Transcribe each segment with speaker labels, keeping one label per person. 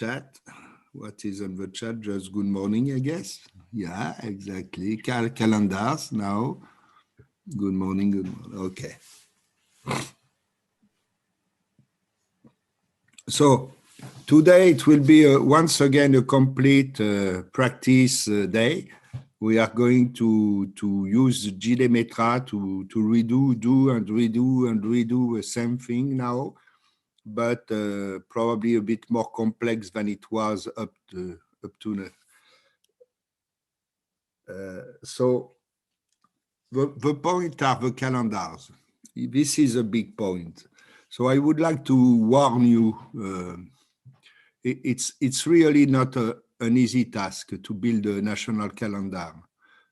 Speaker 1: chat. What is on the chat? Just good morning, I guess. Yeah, exactly. Calendars now. Good morning, good morning. Okay. So today it will be once again a complete practice day. We are going to use JDemetra to do and redo the same thing now, but probably a bit more complex than it was up to now. So the point are the calendars. This is a big point. So I would like to warn you, it's really not an easy task to build a national calendar.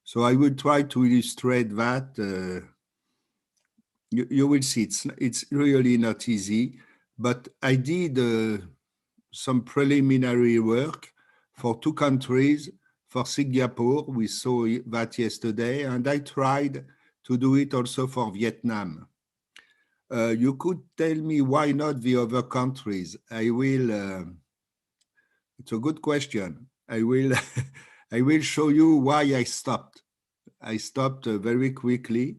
Speaker 1: So I will try to illustrate that. You will see it's really not easy, but I did some preliminary work for two countries. For Singapore, we saw that yesterday, and I tried to do it also for Vietnam. You could tell me why not the other countries? I will, it's a good question. I will, I will show you why I stopped. I stopped very quickly.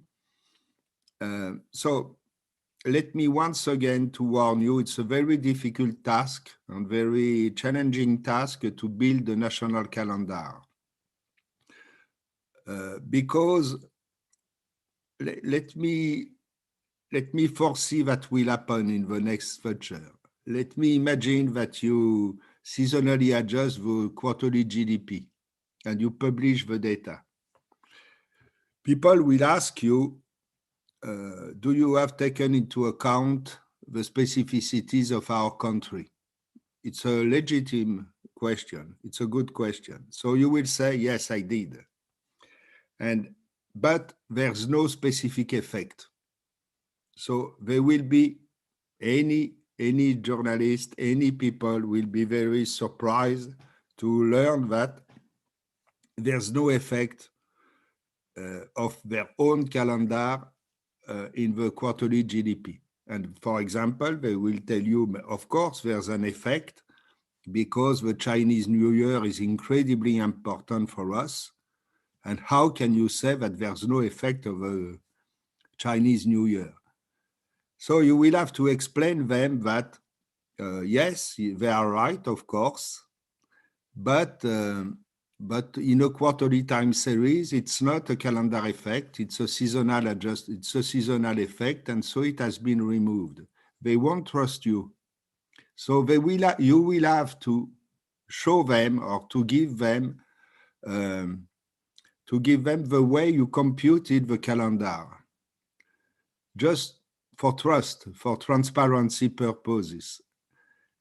Speaker 1: So let me once again to warn you, it's a very difficult task and very challenging task to build a national calendar. Because let me foresee that will happen in the next future. Let me imagine that you seasonally adjust the quarterly GDP and you publish the data. People will ask you, do you have taken into account the specificities of our country? It's a legitimate question. It's a good question. So you will say, yes, I did. But there's no specific effect. So there will be any journalist, any people will be very surprised to learn that there's no effect of their own calendar in the quarterly GDP. And for example, they will tell you, of course, there's an effect because the Chinese New Year is incredibly important for us. And how can you say that there's no effect of a Chinese New Year? So you will have to explain them that, yes, they are right, of course, but in a quarterly time series, it's not a calendar effect, it's a seasonal it's a seasonal effect, and so it has been removed. They won't trust you. So you will have to show them or to give them the way you computed the calendar, just for trust, for transparency purposes.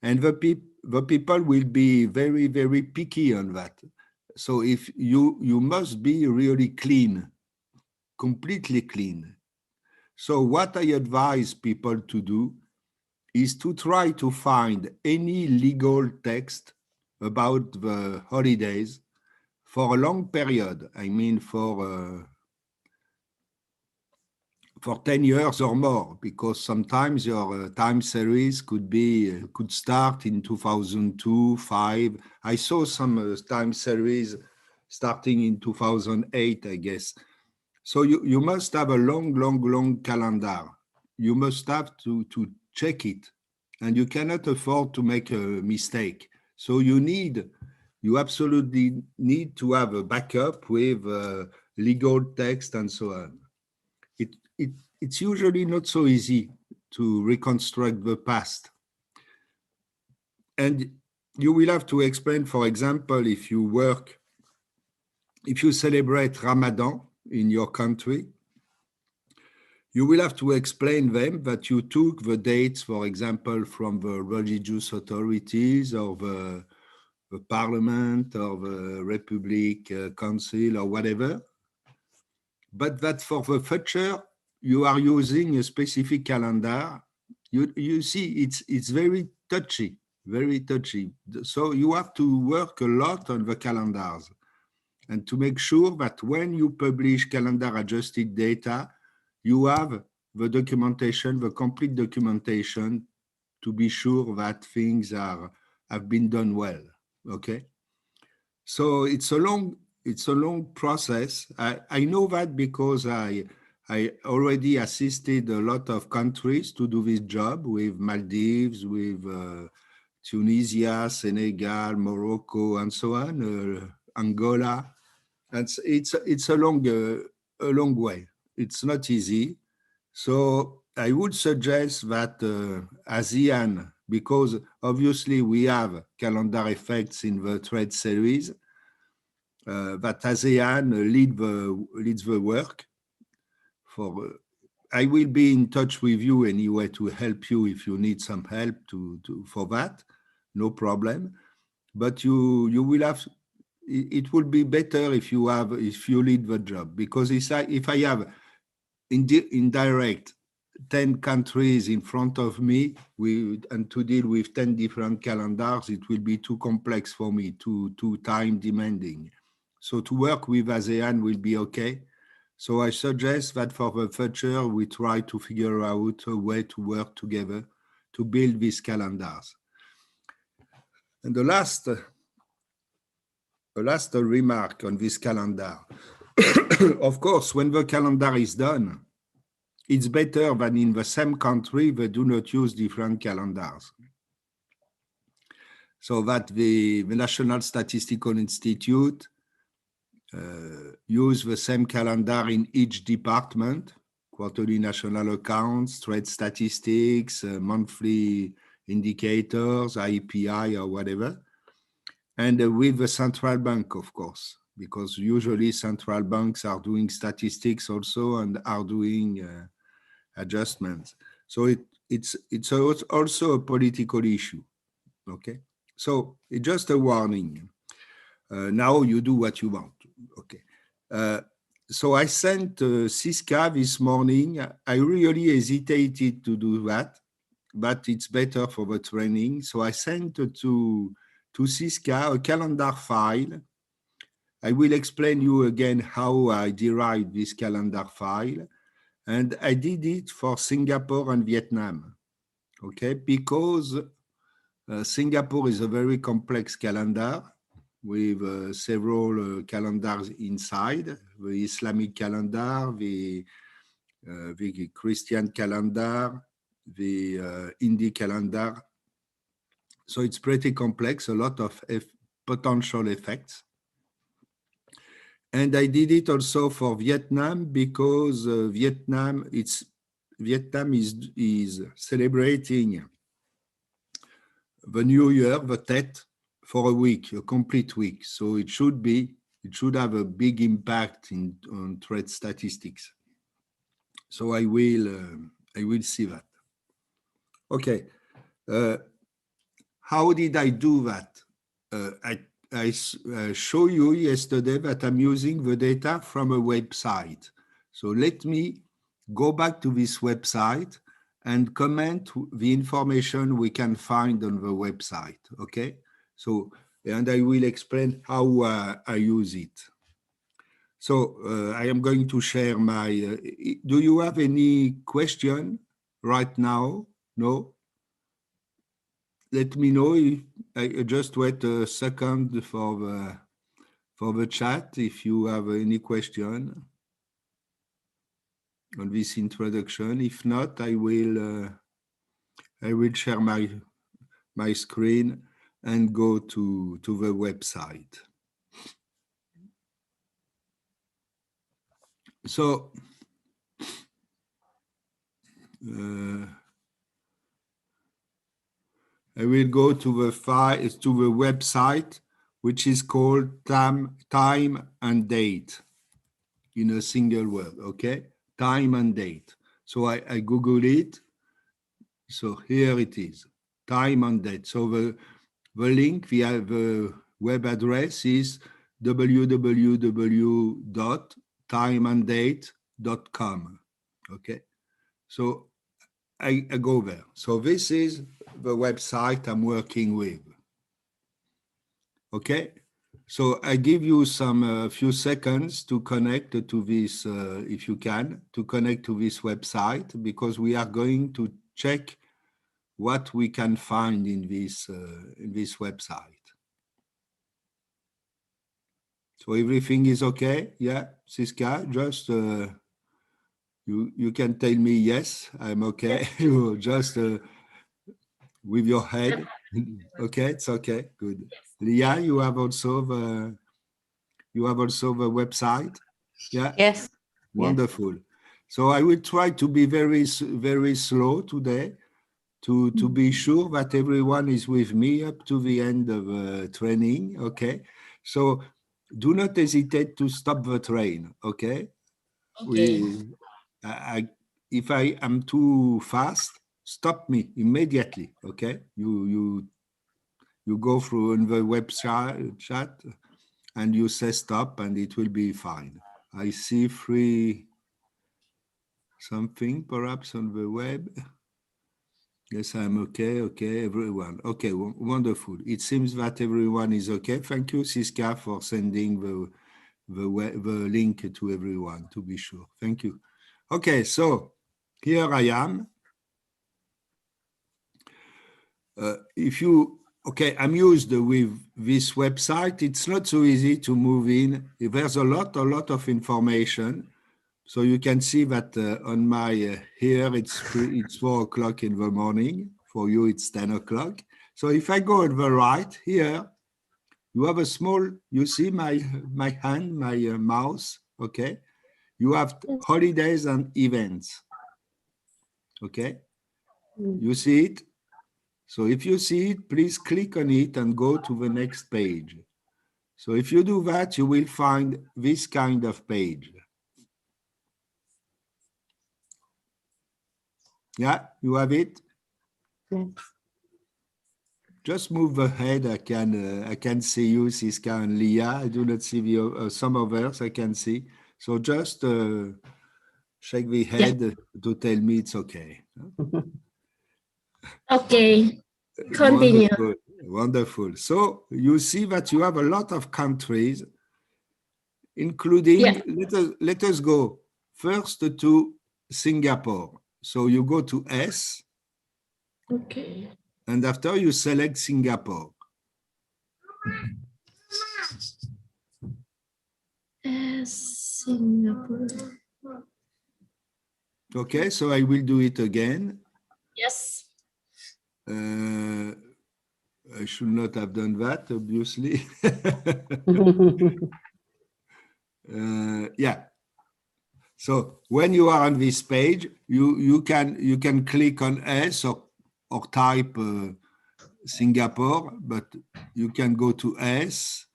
Speaker 1: And the people will be very, very picky on that. So if you must be really clean, completely clean. So what I advise people to do is to try to find any legal text about the holidays for a long period. I mean, for 10 years or more, because sometimes your time series could start in 2002, 5. I saw some time series starting in 2008, I guess. So you must have a long calendar. You must have to check it, and you cannot afford to make a mistake. So you absolutely need to have a backup with legal text and so on. It's usually not so easy to reconstruct the past. And you will have to explain, for example, if you celebrate Ramadan in your country, you will have to explain them that you took the dates, for example, from the religious authorities or the parliament or the Republic Council or whatever, but that for the future, you are using a specific calendar. You see, it's very touchy, very touchy. So you have to work a lot on the calendars and to make sure that when you publish calendar adjusted data, you have the documentation, the complete documentation to be sure that things are have been done well. Okay, so it's a long process. I know that because I already assisted a lot of countries to do this job, with Maldives, with Tunisia, Senegal, Morocco, and so on, Angola. And it's a long way. It's not easy. So I would suggest that ASEAN, because obviously we have calendar effects in the trade series, that ASEAN leads the work. I will be in touch with you anyway to help you if you need some help for that. No problem. But you will have. It would be better if you lead the job, because if I have indirect 10 countries in front of me and to deal with 10 different calendars, it will be too complex for me, too time demanding. So to work with ASEAN will be okay. So I suggest that for the future, we try to figure out a way to work together to build these calendars. And the last remark on this calendar. Of course, when the calendar is done, it's better than in the same country, they do not use different calendars. So that the National Statistical Institute use the same calendar in each department, quarterly national accounts, trade statistics, monthly indicators, IPI or whatever. And with the central bank, of course, because usually central banks are doing statistics also and are doing adjustments. So it's also a political issue, okay? So it's just a warning. Now you do what you want, okay? So I sent CISCA this morning. I really hesitated to do that, but it's better for the training. So I sent to CISCA a calendar file. I will explain you again how I derived this calendar file. And I did it for Singapore and Vietnam, okay? Because Singapore is a very complex calendar with several calendars inside, the Islamic calendar, the Christian calendar, the Hindi calendar. So it's pretty complex, a lot of potential effects. And I did it also for Vietnam because Vietnam is celebrating the New Year, the Tet, for a week, a complete week. So it should have a big impact on trade statistics. So I will see that. Okay. How did I do that? I show you yesterday that I'm using the data from a website. So let me go back to this website and comment the information we can find on the website, okay? So, and I will explain how I use it. So I am going to share my, do you have any question right now? No? Let me know. I just wait a second for the chat if you have any question on this introduction. If not, I will share my screen and go to the website. So I will go to the website, which is called time and date in a single word, okay? Time and date. So I Google it. So here it is, time and date. So the link, the web address is www.timeanddate.com, okay? So I go there. So this is the website I'm working with. Okay, so I give you some few seconds to connect to this, if you can, to connect to this website, because we are going to check what we can find in this website. So everything is okay? Yeah, Siska, just you can tell me yes, I'm okay.
Speaker 2: Yes.
Speaker 1: You just with your head. Okay, it's okay, good. Leah, you have also the website? Yeah.
Speaker 3: Yes.
Speaker 1: Wonderful. So I will try to be very slow today to be sure that everyone is with me up to the end of training. Okay. So do not hesitate to stop the train. Okay.
Speaker 2: Okay.
Speaker 1: If I am too fast, stop me immediately. Okay. You go through on the website chat and you say stop and it will be fine. I see something perhaps on the web. Yes, I'm okay. Okay, everyone. Okay, wonderful. It seems that everyone is okay. Thank you, Siska, for sending the link to everyone, to be sure. Thank you. Okay, so here I am. Okay, I'm used with this website. It's not so easy to move in. There's a lot of information. So you can see that on my here it's 4 o'clock in the morning. For you, it's 10 o'clock. So if I go on the right here, you have a small. You see my hand, my mouse. Okay, you have holidays and events. Okay, you see it. So if you see it, please click on it and go to the next page. So if you do that, you will find this kind of page. Yeah, you have it.
Speaker 3: Yes.
Speaker 1: Just move the head. I can see you, Siska and Leah. I do not see the some others. I can see. So just shake the head to tell me it's okay.
Speaker 2: Okay. Continue.
Speaker 1: Wonderful, wonderful. So you see that you have a lot of countries, including. Let us go first to Singapore. So you go to S.
Speaker 2: Okay.
Speaker 1: And after you select Singapore.
Speaker 2: Singapore.
Speaker 1: Okay, so I will do it again.
Speaker 2: Yes.
Speaker 1: I should not have done that, obviously. Yeah. So when you are on this page, you can click on S or type Singapore, but you can go to S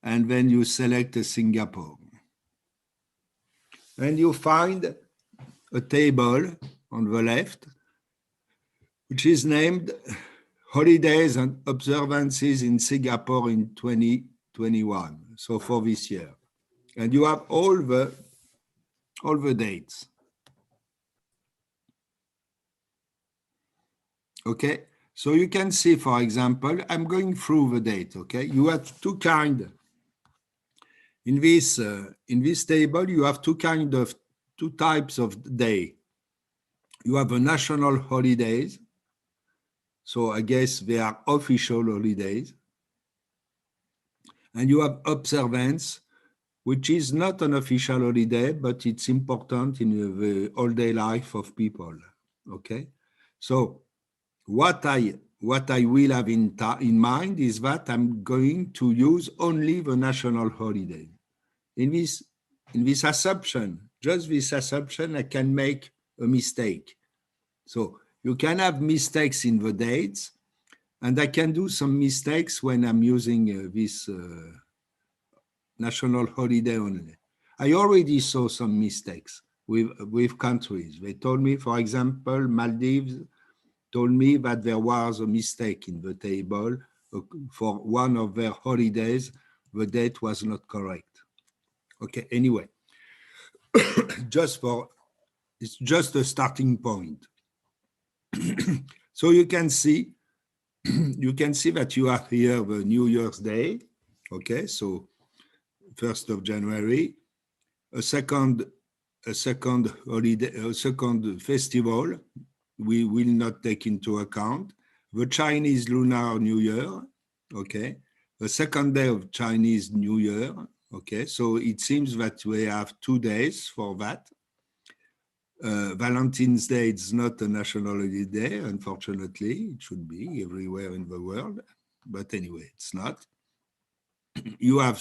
Speaker 1: and then you select Singapore. And you find a table on the left, which is named Holidays and Observances in Singapore in 2021, so for this year. And you have all the dates. Okay, so you can see, for example, I'm going through the date, okay? You have two kinds. In this table, you have two types of day. You have a national holidays. So I guess they are official holidays. And you have observance, which is not an official holiday, but it's important in the all-day life of people. Okay, so what I will have in mind is that I'm going to use only the national holiday. In this assumption, just this assumption, I can make a mistake. So you can have mistakes in the dates, and I can do some mistakes when I'm using this national holiday only. I already saw some mistakes with countries. They told me, for example, Maldives told me that there was a mistake in the table for one of their holidays. The date was not correct. Okay, anyway, it's just a starting point. So you can see that you have here the New Year's Day. Okay, so 1st of January, a second holiday, a second festival, we will not take into account. The Chinese Lunar New Year, okay, the second day of Chinese New Year, okay, so it seems that we have 2 days for that. Valentine's Day is not a national holiday, unfortunately. It should be everywhere in the world, but anyway, it's not. You have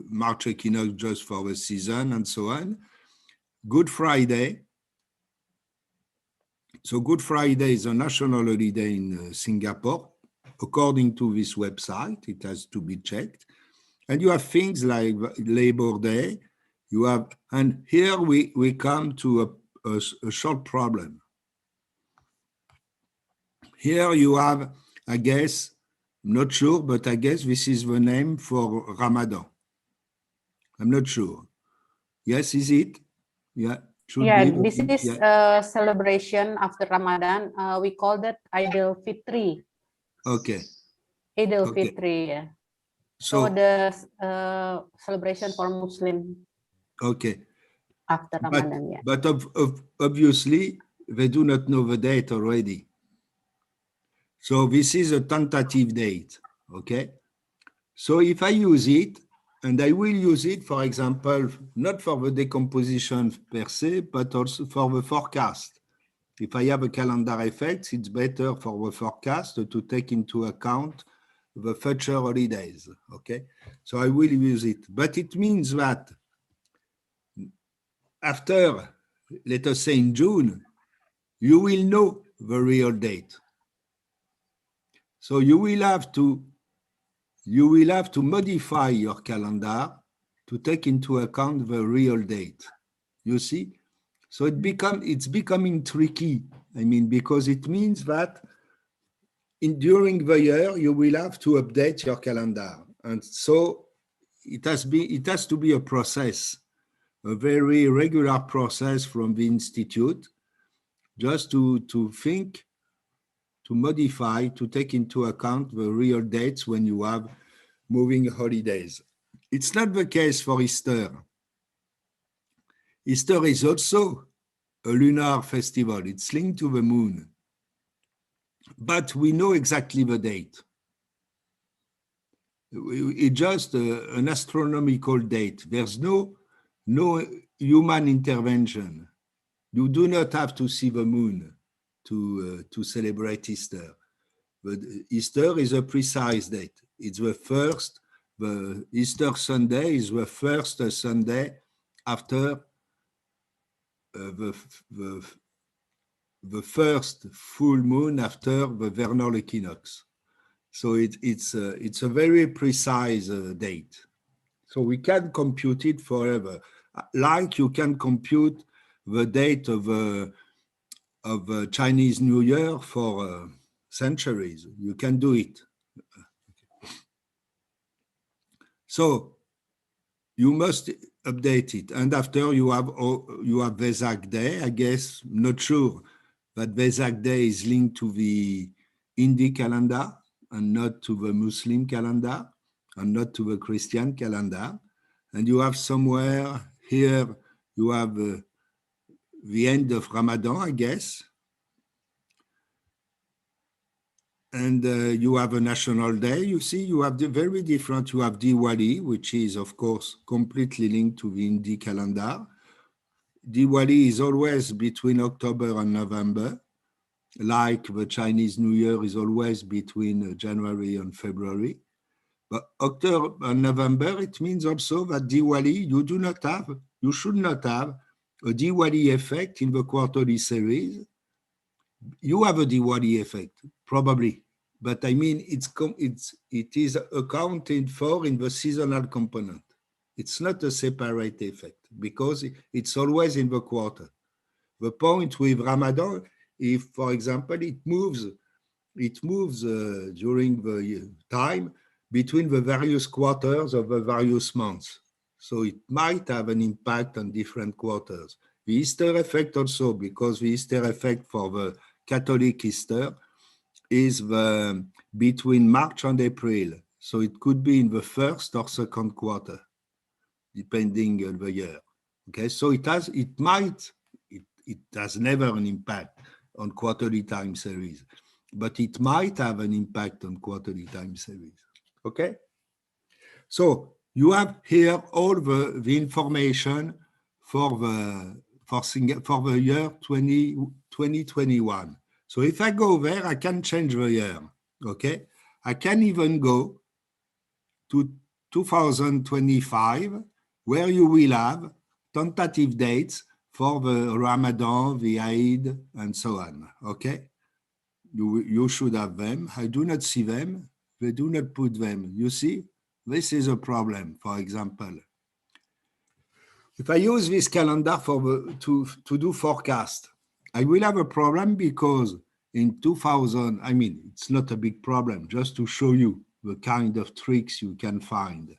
Speaker 1: March equinox just for the season and so on. Good Friday. So Good Friday is a national holiday in Singapore. According to this website, it has to be checked. And you have things like Labor Day. You have, and here we come to a short problem. Here you have, I guess, not sure, but I guess this is the name for Ramadan. I'm not sure. Yes, is it? Yeah.
Speaker 3: Yeah, this is a celebration after Ramadan. We call that Idul Fitri.
Speaker 1: Okay.
Speaker 3: Idul Fitri, yeah. So the celebration for Muslim.
Speaker 1: Okay.
Speaker 3: After Ramadan, yeah.
Speaker 1: But obviously, they do not know the date already. So this is a tentative date, okay? So if I use it, and I will use it, for example, not for the decomposition per se, but also for the forecast. If I have a calendar effect, it's better for the forecast to take into account the future holidays, okay? So I will use it, but it means that after, let us say in June, you will know the real date. So you will have to modify your calendar to take into account the real date. You see? So it's becoming tricky. I mean, because it means that during the year, you will have to update your calendar. And so it has to be a process, a very regular process from the Institute, just to think, to modify, to take into account the real dates when you have moving holidays. It's not the case for Easter. Easter is also a lunar festival. It's linked to the moon. But we know exactly the date. It's just an astronomical date. There's no human intervention. You do not have to see the moon to celebrate Easter. But Easter is a precise date. It's the Easter Sunday is the first Sunday after the first full moon after the vernal equinox. So it's a very precise date. So we can compute it forever. Like you can compute the date of Chinese New Year for centuries. You can do it. So you must update it. And after you have Vesak Day, I guess, not sure, but Vesak Day is linked to the Hindi calendar and not to the Muslim calendar and not to the Christian calendar. And you have somewhere here, you have the end of Ramadan, I guess. And you have a national day. You see, you have the very different. You have Diwali, which is, of course, completely linked to the Hindi calendar. Diwali is always between October and November, like the Chinese New Year is always between January and February. But October and November, it means also that Diwali, you should not have a Diwali effect in the quarterly series. You have a Diwali effect, probably, but I mean, it is accounted for in the seasonal component. It's not a separate effect because it's always in the quarter. The point with Ramadan, if, for example, it moves during the time between the various quarters of the various months. So it might have an impact on different quarters. The Easter effect also, because the Easter effect for the Catholic Easter is between March and April. So it could be in the first or second quarter, depending on the year. Okay, so it has never an impact on quarterly time series, but it might have an impact on quarterly time series. Okay? So you have here all the information for the year 2021. So if I go there, I can change the year. Okay? I can even go to 2025, where you will have tentative dates for the Ramadan, the Eid, and so on. Okay? You should have them. I do not see them. They do not put them. You see? This is a problem, for example. If I use this calendar to do forecast, I will have a problem because in 2000, I mean, it's not a big problem, just to show you the kind of tricks you can find.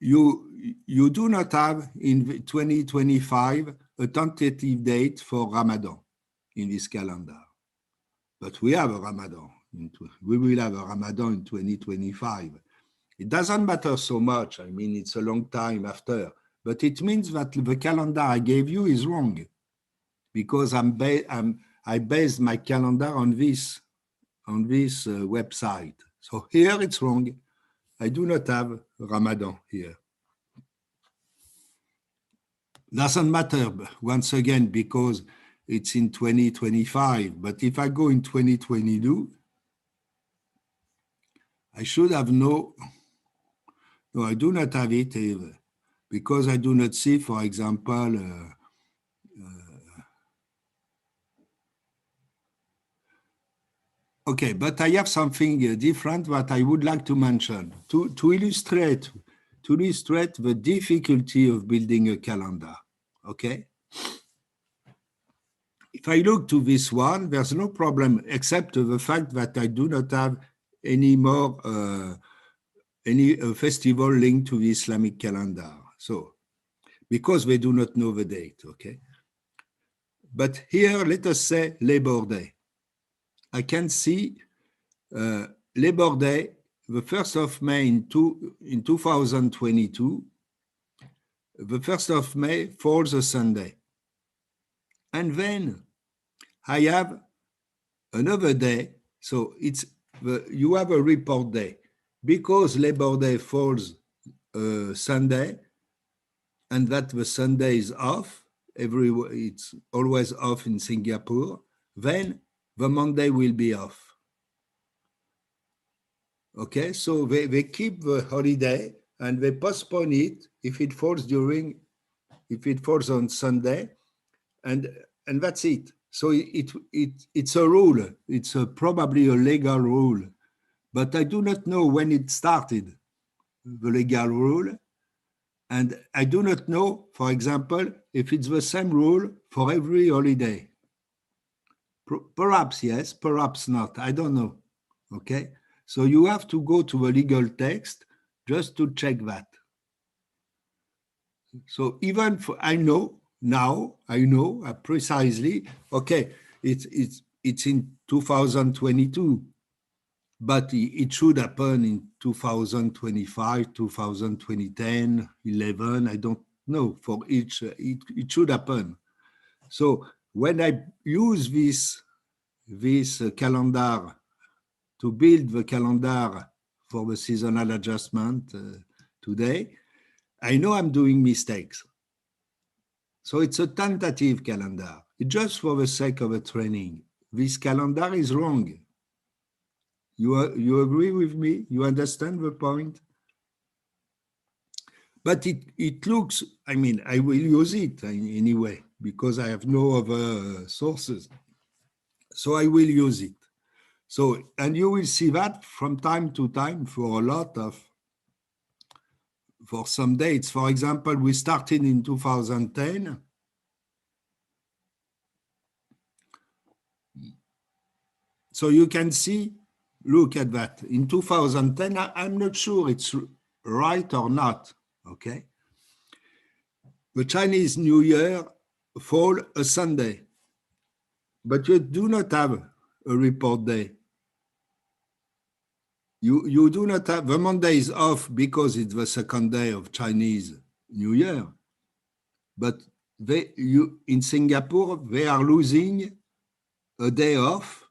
Speaker 1: You do not have in 2025 a tentative date for Ramadan in this calendar, but we have a Ramadan. We will have a Ramadan in 2025. It doesn't matter so much. I mean, it's a long time after, but it means that the calendar I gave you is wrong because I based my calendar on this website. So here it's wrong. I do not have Ramadan here. Doesn't matter, once again, because it's in 2025. But if I go in 2022, I should have no, I do not have it either, because I do not see, for example, okay, but I have something different that I would like to mention to illustrate the difficulty of building a calendar. Okay. If I look to this one, there's no problem except the fact that I do not have any more any festival linked to the Islamic calendar. So, because we do not know the date. Okay. But here, let us say Labor Day. I can see Labor Day, the 1st of May in 2022, the 1st of May falls a Sunday. And then I have another day, so you have a report day. Because Labor Day falls Sunday, and that the Sunday is off, it's always off in Singapore, then the Monday will be off. Okay, so they keep the holiday and they postpone it if it falls on Sunday, and that's it. So it's a rule. It's probably a legal rule, but I do not know when it started, the legal rule, and I do not know, for example, if it's the same rule for every holiday. Perhaps yes, perhaps not. I don't know. Okay, so you have to go to a legal text just to check that. So even I know precisely. Okay, it's in 2022, but it should happen in 2025, 2010, 11. I don't know for each. It should happen. So when I use this calendar to build the calendar for the seasonal adjustment today, I know I'm doing mistakes. So it's a tentative calendar. It's just for the sake of a training. This calendar is wrong. You agree with me? You understand the point? But it looks, I mean, I will use it anyway, because I have no other sources. So I will use it. So, and you will see that from time to time for some dates. For example, we started in 2010. So you can see, look at that. In 2010, I'm not sure it's right or not, okay? The Chinese New Year fall a Sunday, but you do not have a report day. You do not have, the Monday is off because it's the second day of Chinese New Year, but in Singapore, they are losing a day off.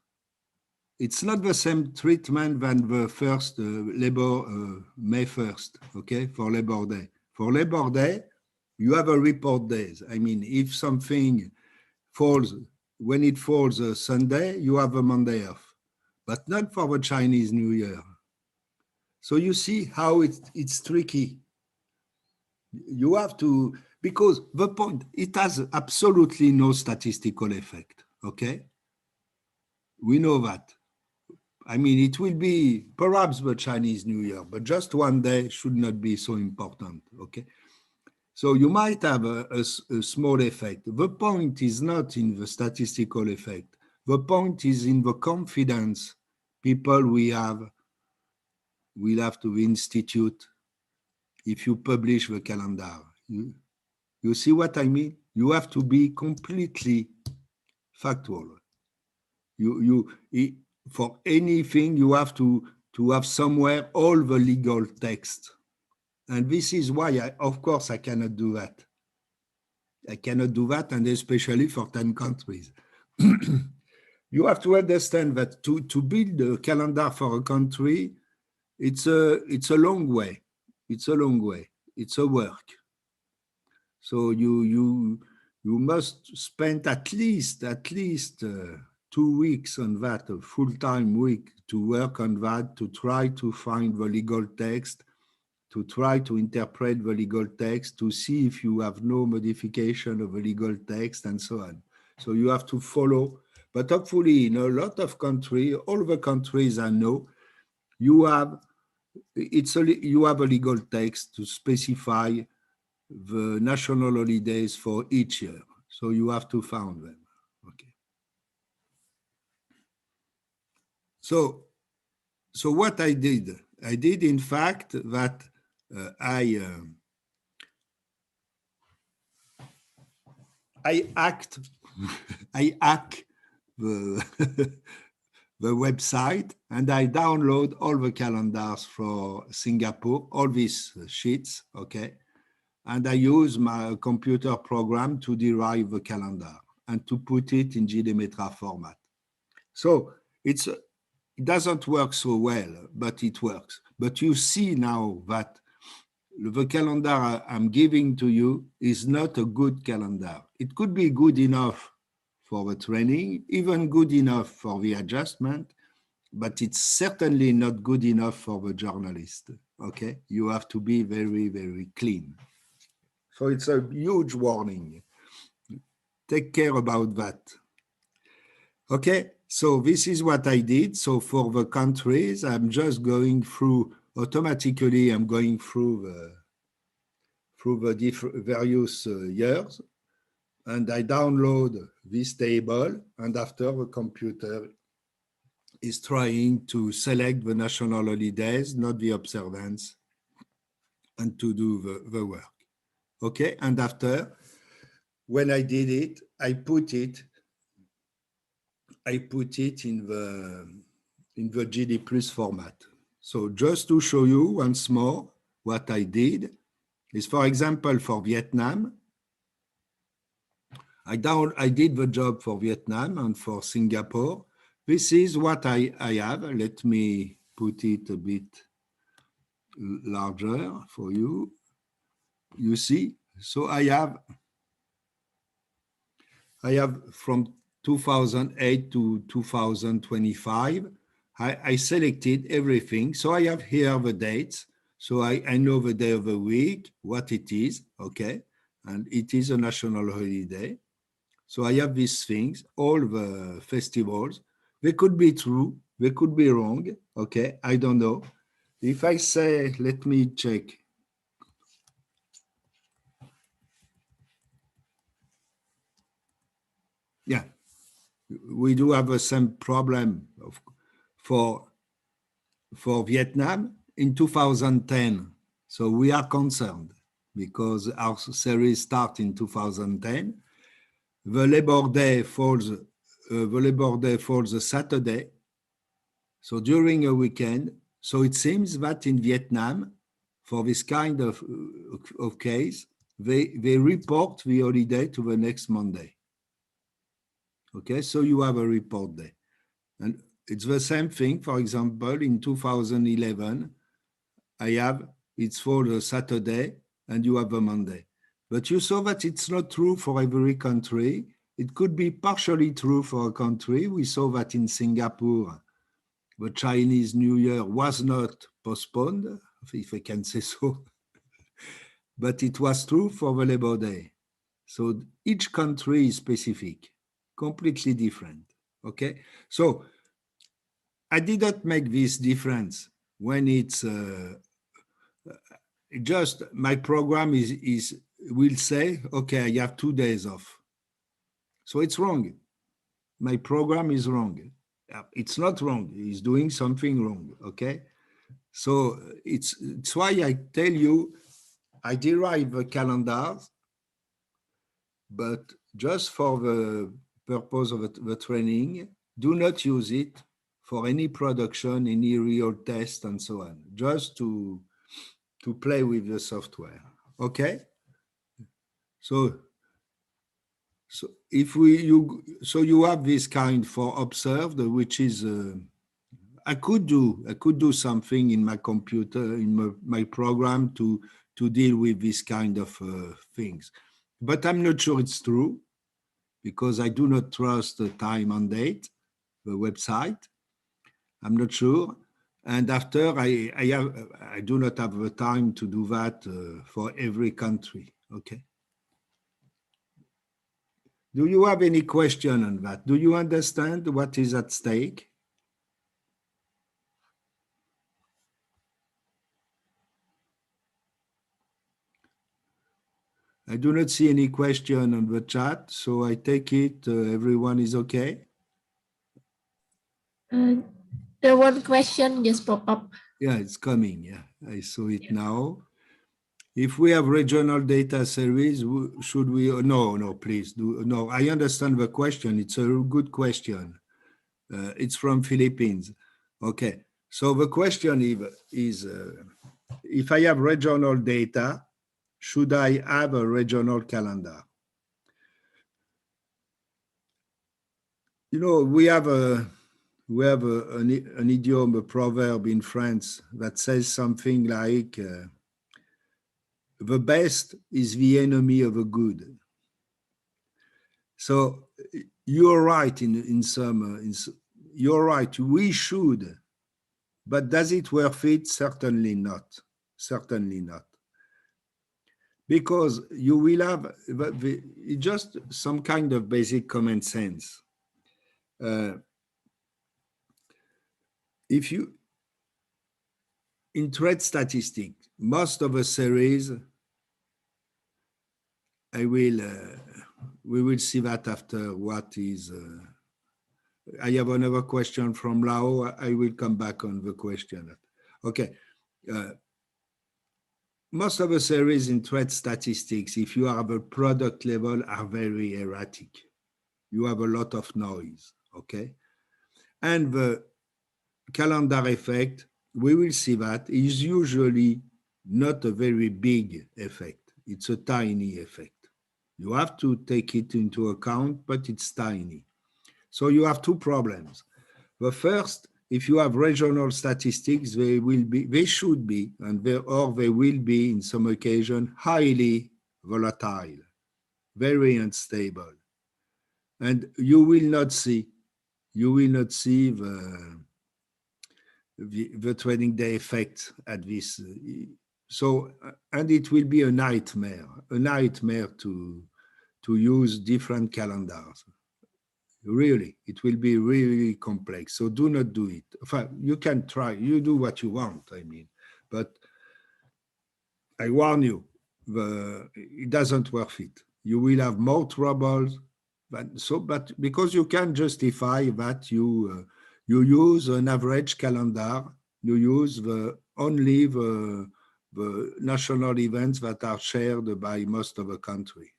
Speaker 1: It's not the same treatment than the first May 1st, okay, for Labor Day. For Labor Day, you have a report days. I mean, if something falls, when it falls Sunday, you have a Monday off, but not for the Chinese New Year. So you see how it's tricky. You have to, because the point, it has absolutely no statistical effect, okay? We know that. I mean, it will be perhaps the Chinese New Year, but just one day should not be so important, okay? So you might have a small effect. The point is not in the statistical effect. The point is in the confidence people will have to institute if you publish the calendar. You see what I mean? You have to be completely factual. For anything, you have to have somewhere all the legal text. And this is why, of course, I cannot do that. I cannot do that, and especially for 10 countries. You have to understand that to build a calendar for a country, it's a long way. It's a long way. It's a work. So you must spend at least 2 weeks on that, a full-time week to work on that, to try to find the legal text, to try to interpret the legal text, to see if you have no modification of the legal text, and so on. So you have to follow. But hopefully, in a lot of countries, all the countries I know, you have a legal text to specify the national holidays for each year. So you have to find them. Okay. So what I did in fact that I hack the the website, and I download all the calendars for Singapore, all these sheets, okay? And I use my computer program to derive the calendar and to put it in JDemetra format. So it doesn't work so well, but it works. But you see now that the calendar I'm giving to you is not a good calendar. It could be good enough for the training, even good enough for the adjustment, but it's certainly not good enough for the journalist, okay? You have to be very, very clean. So it's a huge warning. Take care about that. Okay, so this is what I did. So for the countries, I'm just going through, automatically I'm going through the various years, and I download this table, and after the computer is trying to select the national holidays, not the observance, and to do the work. Okay, and after, when I did it, I put it in the GD Plus format. So just to show you once more what I did is, for example, for Vietnam, I did the job for Vietnam and for Singapore. This is what I have. Let me put it a bit larger for you. You see, so I have from 2008 to 2025, I selected everything. So I have here the dates. So I know the day of the week, what it is, okay? And it is a national holiday. So I have these things, all the festivals. They could be true, they could be wrong, okay? I don't know. If I say, let me check. Yeah, we do have the same problem for Vietnam in 2010. So we are concerned because our series starts in 2010. The Labor Day falls a Saturday. So during a weekend. So it seems that in Vietnam, for this kind of case, they report the holiday to the next Monday. Okay, so you have a report day. And it's the same thing. For example, in 2011, it's for the Saturday and you have a Monday. But you saw that it's not true for every country. It could be partially true for a country. We saw that in Singapore, the Chinese New Year was not postponed, if I can say so, but it was true for the Labor Day. So each country is specific, completely different, okay? So I did not make this difference when it's just my program will say, okay, I have 2 days off. So it's wrong. My program is wrong. It's not wrong. He's doing something wrong, okay? So it's why I tell you, I derive the calendars, but just for the purpose of the training, do not use it for any production, any real test, and so on, just to play with the software, okay? So if you have this kind for observed, which is I could do something in my computer, in my program to deal with this kind of things, but I'm not sure it's true because I do not trust the time and date, the website. I'm not sure. And after, I do not have the time to do that for every country, okay? Do you have any question on that? Do you understand what is at stake? I do not see any question on the chat, so I take it everyone is okay?
Speaker 2: The one question just pop up.
Speaker 1: Yeah, it's coming. Yeah, I saw it now. If we have regional data series, should we? No, please do. No, I understand the question. It's a good question. It's from Philippines. Okay, so the question is if I have regional data, should I have a regional calendar? You know, we have an idiom, a proverb in France that says something like, the best is the enemy of the good. So you're right you're right, we should, but does it worth it? Certainly not, certainly not. Because you will have just some kind of basic common sense. If you, in trade statistics, most of the series, we will see that after what is, I have another question from Lao. I will come back on the question. Okay. Most of the series in trade statistics, if you have a product level, are very erratic. You have a lot of noise, okay? And the calendar effect, we will see that is usually not a very big effect. It's a tiny effect. You have to take it into account, but it's tiny. So you have two problems. The first, if you have regional statistics, they should be, they will be in some occasion highly volatile, very unstable. And you will not see the trading day effect at this. So, and it will be a nightmare to use different calendars. Really, it will be really complex. So do not do it. You can try, you do what you want, I mean, but I warn you, it doesn't worth it. You will have more troubles, but because you can justify that you use an average calendar, you use only the national events that are shared by most of the country.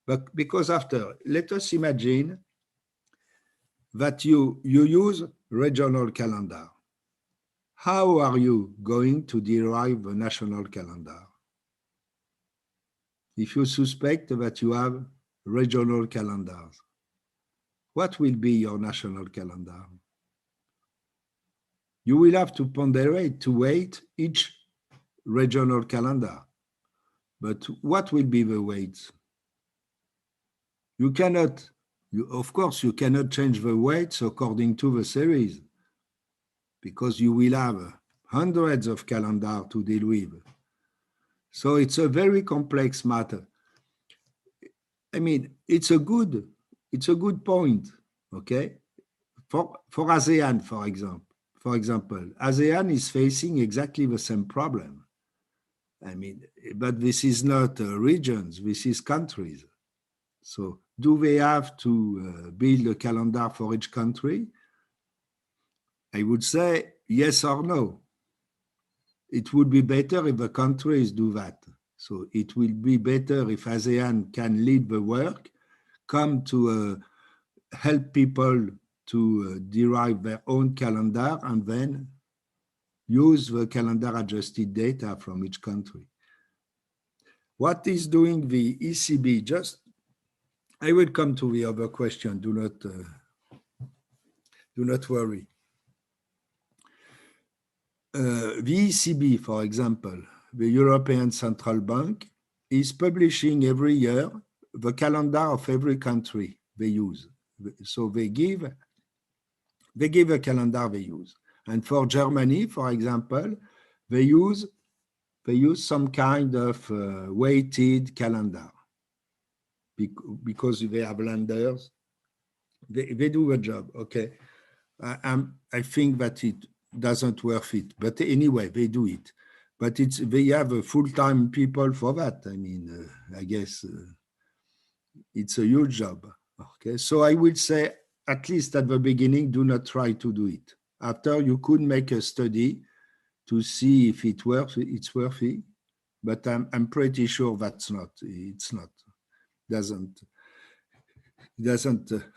Speaker 1: But because after, let us imagine that you use regional calendar. How are you going to derive a national calendar? if you suspect that you have regional calendars, what will be your national calendar? You will have to ponderate to weight each regional calendar. But what will be the weights? You cannot, of course, you cannot change the weights according to the series because you will have hundreds of calendars to deal with. So it's a very complex matter. I mean, it's a good point, okay? For ASEAN, for example, ASEAN is facing exactly the same problem. I mean, but this is not regions, this is countries. So do they have to build a calendar for each country? I would say yes or no. It would be better if the countries do that. So it will be better if ASEAN can lead the work, come to help people to derive their own calendar and then use the calendar adjusted data from each country. What is doing the ECB? I will come to the other question. Do not worry. The ECB, for example, the European Central Bank, is publishing every year the calendar of every country they use. So they give a calendar they use. And for Germany, for example, they use some kind of weighted calendar because they have lenders. They do a job, okay. I think that it doesn't worth it, but anyway, they do it. But they have full-time people for that. I mean, I guess it's a huge job. Okay, so I would say, at least at the beginning, do not try to do it. After, you could make a study to see if it's worthy, but I'm pretty sure it's not. Doesn't.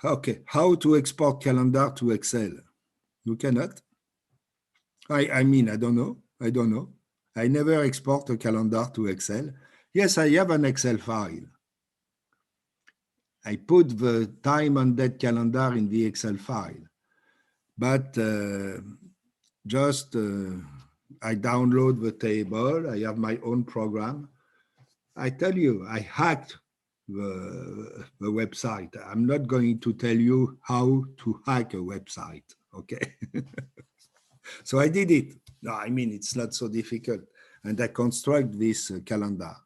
Speaker 1: Okay, how to export calendar to Excel? You cannot. I mean, I don't know. I never export a calendar to Excel. Yes, I have an Excel file. I put the time and date calendar in the Excel file, but I download the table. I have my own program. I tell you, I hacked the website. I'm not going to tell you how to hack a website, okay? So I did it. No, I mean, it's not so difficult. And I construct this calendar.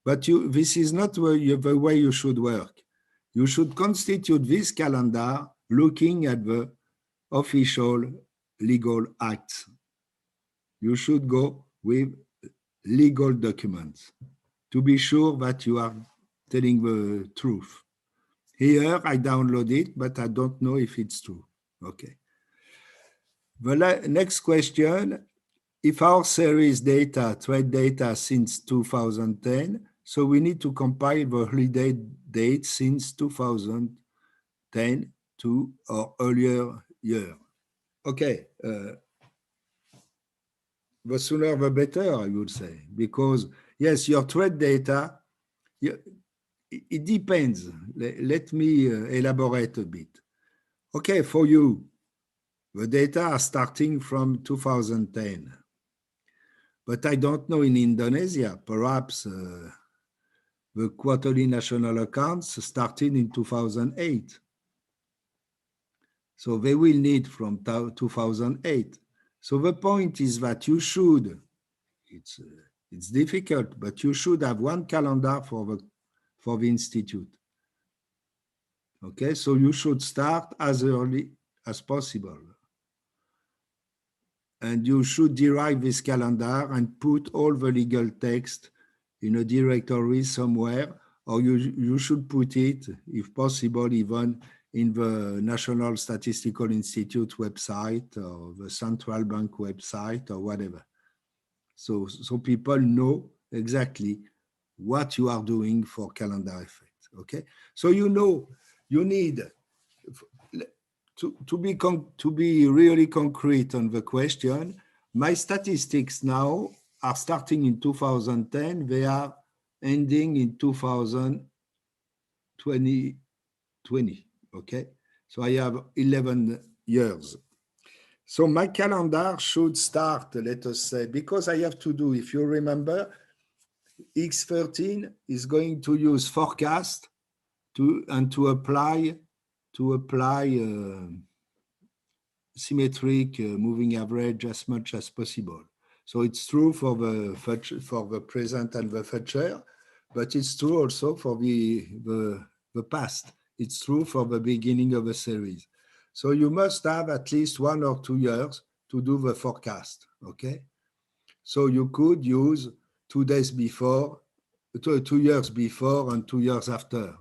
Speaker 1: But this is not the way you should work. You should constitute this calendar looking at the official legal acts. You should go with legal documents to be sure that you are telling the truth. Here, I download it, but I don't know if it's true. Okay. The next question, if our series data, trade data since 2010, so we need to compile the holiday date since 2010 to or earlier year. Okay, the sooner the better, I would say, because yes, your trade data, it depends. Let me elaborate a bit. Okay, for you, the data are starting from 2010. But I don't know in Indonesia, perhaps the quarterly national accounts started in 2008. So they will need from 2008. So the point is that you should, it's difficult, but you should have one calendar for the institute. Okay, so you should start as early as possible. And you should derive this calendar and put all the legal text in a directory somewhere, or you should put it, if possible, even in the National Statistical Institute website or the Central Bank website or whatever. So people know exactly what you are doing for calendar effect, okay? So you know, you need, to be really concrete on the question, my statistics now are starting in 2010. They are ending in 2020, okay? So I have 11 years. So my calendar should start, let us say, because I have to do, if you remember, X13 is going to use forecast to apply symmetric moving average as much as possible. So it's true for the present and the future, but it's true also for the past. It's true for the beginning of a series. So you must have at least 1 or 2 years to do the forecast, okay? So you could use 2 days before, 2 years before and 2 years after.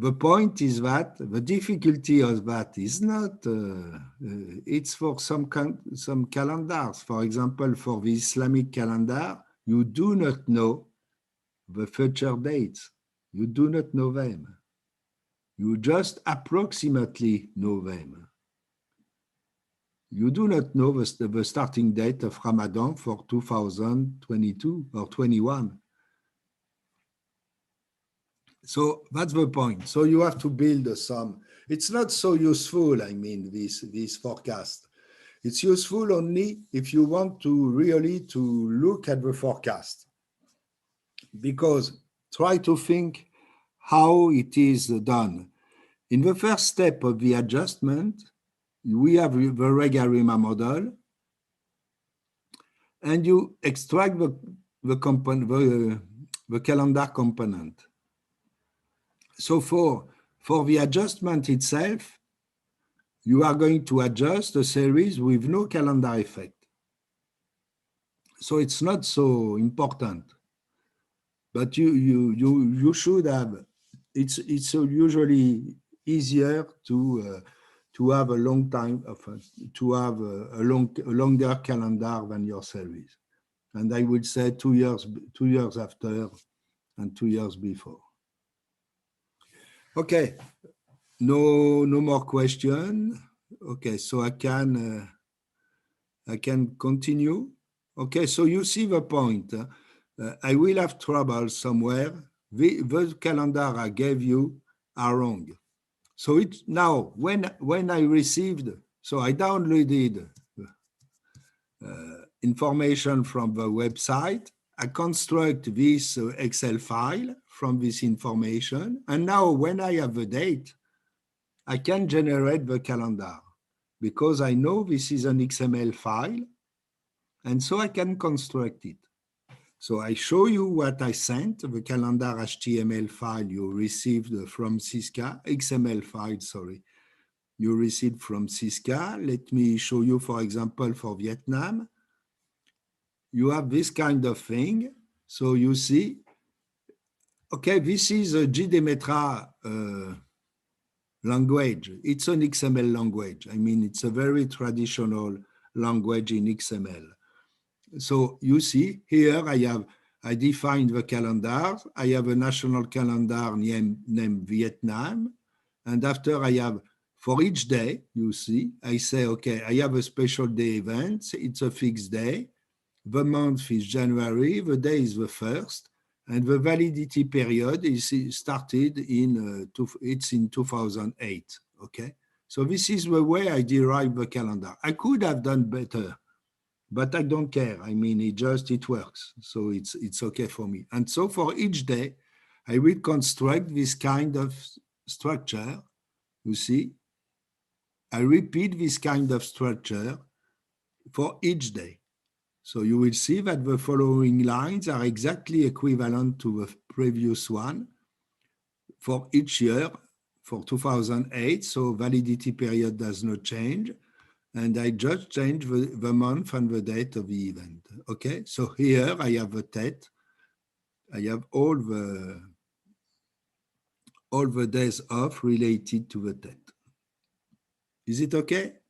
Speaker 1: The point is that the difficulty of that is not, it's for some calendars. For example, for the Islamic calendar, you do not know the future dates. You do not know them. You just approximately know them. You do not know the starting date of Ramadan for 2022 or 21. So that's the point. So you have to build some. It's not so useful, I mean, this forecast. It's useful only if you want to really to look at the forecast. Because try to think how it is done. In the first step of the adjustment, we have the Regarima model, and you extract the calendar component. So for the adjustment itself, you are going to adjust a series with no calendar effect. So it's not so important, but you should have. It's usually easier to have a long time to have a longer calendar than your series, and I would say 2 years after and 2 years before. Okay, no more question. Okay, so I can continue. Okay, so you see the point. I will have trouble somewhere. The calendar I gave you are wrong. So now when I received, so I downloaded information from the website. I construct this Excel file from this information. And now when I have the date, I can generate the calendar because I know this is an XML file. And so I can construct it. So I show you what I sent, the calendar HTML file you received from Cisca, XML file, sorry, you received from Cisca. Let me show you, for example, for Vietnam. You have this kind of thing. So you see, okay, this is a JDemetra language. It's an XML language. I mean, it's a very traditional language in XML. So you see here, I defined the calendar. I have a national calendar named Vietnam. And after I have, for each day, you see, I say, okay, I have a special day event. It's a fixed day. The month is January. The day is the 1st. And the validity period is started it's in 2008, okay? So this is the way I derive the calendar. I could have done better, but I don't care. I mean, it works. So it's okay for me. And so for each day, I will construct this kind of structure. You see, I repeat this kind of structure for each day. So you will see that the following lines are exactly equivalent to the previous one for each year for 2008. So validity period does not change. And I just change the month and the date of the event. Okay, so here I have a date. I have all the days off related to the date. Is it okay?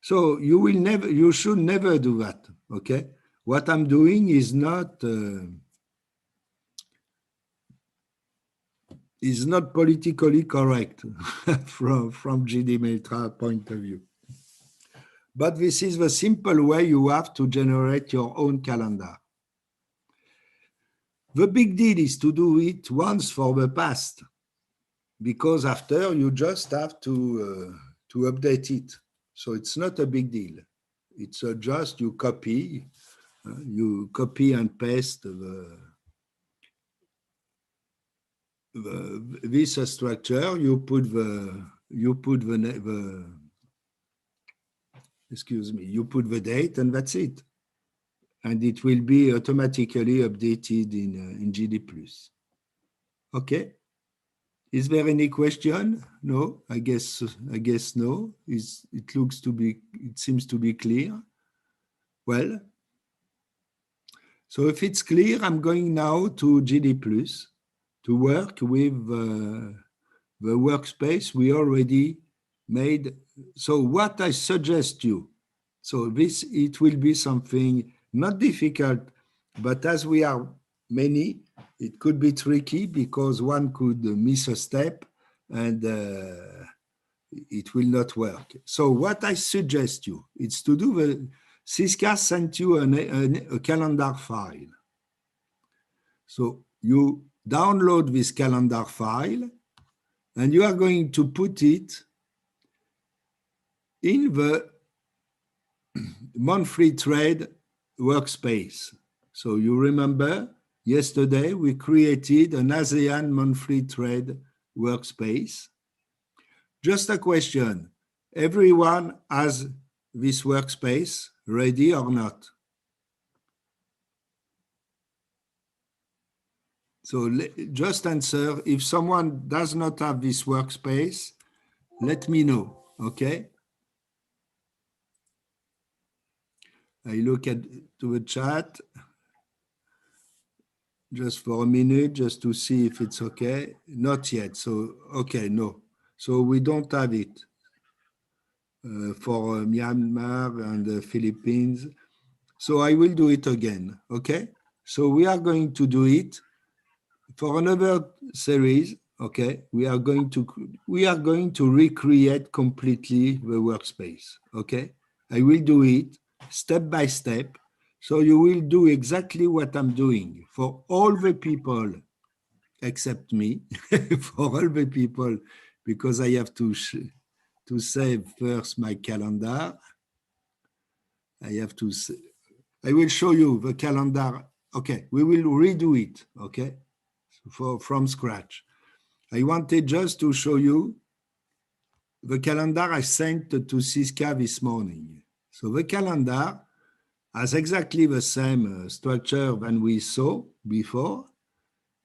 Speaker 1: So you should never do that. Okay, what I'm doing is not politically correct from JDemetra point of view. But this is the simple way you have to generate your own calendar. The big deal is to do it once for the past, because after you just have to update it. So it's not a big deal. It's just you copy and paste this structure. You put the date, and that's it. And it will be automatically updated in JD+. Okay. Is there any question? No, I guess no. It seems to be clear. Well, so if it's clear, I'm going now to JD+ to work with the workspace we already made. So what I suggest you, so it will be something not difficult, but as we are many, it could be tricky because one could miss a step and it will not work. So what I suggest you, it's to do Siska sent you a calendar file. So you download this calendar file and you are going to put it in the monthly trade workspace. So you remember yesterday we created an ASEAN monthly trade workspace. Just a question, everyone has this workspace ready or not? So just answer, if someone does not have this workspace, let me know, okay? I look to the chat just for a minute, just to see if it's okay. Not yet, so, okay, no. So we don't have it for Myanmar and the Philippines. So I will do it again, okay? So we are going to do it for another series, okay? We are going to recreate completely the workspace, okay? I will do it step by step. So you will do exactly what I'm doing for all the people except me, for all the people, because I have to save first my calendar. I will show you the calendar. Okay, we will redo it, okay, from scratch. I wanted just to show you the calendar I sent to Siska this morning. So the calendar has exactly the same structure than we saw before,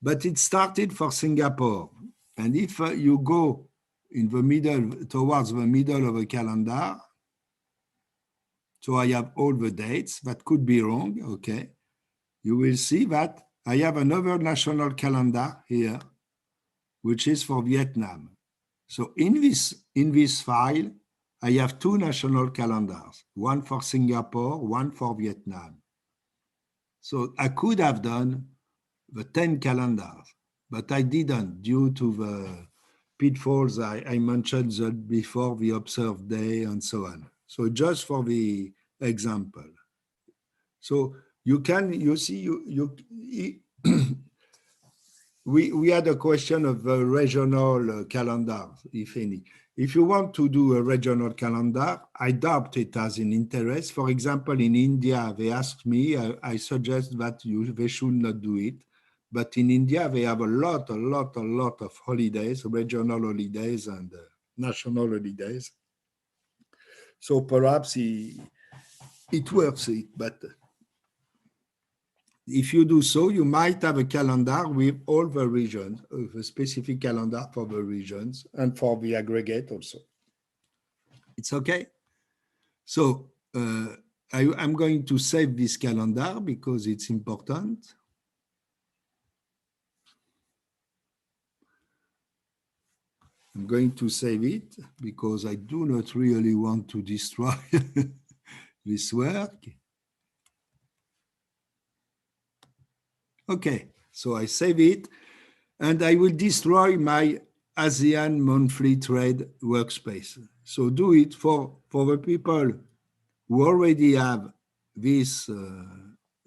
Speaker 1: but it started for Singapore. And if you go in the middle, towards the middle of the calendar, so I have all the dates, that could be wrong, okay? You will see that I have another national calendar here, which is for Vietnam. So in this file, I have two national calendars, one for Singapore, one for Vietnam. So I could have done the 10 calendars, but I didn't due to the pitfalls I mentioned before, the observed day and so on. So just for the example. So you see, we had a question of regional calendars, if any. If you want to do a regional calendar, I doubt it has an interest. For example, in India, they asked me, I suggest that they should not do it. But in India, they have a lot of holidays, regional holidays and national holidays. So perhaps it works it, but if you do so, you might have a calendar with all the regions, a specific calendar for the regions and for the aggregate also. It's okay. So I'm going to save this calendar because it's important. I'm going to save it because I do not really want to destroy this work. Okay, so I save it and I will destroy my ASEAN monthly trade workspace. So do it for the people who already have this,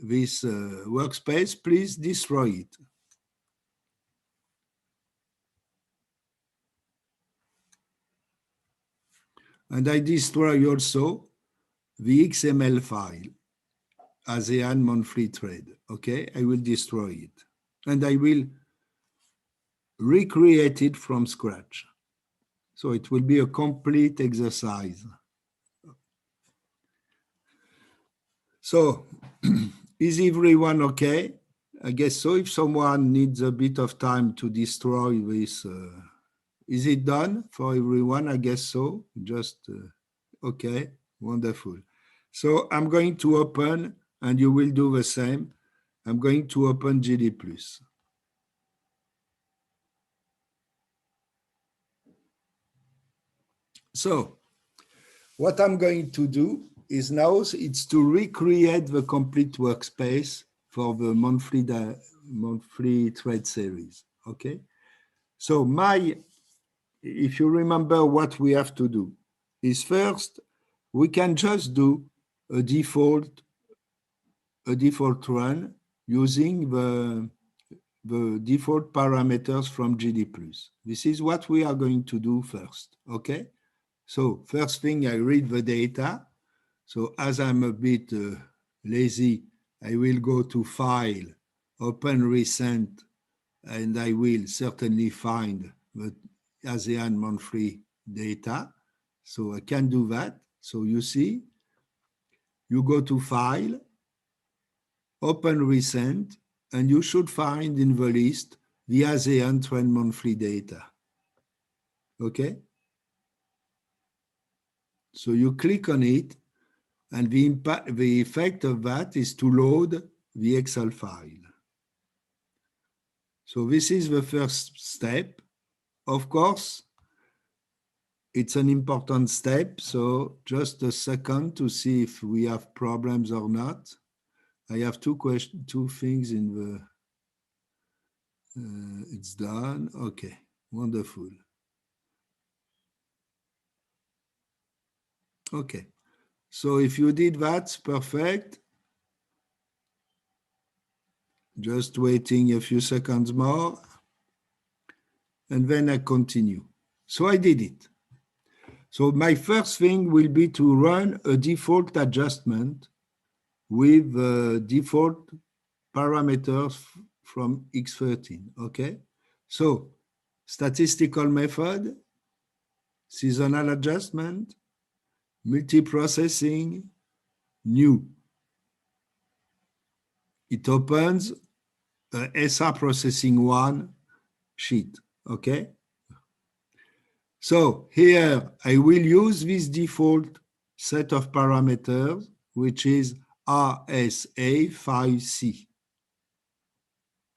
Speaker 1: workspace, please destroy it. And I destroy also the XML file, ASEAN monthly trade. Okay, I will destroy it. And I will recreate it from scratch. So it will be a complete exercise. So is everyone okay? I guess so. If someone needs a bit of time to destroy this, is it done for everyone? I guess so. Just, okay, wonderful. So I'm going to open, and you will do the same. I'm going to open GD+. So what I'm going to do is now it's to recreate the complete workspace for the monthly trade series. Okay. So if you remember what we have to do is first, we can just do a default run using the default parameters from GD+. This is what we are going to do first. Okay. So first thing, I read the data. So as I'm a bit lazy, I will go to File, Open Recent, and I will certainly find the ASEAN monthly data. So I can do that. So you see, you go to File, Open Recent, and you should find in the list the ASEAN trend monthly data. Okay? So you click on it, and the effect of that is to load the Excel file. So this is the first step. Of course, it's an important step. So just a second to see if we have problems or not. I have two things in the, it's done. Okay, wonderful. Okay, so if you did that, perfect. Just waiting a few seconds more. And then I continue. So I did it. So my first thing will be to run a default adjustment with default parameters from X13, okay? So statistical method, seasonal adjustment, multiprocessing, new. It opens a SR processing 1 sheet, okay? So here I will use this default set of parameters, which is RSA5C.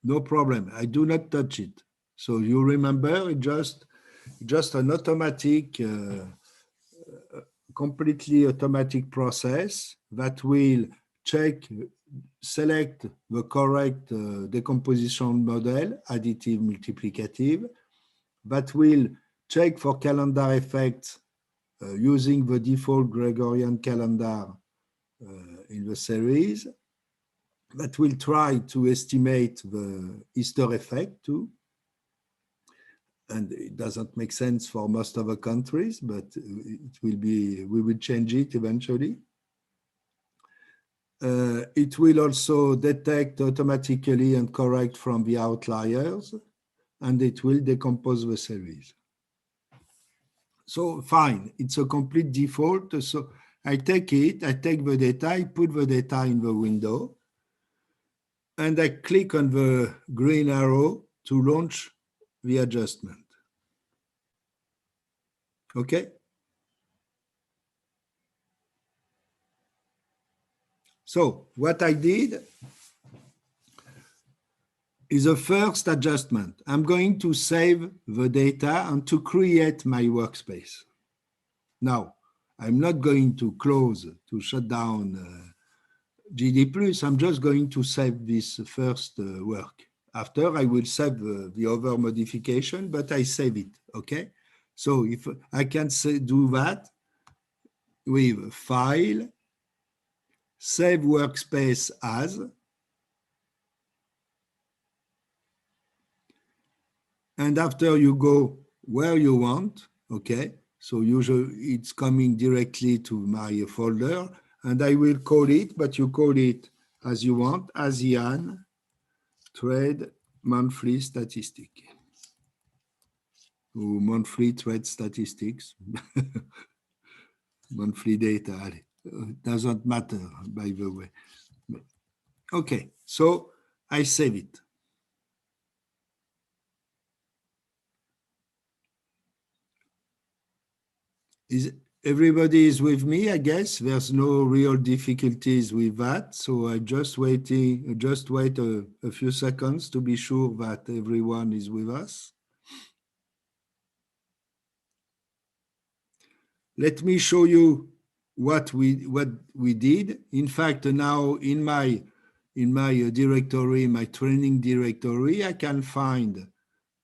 Speaker 1: No problem. I do not touch it. So you remember, it's just an automatic, completely automatic process that will select the correct decomposition model, additive, multiplicative, that will check for calendar effects using the default Gregorian calendar in the series, that will try to estimate the Easter effect too. And it doesn't make sense for most of the countries, but it will be, we will change it eventually. It will also detect automatically and correct from the outliers, and it will decompose the series. So fine, it's a complete default. So I take it, I take the data, I put the data in the window, and I click on the green arrow to launch the adjustment. Okay? So what I did is a first adjustment. I'm going to save the data and to create my workspace. Now, I'm not going to close, to shut down GD+. I'm just going to save this first work. After, I will save the other modification, but I save it, okay? So if I can do that with File, save workspace as, and after you go where you want, okay? So usually it's coming directly to my folder, and I will call it, but you call it as you want, ASEAN Trade Monthly Statistic, or Monthly Trade Statistics, monthly data, doesn't matter, by the way. Okay, so I save it. Everybody is with me, I guess. There's no real difficulties with that. So I just wait a few seconds to be sure that everyone is with us. Let me show you what we did. In fact, now in my directory, my training directory, I can find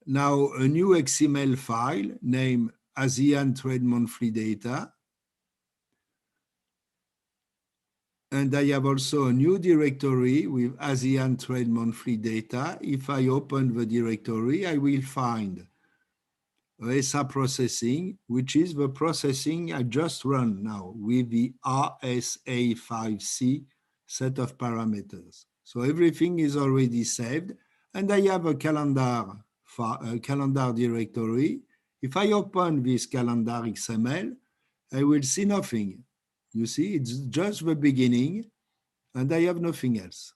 Speaker 1: now a new XML file named ASEAN Trade Monthly Data. And I have also a new directory with ASEAN Trade Monthly Data. If I open the directory, I will find ESA processing, which is the processing I just run now with the RSA5C set of parameters. So everything is already saved, and I have a calendar directory. If I open this calendar XML, I will see nothing. You see, it's just the beginning, and I have nothing else.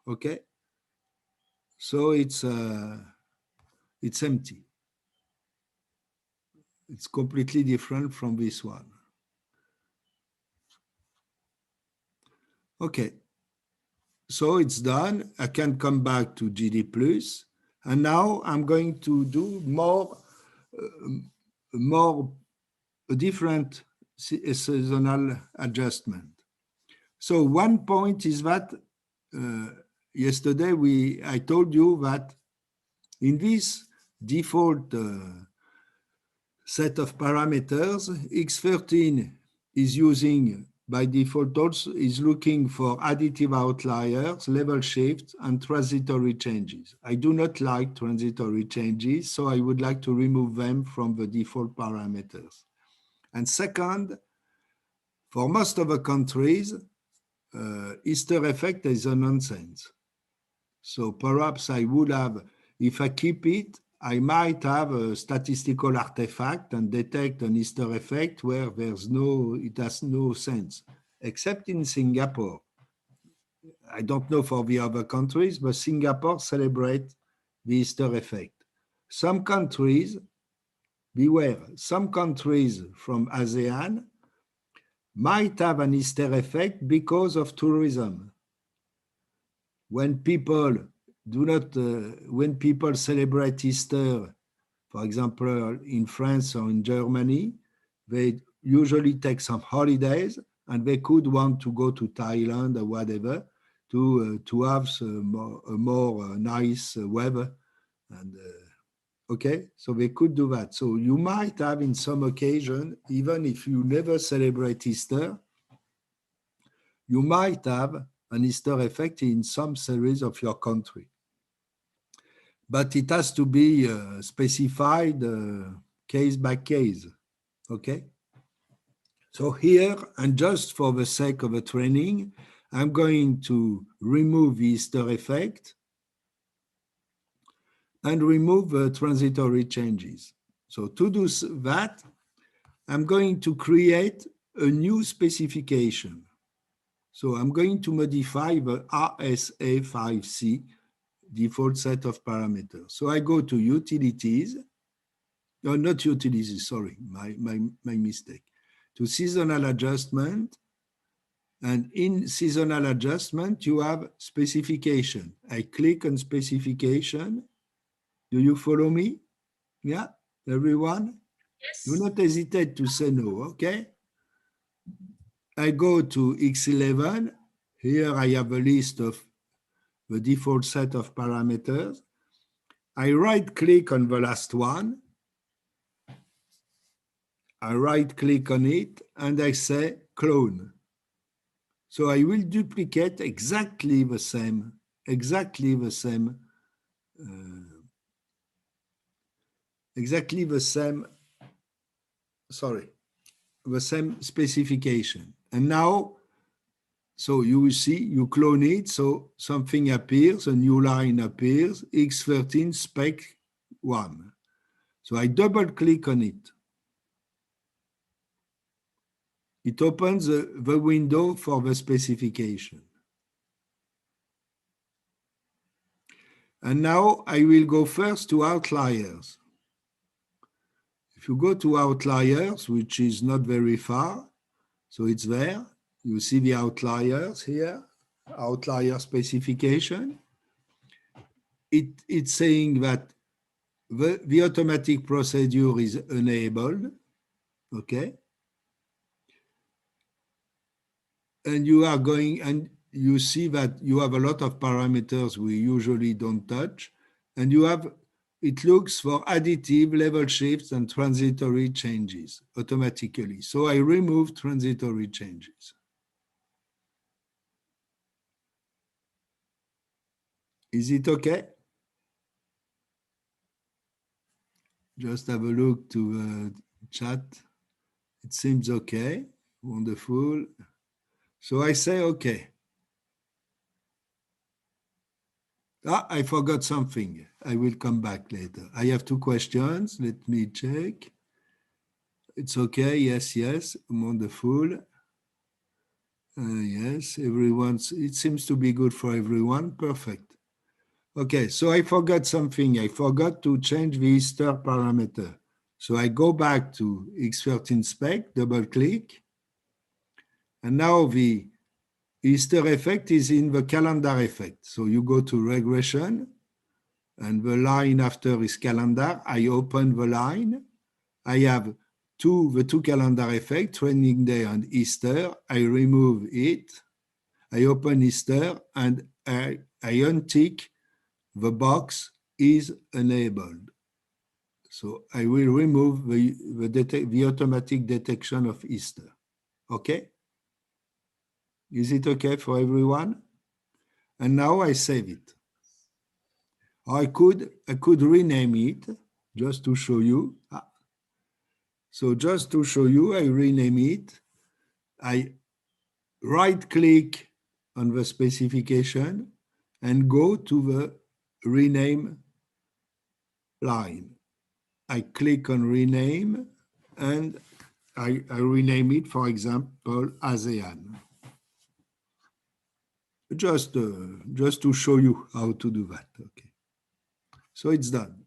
Speaker 1: Okay, so it's empty. It's completely different from this one. Okay, so it's done. I can come back to GD+, and now I'm going to do a different seasonal adjustment. So one point is that yesterday I told you that in this default set of parameters, X13 is using by default also is looking for additive outliers, level shifts, and transitory changes. I do not like transitory changes, so I would like to remove them from the default parameters. And second, for most of the countries, Easter effect is a nonsense. So perhaps I would have, if I keep it, I might have a statistical artifact and detect an Easter effect where it has no sense, except in Singapore. I don't know for the other countries, but Singapore celebrates the Easter effect. Some countries, beware, some countries from ASEAN might have an Easter effect because of tourism. When people when people celebrate Easter, for example, in France or in Germany, they usually take some holidays, and they could want to go to Thailand or whatever to have a more nice weather. And okay, so they could do that. So you might have in some occasion, even if you never celebrate Easter, you might have an Easter effect in some series of your country. But it has to be specified case by case, okay? So here, and just for the sake of the training, I'm going to remove the Easter effect and remove the transitory changes. So to do that, I'm going to create a new specification. So I'm going to modify the RSA5C default set of parameters. So I go to utilities, no, not utilities, sorry, my mistake, to seasonal adjustment. And in seasonal adjustment, you have specification. I click on specification. Do you follow me? Yeah, everyone?
Speaker 2: Yes.
Speaker 1: Do not hesitate to say no, okay? I go to X11. Here I have a list of the default set of parameters. I right-click on the last one. I right-click on it, and I say clone. So I will duplicate exactly the same, sorry, the same specification. And now, so you will see, you clone it, so something appears, a new line appears, X13 spec 1. So I double click on it. It opens the window for the specification. And now I will go first to outliers. If you go to outliers, which is not very far, so it's there, you see the outliers here, outlier specification. It's saying that the automatic procedure is enabled, okay? And you are going, and you see that you have a lot of parameters we usually don't touch, and you have, it looks for additive, level shifts, and transitory changes automatically. So I remove transitory changes. Is it okay? Just have a look to the chat. It seems okay. Wonderful. So I say okay. Ah, I forgot something. I will come back later. I have 2 questions. Let me check. It's okay. Yes, yes. Wonderful. Yes, it seems to be good for everyone. Perfect. Okay, so I forgot something. I forgot to change the Easter parameter. So I go back to X13 spec, double click. And now the Easter effect is in the calendar effect. So you go to regression and the line after is calendar. I open the line. I have the two calendar effect, training day and Easter. I remove it. I open Easter and I untick the box is enabled. So I will remove the automatic detection of Easter. Okay? Is it okay for everyone? And now I save it. I could rename it just to show you. So just to show you, I rename it. I right click on the specification and go to the rename line. I click on rename and I rename it, for example, ASEAN. Just to show you how to do that. Okay. So it's done.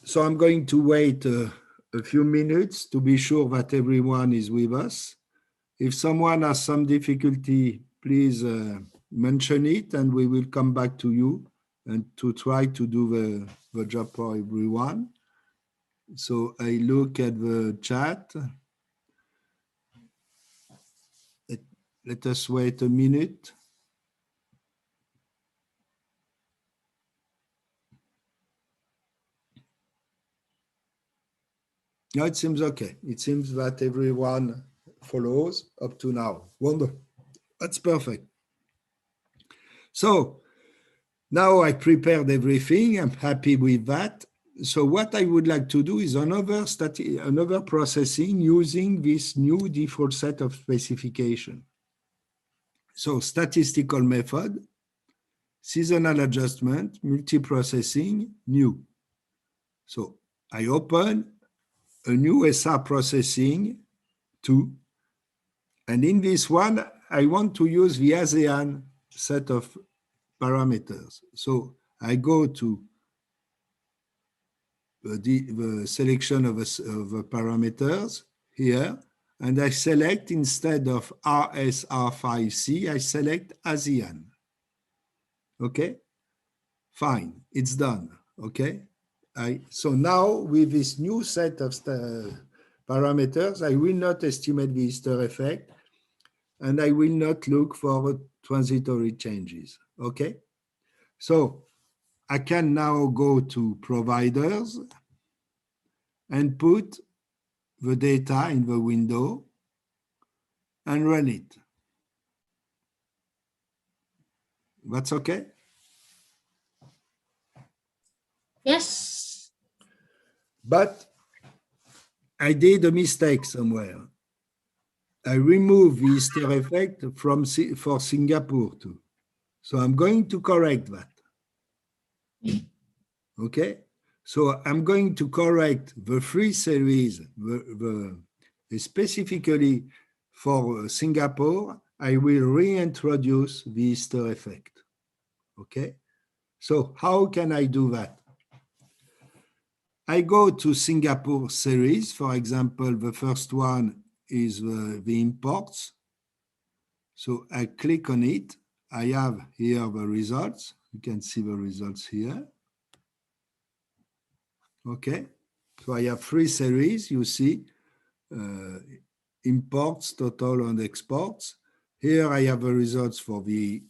Speaker 1: So I'm going to wait a few minutes to be sure that everyone is with us. If someone has some difficulty, please mention it and we will come back to you and to try to do the job for everyone. So I look at the chat. Let us wait a minute. No, it seems okay. It seems that everyone follows up to now. Wonderful. That's perfect. So now I prepared everything. I'm happy with that. So what I would like to do is another processing using this new default set of specification. So statistical method, seasonal adjustment, multiprocessing, new. So I open a new SR processing 2. And in this one, I want to use the ASEAN set of parameters. So I go to the selection of parameters here, and I select, instead of RSR5C, I select ASEAN. Okay, fine, it's done. Okay, so now with this new set of parameters, I will not estimate the Easter effect, and I will not look for transitory changes. Okay, so I can now go to providers and put the data in the window. and run it. That's okay?
Speaker 2: Yes.
Speaker 1: But I did a mistake somewhere. I removed the Easter effect for Singapore too. So I'm going to correct that. Okay? So I'm going to correct the free series, specifically for Singapore, I will reintroduce the Easter effect. Okay? So how can I do that? I go to Singapore series. For example, the first one is the imports. So I click on it. I have here the results. You can see the results here. Okay. So I have three series. You see imports, total, and exports. Here I have the results for the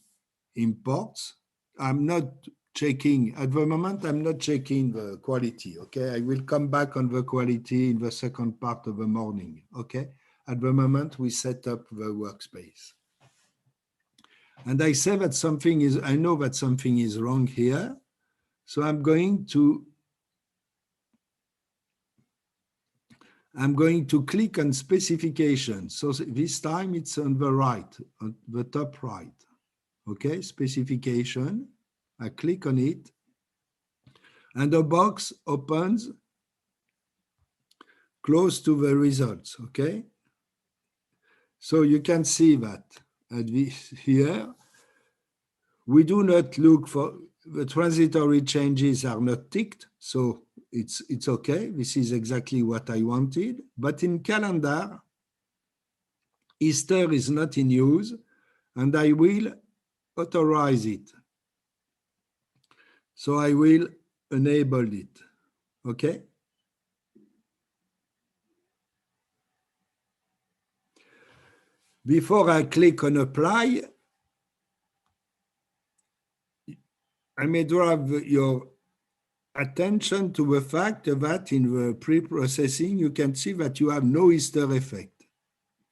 Speaker 1: imports. I'm not checking, at the moment, I'm not checking the quality, okay? I will come back on the quality in the second part of the morning, okay? At the moment, we set up the workspace. And I say that something is, I know that something is wrong here. So I'm going to click on specification. So this time it's on the right, on the top right. Okay, specification. I click on it. And the box opens close to the results, okay? So you can see that at this here, we do not look for, the transitory changes are not ticked, so it's okay. This is exactly what I wanted. But in calendar, Easter is not in use, and I will authorize it. So I will enable it, okay? Before I click on apply, I may draw your attention to the fact that in the pre-processing, you can see that you have no Easter effect,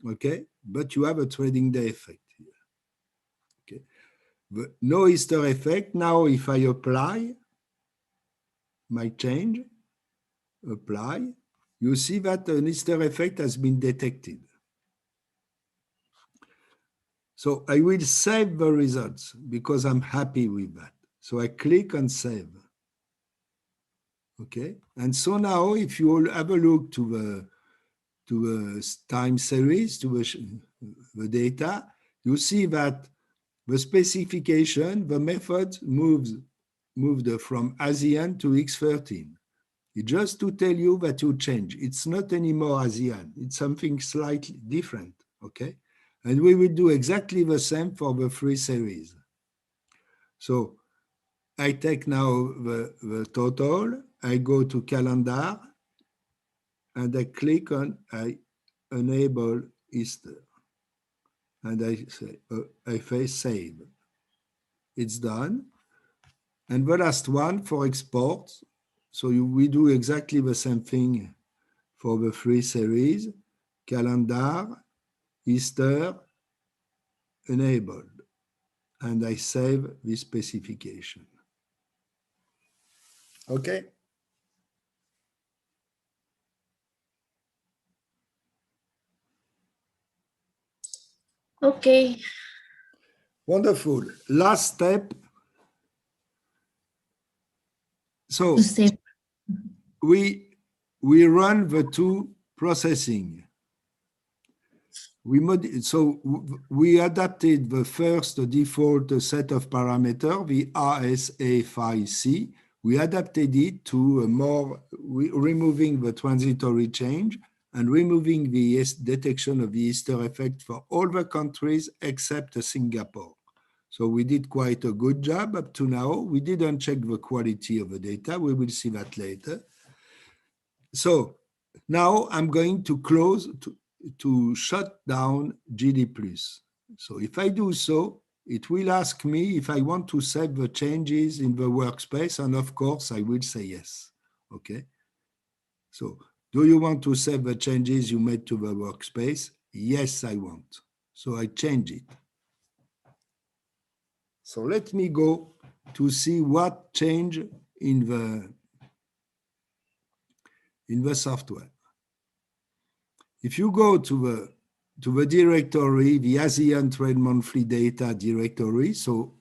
Speaker 1: okay? But you have a trading day effect here, okay? No Easter effect. Now, if I apply my change, apply, you see that an Easter effect has been detected. So I will save the results because I'm happy with that. So I click on save. Okay, and so now if you all have a look to the time series, to the data, you see that the specification, the method moved from ASEAN to X13. It's just to tell you that you change. It's not anymore ASEAN. It's something slightly different, okay? And we will do exactly the same for the free series. So I take now the total, I go to calendar, and I click on, I enable Easter. And I say save. It's done. And the last one for export. So we do exactly the same thing for the free series, calendar, Easter, enabled. And I save this specification. Okay.
Speaker 2: Okay.
Speaker 1: Wonderful. Last step. So
Speaker 2: To save.
Speaker 1: we run the two processing. So we adapted the first default set of parameters, the RSA5C. We adapted it to removing the transitory change and removing the detection of the Easter effect for all the countries except Singapore. So we did quite a good job up to now. We didn't check the quality of the data. We will see that later. So now I'm going to close to shut down JD+. So if I do so, it will ask me if I want to save the changes in the workspace, and of course I will say yes, okay? So do you want to save the changes you made to the workspace? Yes, I want. So I change it. So let me go to see what changed in the software. If you go to the directory, the ASEAN Trade Monthly Data directory, so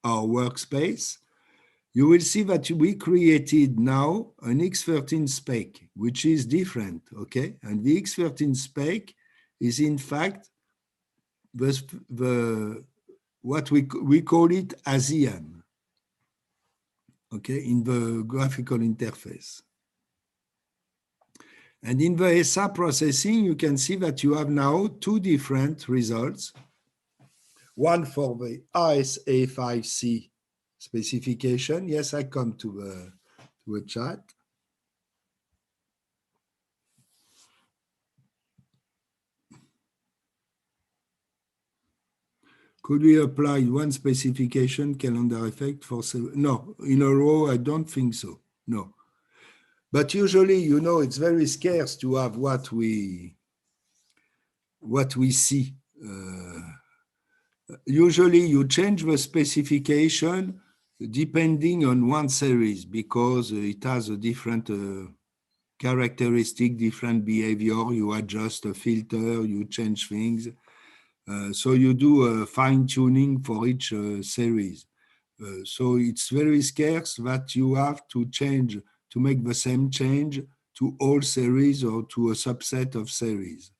Speaker 1: our workspace, you will see that we created now an X13 spec, which is different, okay? And the X13 spec is in fact what we call it ASEAN, okay, in the graphical interface. And in the ESA processing, you can see that you have now two different results. One for the RSA5C specification. Yes, I come to a chat. Could we apply one specification calendar effect for several? No, in a row, I don't think so. No. But usually, you know, it's very scarce to have what we see. Usually, you change the specification depending on one series because it has a different characteristic, different behavior. You adjust a filter, you change things. So you do a fine tuning for each series. So it's very scarce that you have to change, to make the same change to all series or to a subset of series.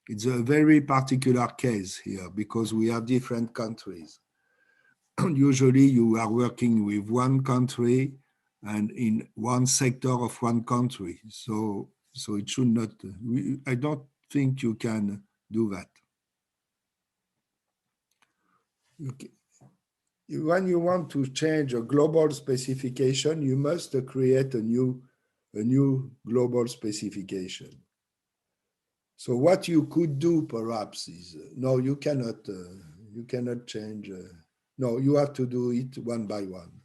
Speaker 1: It's a very particular case here because we have different countries. Usually you are working with one country and in one sector of one country. So it should not, I don't think you can do that. Okay. When you want to change a global specification, you must create a new global specification. So what you could do perhaps is, no, you cannot change. No, you have to do it one by one.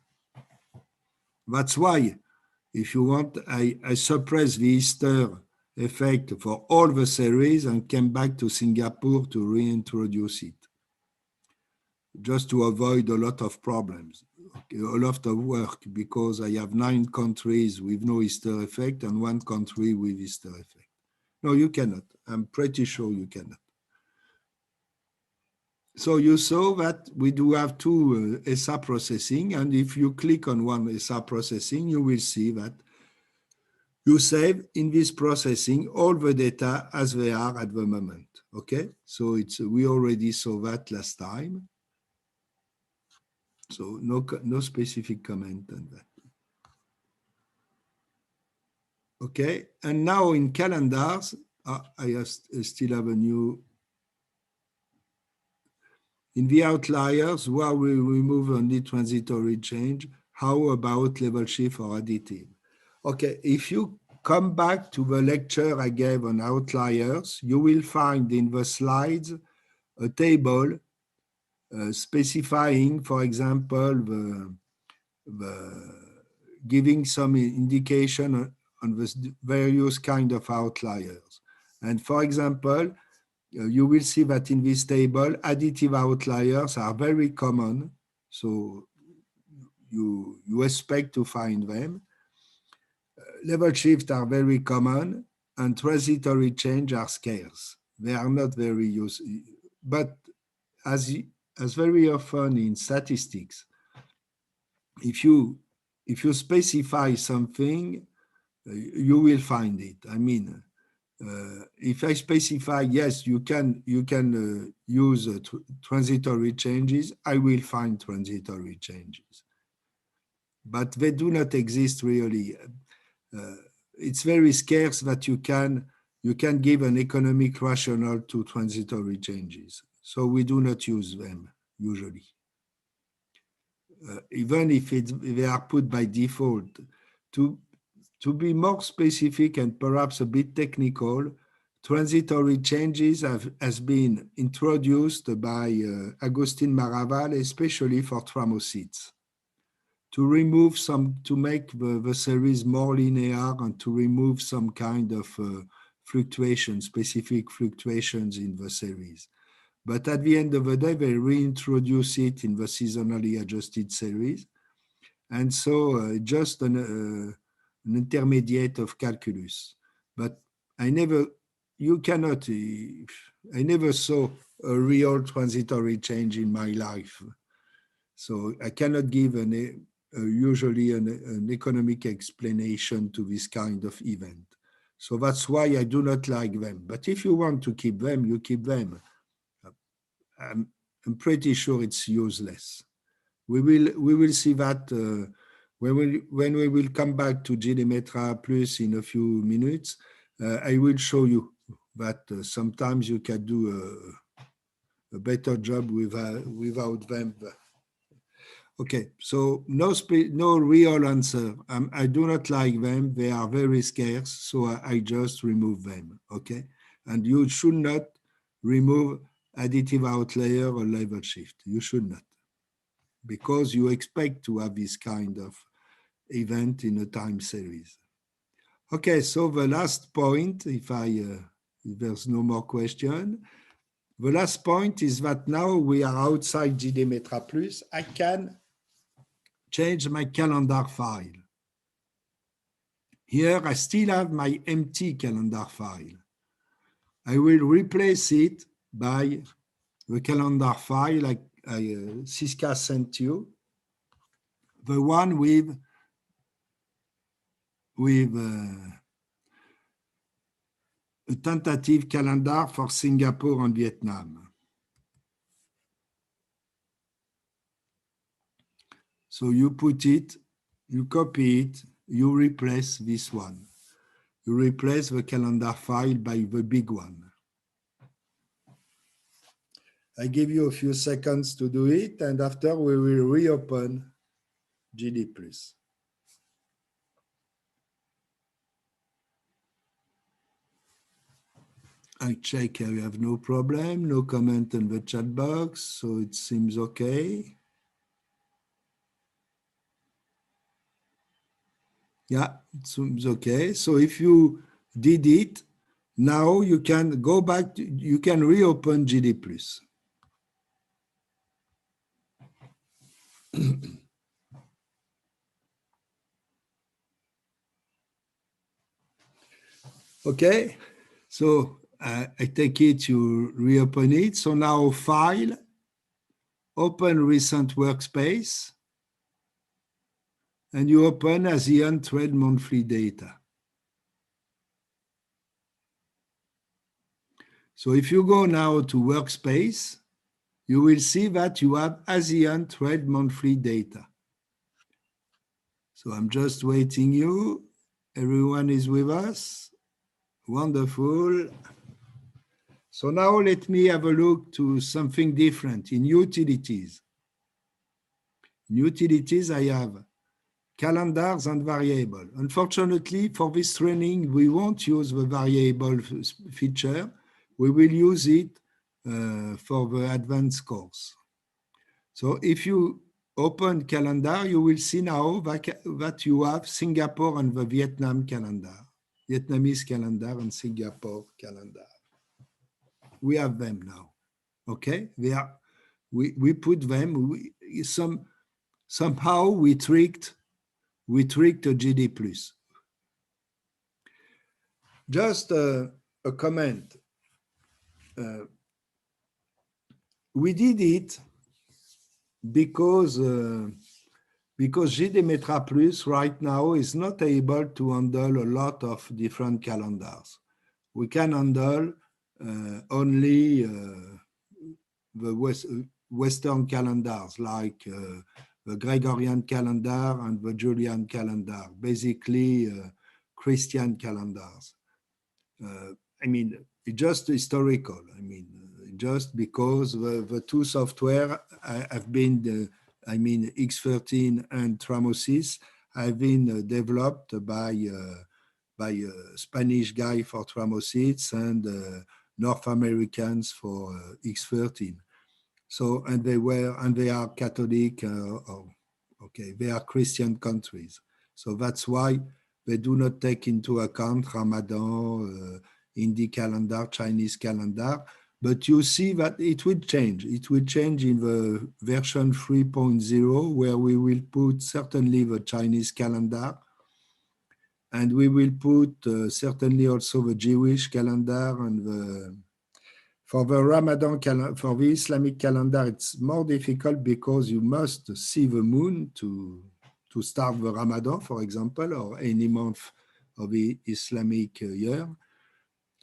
Speaker 1: That's why, if you want, I suppress the Easter effect for all the series and came back to Singapore to reintroduce it, just to avoid a lot of problems, a lot of work, because I have 9 countries with no Easter effect and 1 country with Easter effect. No, you cannot. I'm pretty sure you cannot. So you saw that we do have 2 ESA processing, and if you click on one ESA processing, you will see that you save in this processing all the data as they are at the moment. Okay, so we already saw that last time. So no specific comment on that. Okay, and now in calendars, I still have a new. In the outliers, where we remove only transitory change, how about level shift or additive? Okay, if you come back to the lecture I gave on outliers, you will find in the slides a table specifying, for example, giving some indication on the various kind of outliers. And for example, you will see that in this table, additive outliers are very common. So you expect to find them. Level shifts are very common and transitory change are scarce. They are not very useful. But as very often in statistics, if you specify something, you will find it. I mean, if I specify, yes, you can use transitory changes, I will find transitory changes. But they do not exist really. It's very scarce that you can give an economic rationale to transitory changes. So we do not use them usually. Even if they are put by default. To be more specific and perhaps a bit technical, transitory changes has been introduced by Agustin Maraval, especially for thermocytes, to remove to make the series more linear and to remove some kind of specific fluctuations in the series. But at the end of the day, they reintroduce it in the seasonally adjusted series. And so just an intermediate of calculus. But I never saw a real transitory change in my life. So I cannot give usually an economic explanation to this kind of event. So that's why I do not like them. But if you want to keep them, you keep them. I'm pretty sure it's useless. We will see that when we will come back to JDemetra Plus in a few minutes. I will show you that sometimes you can do a better job without them. Okay, so no real answer. I do not like them. They are very scarce, so I just remove them, okay? And you should not remove additive outlier or level shift. You should not, because you expect to have this kind of event in a time series. Okay, so the last point, if there's no more question, the last point is that now we are outside JDemetra Plus, I can change my calendar file. Here, I still have my empty calendar file. I will replace it by the calendar file Siska sent you, the one with a tentative calendar for Singapore and Vietnam. So you put it, you copy it, you replace this one. You replace the calendar file by the big one. I give you a few seconds to do it, and after we will reopen JD+. I check I have no problem, no comment in the chat box, so it seems okay. Yeah, it seems okay. So if you did it, now you can go back, you can reopen JD+. Okay, so I take it you reopen it. So now File, open Recent Workspace, and you open ASEAN Trade Monthly Data. So if you go now to Workspace, you will see that you have ASEAN Trade Monthly Data. So I'm just waiting you. Everyone is with us. Wonderful. So now let me have a look to something different in utilities. In utilities, I have calendars and variable. Unfortunately, for this training, we won't use the variable feature. We will use it for the advanced course. So if you open calendar, you will see now that you have Singapore and the Vietnam calendar, Vietnamese calendar and Singapore calendar. We have them now, okay? We put them, somehow we tricked a JD+. Just a comment. We did it because JDemetra Plus right now is not able to handle a lot of different calendars. We can handle only the Western calendars, like the Gregorian calendar and the Julian calendar, basically Christian calendars. I mean, it's just historical. I mean, just because the two software have been, I mean, X13 and Tramosis have been developed by a Spanish guy for Tramosis and North Americans for X13. So, and they are Catholic, okay, they are Christian countries. So that's why they do not take into account Ramadan, Hindi calendar, Chinese calendar, but you see that it will change. It will change in the version 3.0, where we will put certainly the Chinese calendar, and we will put certainly also the Jewish calendar, and for the Ramadan calendar, for the Islamic calendar, it's more difficult because you must see the moon to start the Ramadan, for example, or any month of the Islamic year.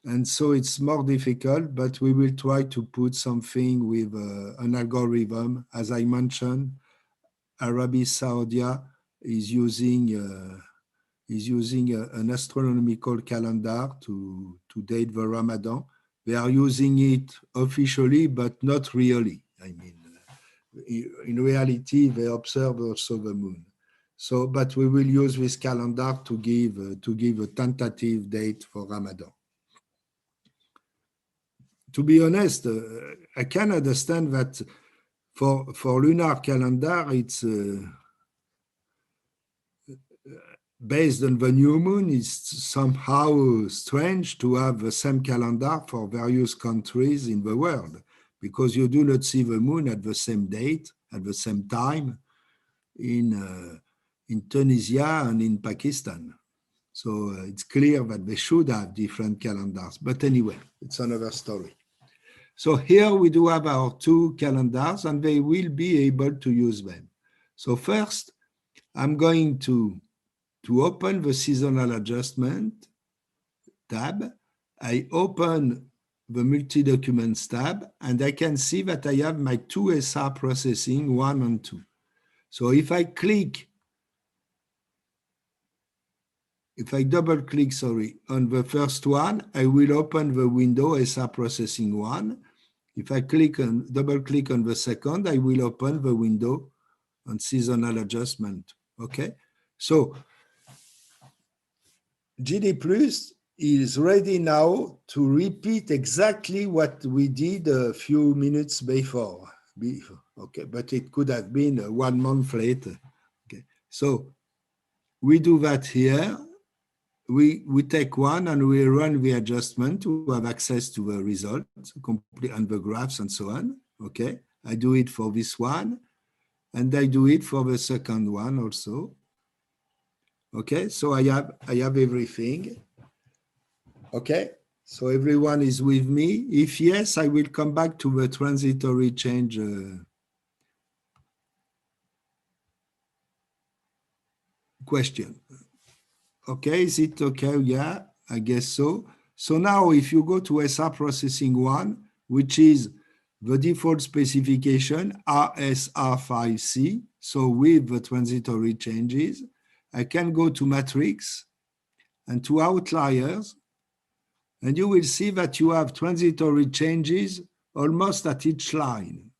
Speaker 1: And so it's more difficult, but we will try to put something with an algorithm. As I mentioned, Arabia Saudi is using an astronomical calendar to date the Ramadan. They are using it officially, but not really. I mean, in reality, they observe also the moon. So, but we will use this calendar to give a tentative date for Ramadan. To be honest, I can understand that for lunar calendar, it's based on the new moon. It's somehow strange to have the same calendar for various countries in the world, because you do not see the moon at the same date, at the same time in Tunisia and in Pakistan. So it's clear that they should have different calendars. But anyway, it's another story. So here we do have our two calendars, and they will be able to use them. So first, I'm going to open the seasonal adjustment tab. I open the multi-documents tab, and I can see that I have my two SR processing, 1 and 2. So if I double click, on the first one, I will open the window SR processing 1. If I double click on the second, I will open the window on seasonal adjustment. Okay, so GD Plus is ready now to repeat exactly what we did a few minutes before. Okay, but it could have been 1 month later. Okay, so we do that here. We take one and we run the adjustment to have access to the results, complete and the graphs and so on. Okay, I do it for this one, and I do it for the second one also. Okay, so I have everything. Okay, so everyone is with me. If yes, I will come back to the transitory change question. Okay, is it okay? Yeah, I guess so. So now if you go to SR processing 1, which is the default specification RSR5C, so with the transitory changes, I can go to matrix and to outliers, and you will see that you have transitory changes almost at each line.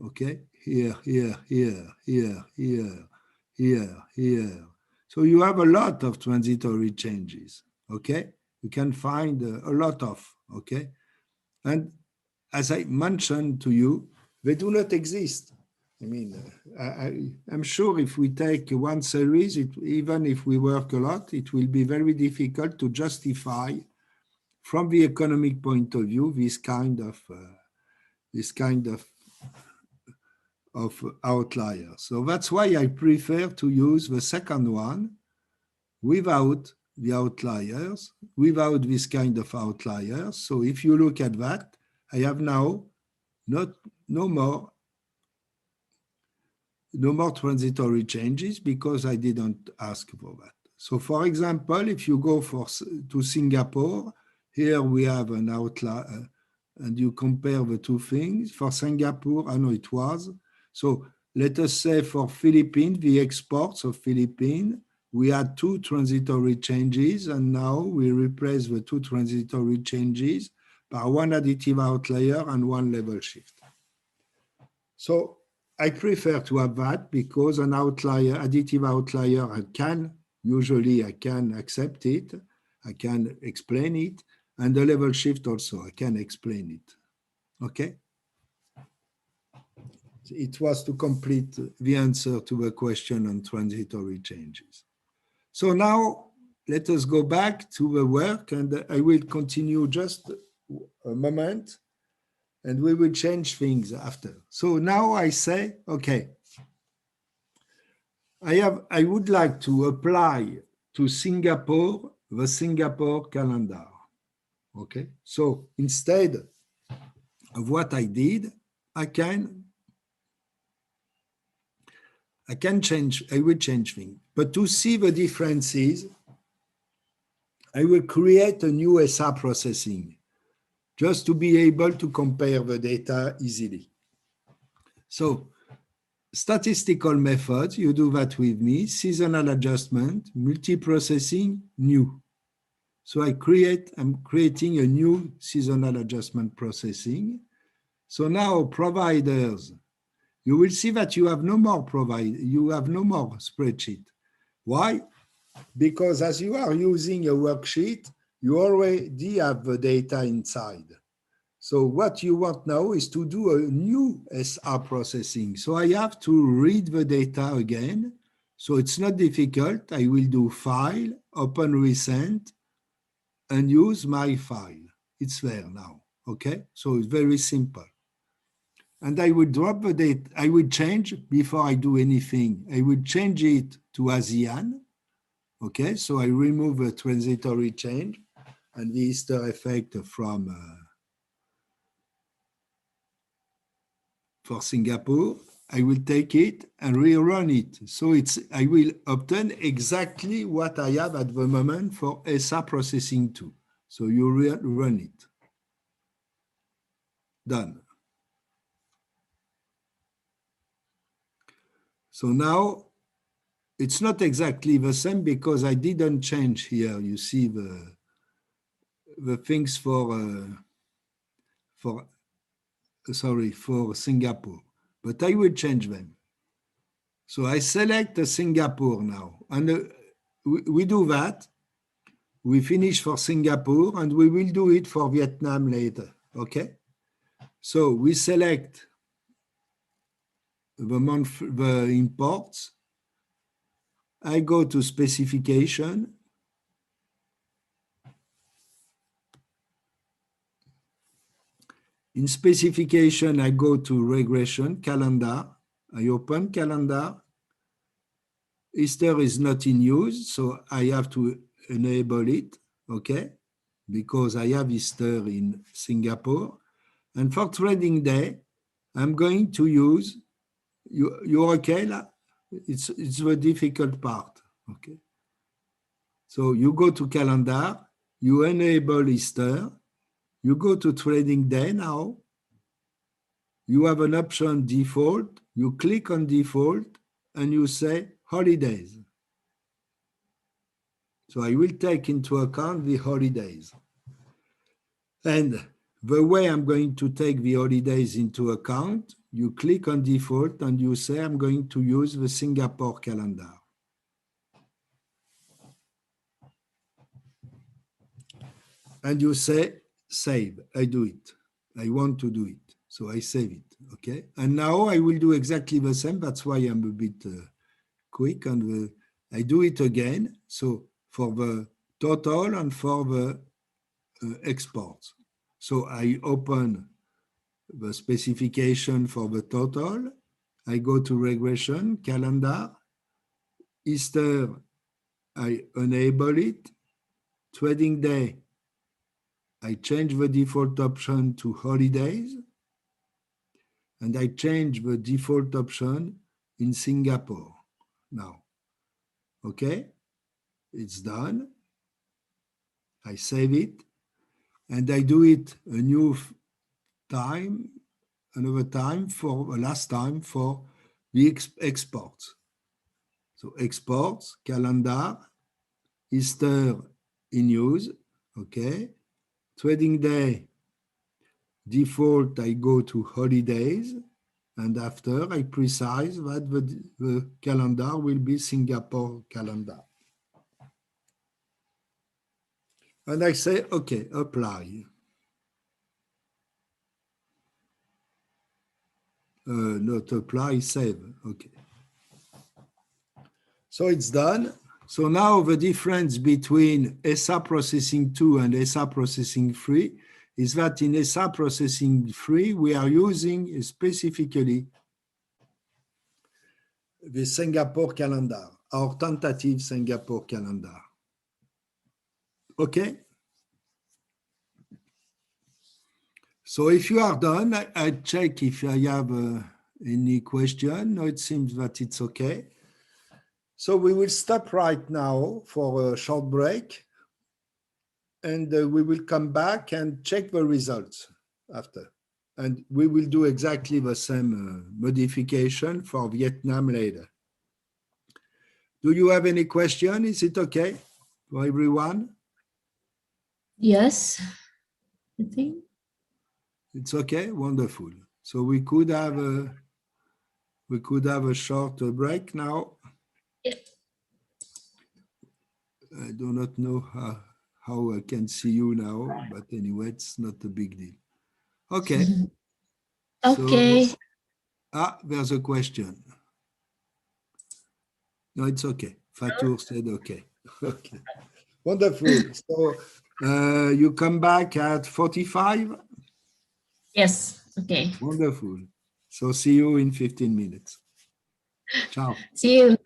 Speaker 1: Okay, here, here, here, here, here, here, here. So you have a lot of transitory changes, okay? You can find a lot of, okay? And as I mentioned to you, they do not exist. I mean, I'm sure if we take one series, even if we work a lot, it will be very difficult to justify from the economic point of view, this kind of outlier. So that's why I prefer to use the second one without the outliers, without this kind of outliers. So if you look at that, I have now no more transitory changes because I didn't ask for that. So for example, if you go to Singapore, here we have an outlier, and you compare the two things. For Singapore, I know it was. So let us say for Philippines, the exports of Philippines, we had 2 transitory changes, and now we replace the 2 transitory changes by 1 additive outlier and 1 level shift. So I prefer to have that because an outlier, additive outlier, I can accept it, I can explain it, and the level shift also, I can explain it. Okay? It was to complete the answer to the question on transitory changes. So now let us go back to the work, and I will continue just a moment and we will change things after. So now I say, okay, I would like to apply to Singapore the Singapore calendar. Okay, so instead of what I did, I will change things. But to see the differences, I will create a new SR processing just to be able to compare the data easily. So statistical methods, you do that with me, seasonal adjustment, multiprocessing, new. So I'm creating a new seasonal adjustment processing. So now providers, you will see that you have no more spreadsheet. Why? Because as you are using a worksheet, you already have the data inside. So what you want now is to do a new SR processing. So I have to read the data again. So it's not difficult. I will do File, Open Recent, and use my file. It's there now, okay? So it's very simple. And I will drop the data. I will change before I do anything. I will change it to ASEAN, okay? So I remove the transitory change and the Easter effect from for Singapore. I will take it and rerun it. So I will obtain exactly what I have at the moment for SR processing 2. So you run it. Done. So now it's not exactly the same because I didn't change here. You see the things for Singapore, but I will change them. So I select Singapore now, and we do that. We finish for Singapore, and we will do it for Vietnam later, okay? So we select the imports. I go to specification. In specification, I go to regression, calendar. I open calendar. Easter is not in use, so I have to enable it, okay? Because I have Easter in Singapore. And for trading day, I'm going to use, you're okay? It's the difficult part, okay? So you go to calendar, you enable Easter, you go to trading day now, you have an option default, you click on default, and you say holidays. So I will take into account the holidays. And the way I'm going to take the holidays into account, you click on default and you say, I'm going to use the Singapore calendar. And you say, save, I do it. I want to do it. So I save it, okay? And now I will do exactly the same. That's why I'm a bit quick. And I do it again. So for the total and for the exports. So I open the specification for the total. I go to regression, calendar, Easter, I enable it. Trading day, I change the default option to holidays. And I change the default option in Singapore now. Okay, it's done. I save it. And I do it a new time, another time for last time for the exports. So exports, calendar, Easter in use, okay. Trading day, default, I go to holidays, and after I precise that the calendar will be Singapore calendar. And I say, okay, apply. Not apply, save, okay. So it's done. So now the difference between SR processing 2 and SR processing 3 is that in ESA processing 3, we are using specifically the Singapore calendar, our tentative Singapore calendar. Okay? So if you are done, I check if I have any question. No, it seems that it's okay. So we will stop right now for a short break, and we will come back and check the results after. And we will do exactly the same modification for Vietnam later. Do you have any question? Is it okay for everyone?
Speaker 2: Yes, I think.
Speaker 1: It's okay, wonderful. So we could have a short break now.
Speaker 2: Yeah.
Speaker 1: I do not know how I can see you now, but anyway, it's not a big deal. Okay.
Speaker 2: Okay.
Speaker 1: So, there's a question. No, it's okay. Fatur said okay. Okay. Wonderful. So you come back at 45?
Speaker 2: Yes. Okay.
Speaker 1: Wonderful. So see you in 15 minutes. Ciao.
Speaker 2: See you.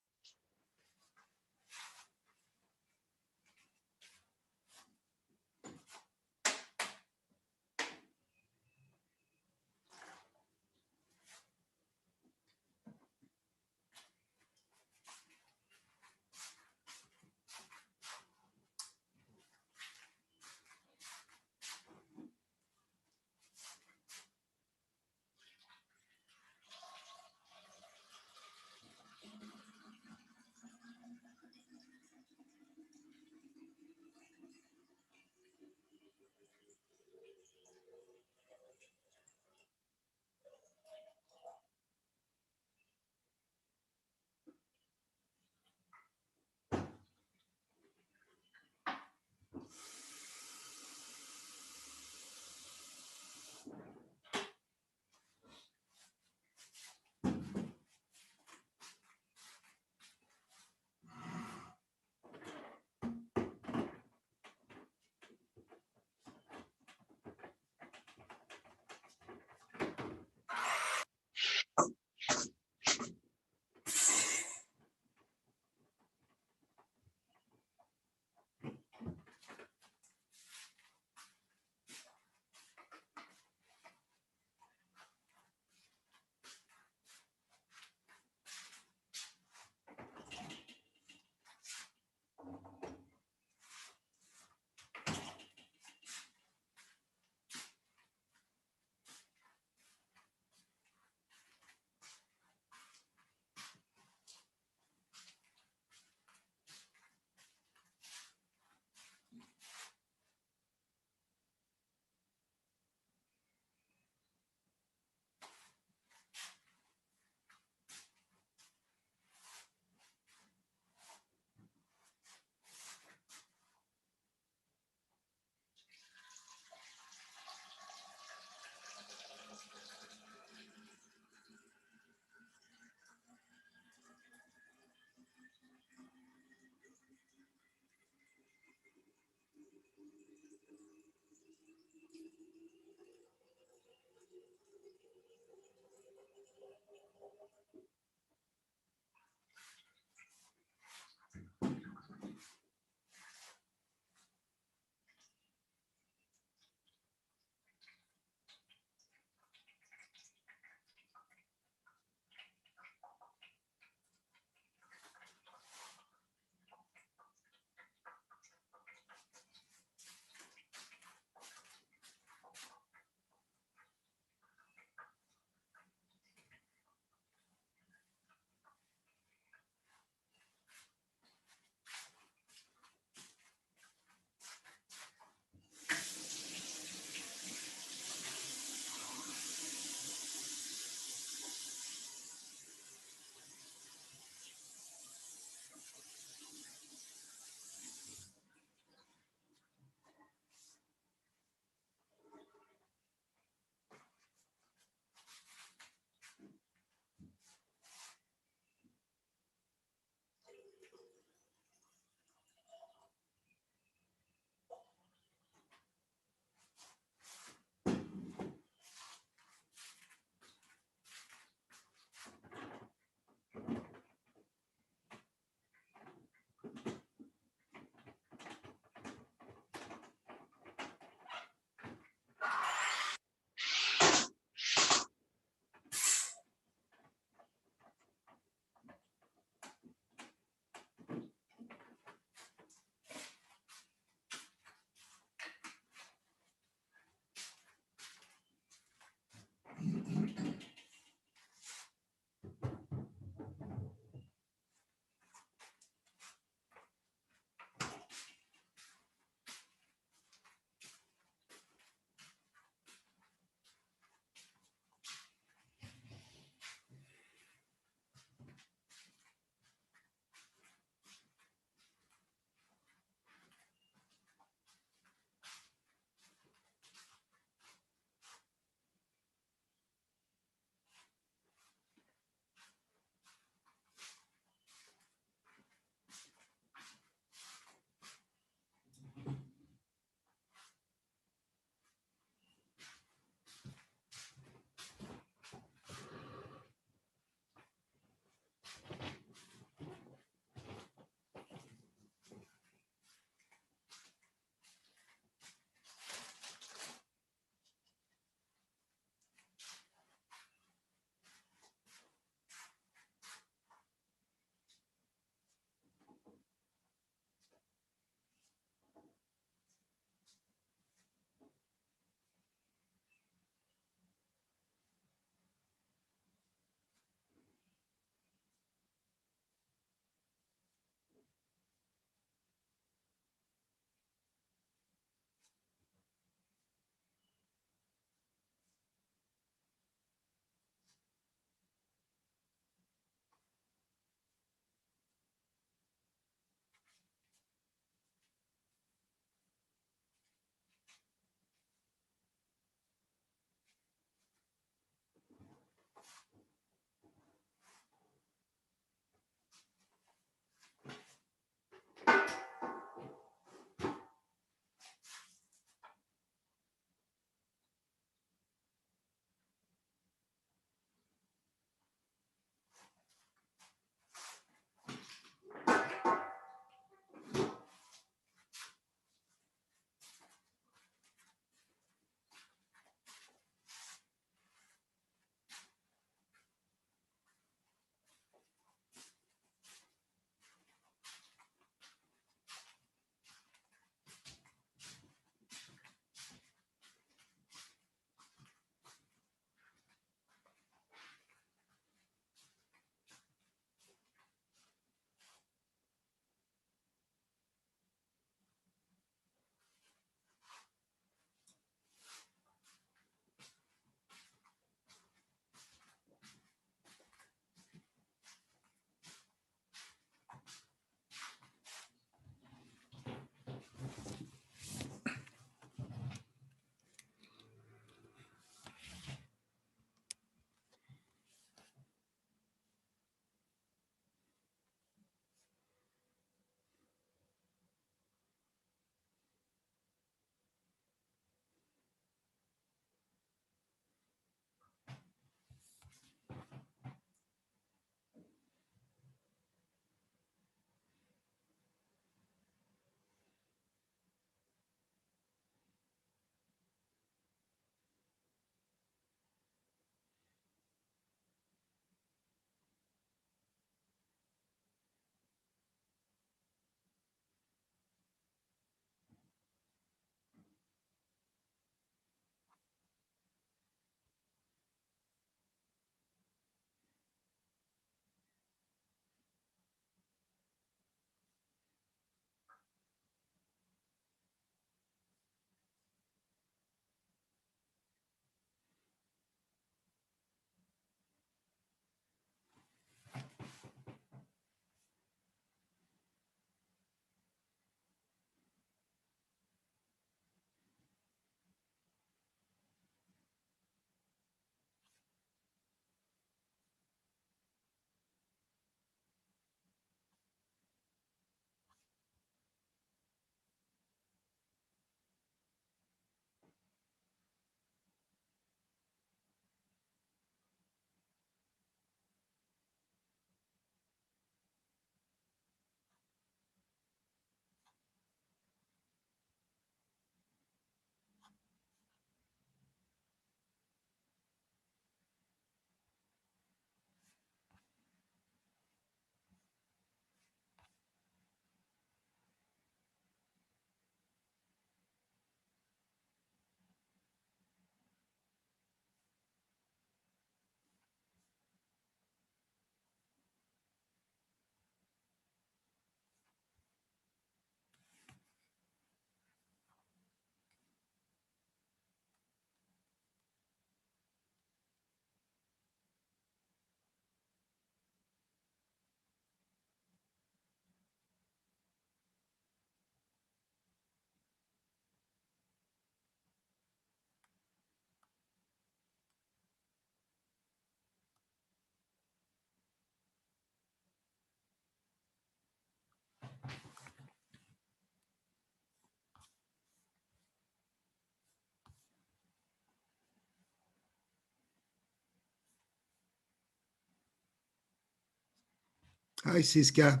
Speaker 1: Hi, Siska.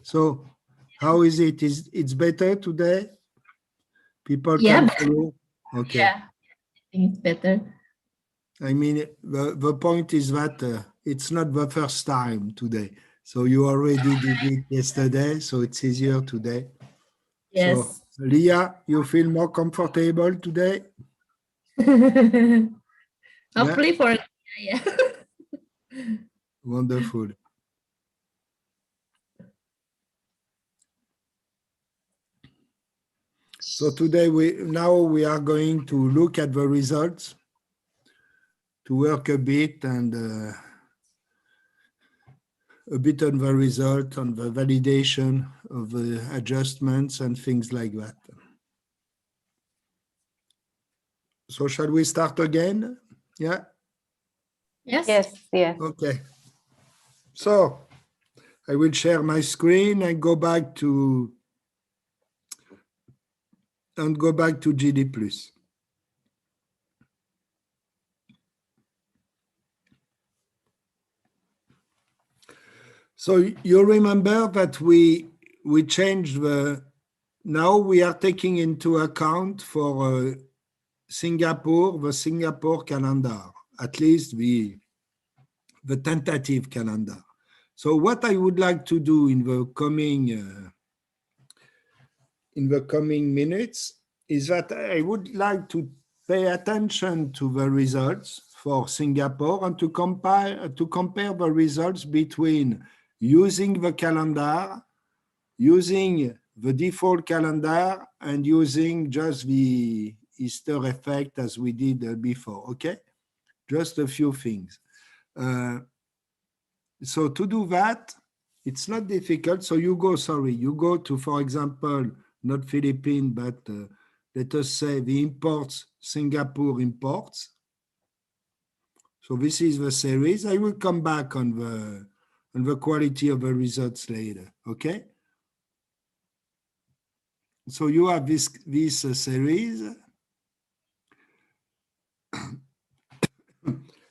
Speaker 1: So, how is it? It's better today? People
Speaker 2: Yeah,
Speaker 1: can follow? Okay.
Speaker 2: yeah, I think it's better.
Speaker 1: I mean, the point is that it's not the first time today. So you already did it yesterday, so it's easier today. So,
Speaker 2: Yes.
Speaker 1: Leah, you feel more comfortable today?
Speaker 2: Hopefully for yeah.
Speaker 1: Wonderful. So today we are going to look at the results, to work a bit and a bit on the result, on the validation of the adjustments and things like that. So shall we start again? Yeah.
Speaker 2: Yes.
Speaker 3: Yes, yes.
Speaker 1: Okay. So I will share my screen and go back to GD+. So you remember that we changed now we are taking into account for Singapore, the Singapore calendar, at least the tentative calendar. So what I would like to do in the coming minutes is that I would like to pay attention to the results for Singapore and to compare the results between using the calendar, using the default calendar, and using just the Easter effect as we did before, okay? Just a few things. So to do that, it's not difficult. So you go to, for example, not Philippines, but let us say the imports, Singapore imports. So this is the series. I will come back on the quality of the results later, okay? So you have this series.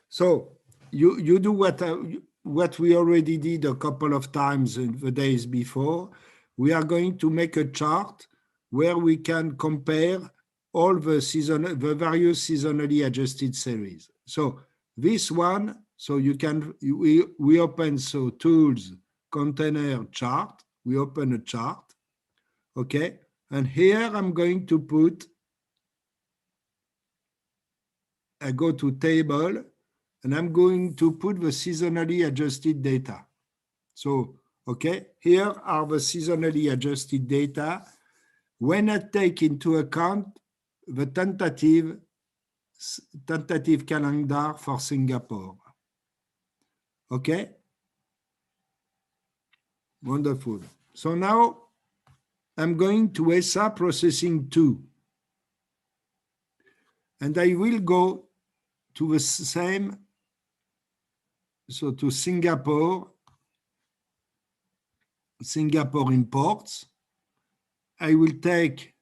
Speaker 1: So you do what we already did a couple of times in the days before. We are going to make a chart where we can compare all the various seasonally adjusted series. So this one, so we open, so tools, container, chart, we open a chart, okay? And here I'm going to put, I go to table, and I'm going to put the seasonally adjusted data. So, okay, here are the seasonally adjusted data when I take into account the tentative calendar for Singapore. Okay? Wonderful. So now I'm going to ESA processing 2. And I will go to the same, so to Singapore imports. I will take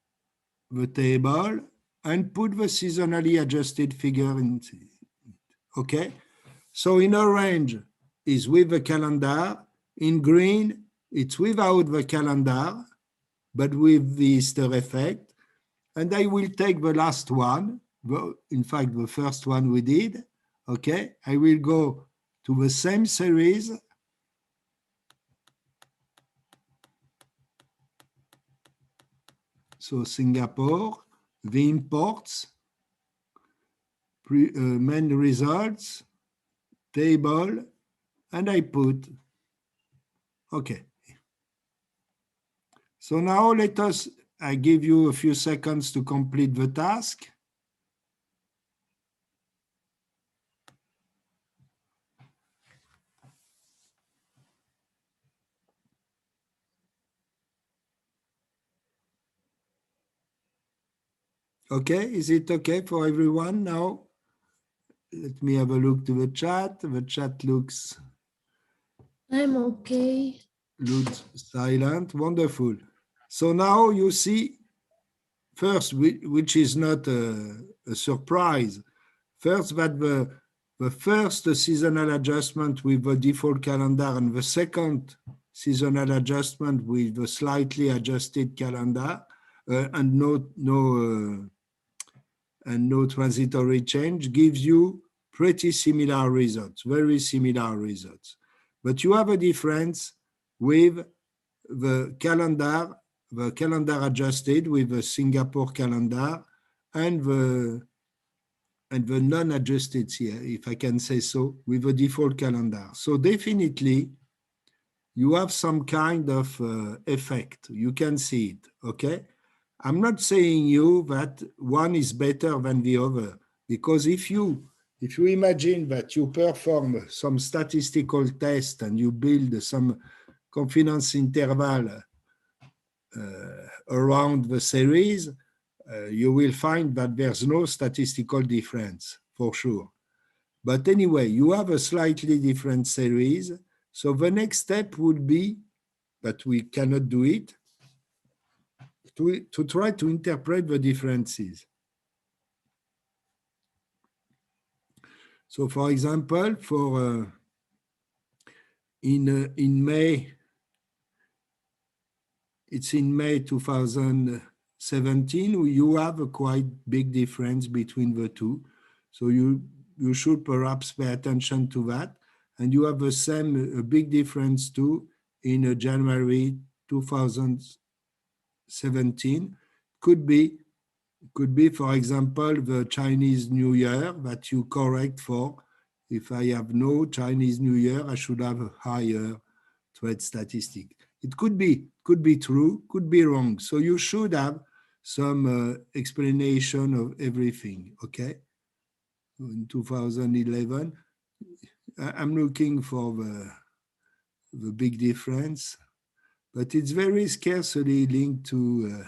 Speaker 1: the table and put the seasonally adjusted figure in. Okay, so in orange is with the calendar, in green it's without the calendar but with the Easter effect, and I will take the last one, in fact the first one we did. Okay, I will go to the same series, so Singapore, the imports, main results, table, and I put, okay. So now I give you a few seconds to complete the task. Okay, is it okay for everyone now? Let me have a look to the chat. The chat looks
Speaker 2: I'm
Speaker 1: silent. Wonderful. So now you see, first, which is not a surprise, first that the first seasonal adjustment with the default calendar and the second seasonal adjustment with the slightly adjusted calendar and no transitory change gives you pretty similar results, very similar results. But you have a difference with the calendar adjusted with the Singapore calendar and the non-adjusted here, if I can say so, with the default calendar. So definitely you have some kind of effect. You can see it, okay? I'm not saying you that one is better than the other, because if you imagine that you perform some statistical test and you build some confidence interval around the series, you will find that there's no statistical difference for sure. But anyway, you have a slightly different series. So the next step would be, but we cannot do it, to try to interpret the differences. So for example, for in May, it's in May 2017, you have a quite big difference between the two. So you should perhaps pay attention to that. And you have the same, a big difference too in January 2017. Could be, for example, the Chinese New Year that you correct for. If I have no Chinese New Year, I should have a higher trade statistic. It could be true, could be wrong. So you should have some explanation of everything, okay? In 2011, I'm looking for the big difference, but it's very scarcely linked to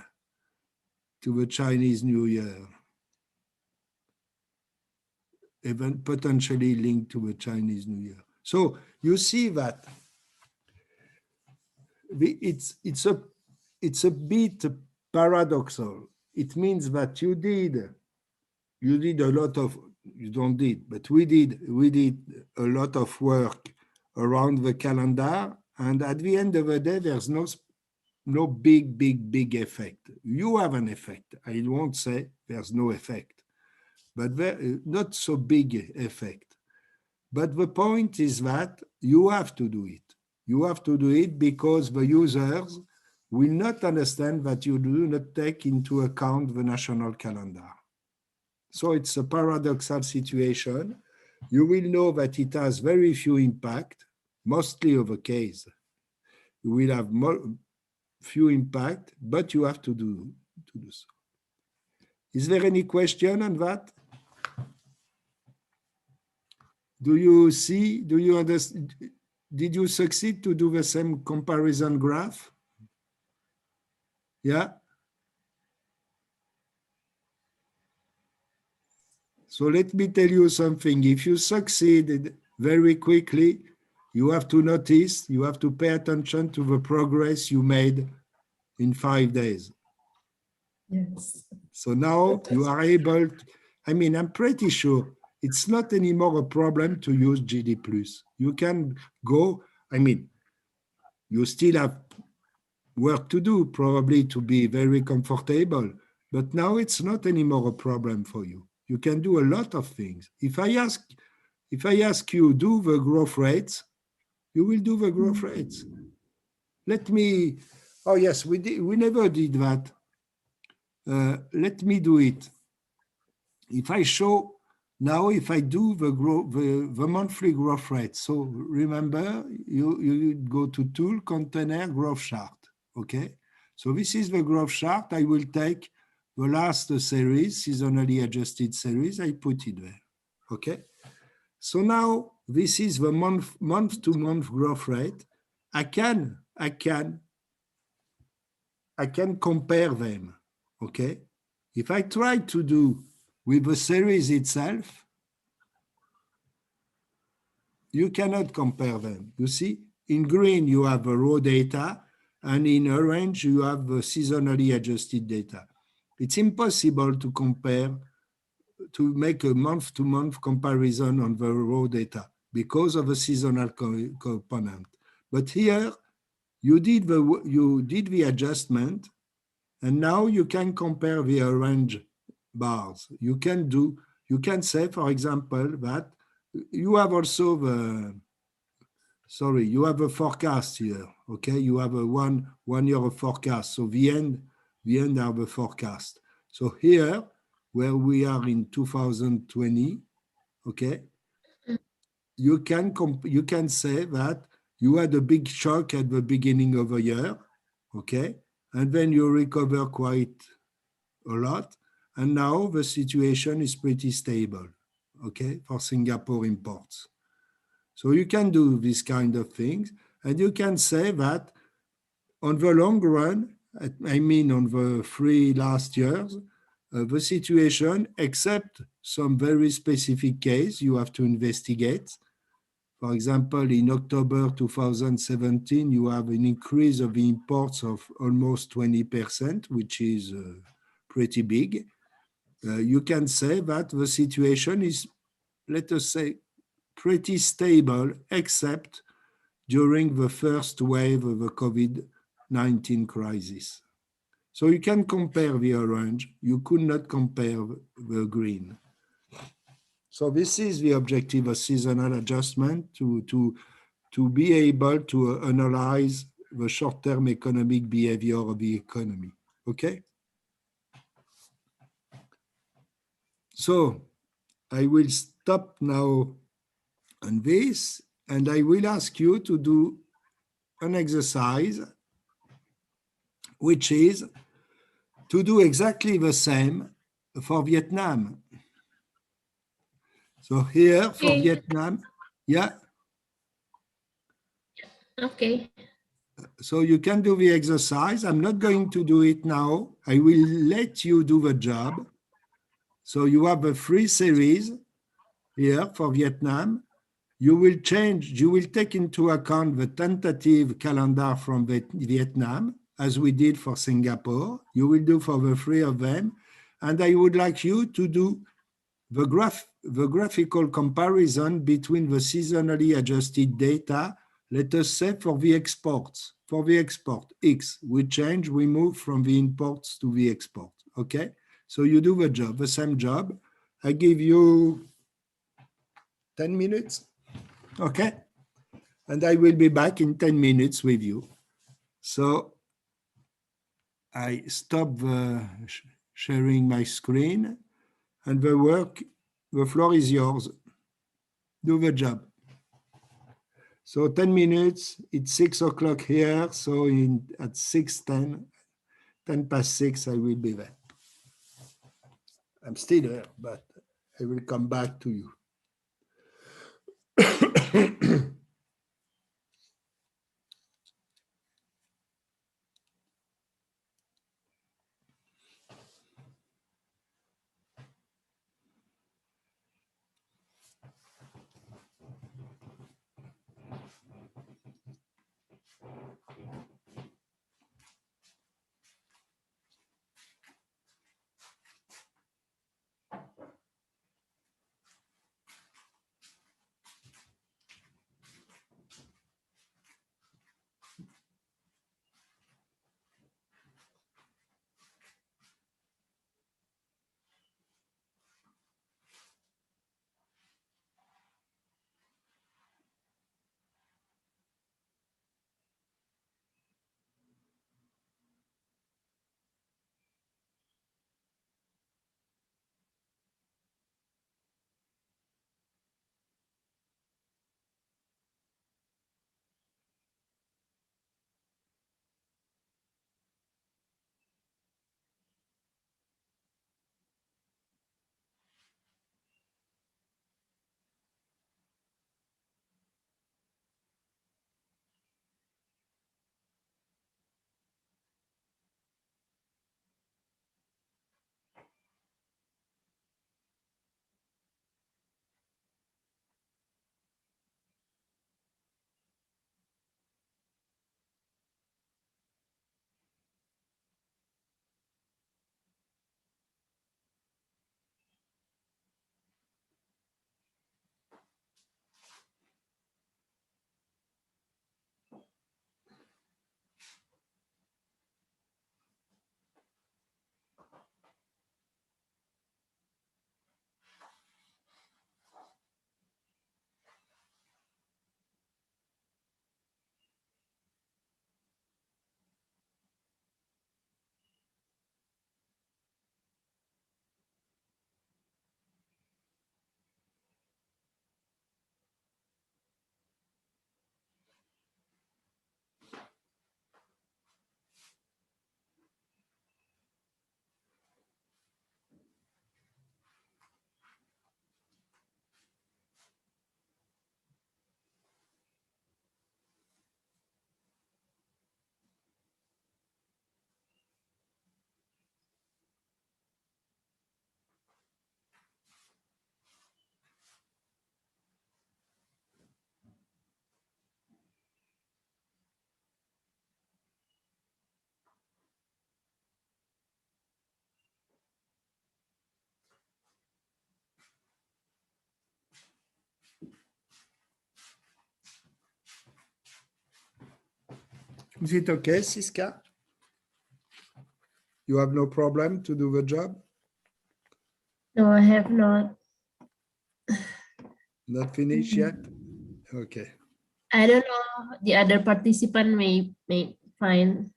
Speaker 1: the Chinese New Year, even potentially linked to the Chinese New Year. So you see that it's a bit paradoxal. It means that you did a lot of, you don't did, but we did a lot of work around the calendar, and at the end of the day, there's no big effect. You have an effect. I won't say there's no effect, but not so big effect. But the point is that you have to do it. You have to do it because the users will not understand that you do not take into account the national calendar. So it's a paradoxal situation. You will know that it has very few impact, mostly of a case. You will have few impact, but you have to do so. Is there any question on that? Do you see, do you understand? Did you succeed to do the same comparison graph? Yeah. So let me tell you something. If you succeeded very quickly, you have to notice, you have to pay attention to the progress you made in 5 days.
Speaker 2: Yes.
Speaker 1: So now you are able to, I mean, I'm pretty sure it's not anymore a problem to use GD+. You can go, I mean, you still have work to do, probably to be very comfortable, but now it's not anymore a problem for you. You can do a lot of things. If I ask you, do the growth rates, you will do the growth rates. Let me, oh yes, we never did that. Let me do it. If I show, now if I do the monthly growth rate, so remember, you go to Tool, Container, Growth Chart, okay? So this is the growth chart. I will take the last series, seasonally adjusted series, I put it there, okay? So now this is the month-to-month growth rate. I can compare them, okay? If I try to do with the series itself, you cannot compare them. You see, in green, you have the raw data, and in orange, you have the seasonally adjusted data. It's impossible to compare to make a month-to-month comparison on the raw data because of a seasonal component. But here, you did the adjustment, and now you can compare the orange bars. You can say, for example, that you have also you have a forecast here, okay? You have a one year forecast. So the end of the forecast. So here, where we are in 2020, okay, you can say that you had a big shock at the beginning of the year, okay, and then you recover quite a lot, and now the situation is pretty stable, okay, for Singapore imports. So you can do this kind of things, and you can say that on the long run, I mean on the 3 last years, the situation, except some very specific case you have to investigate. For example, in October 2017, you have an increase of the imports of almost 20%, which is pretty big. You can say that the situation is, let us say, pretty stable, except during the first wave of the COVID-19 crisis. So you can compare the orange, you could not compare the green. So this is the objective of seasonal adjustment, to be able to analyze the short-term economic behavior of the economy, okay? So I will stop now on this, and I will ask you to do an exercise, which is to do exactly the same for Vietnam. So here for Vietnam, yeah.
Speaker 4: Okay.
Speaker 1: So you can do the exercise. I'm not going to do it now. I will let you do the job. So you have a free series here for Vietnam. You will take into account the tentative calendar from Vietnam, as we did for Singapore. You will do for the 3 of them. And I would like you to do the graphical comparison between the seasonally adjusted data, let us say for the exports. For the export X, we move from the imports to the export, okay? So you do the job, the same job. I give you 10 minutes, okay? And I will be back in 10 minutes with you. So I stop sharing my screen, and the floor is yours. Do the job. So 10 minutes, it's 6 o'clock here. So at 6:10, 10 past 6, I will be there. I'm still there, but I will come back to you. Is it okay, Siska? You have no problem to do the job?
Speaker 2: No, I have not.
Speaker 1: Not finished yet? Okay.
Speaker 2: I don't know. The other participant may find.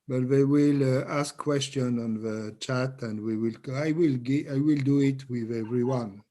Speaker 1: But they will ask question on the chat, and I will do it with everyone.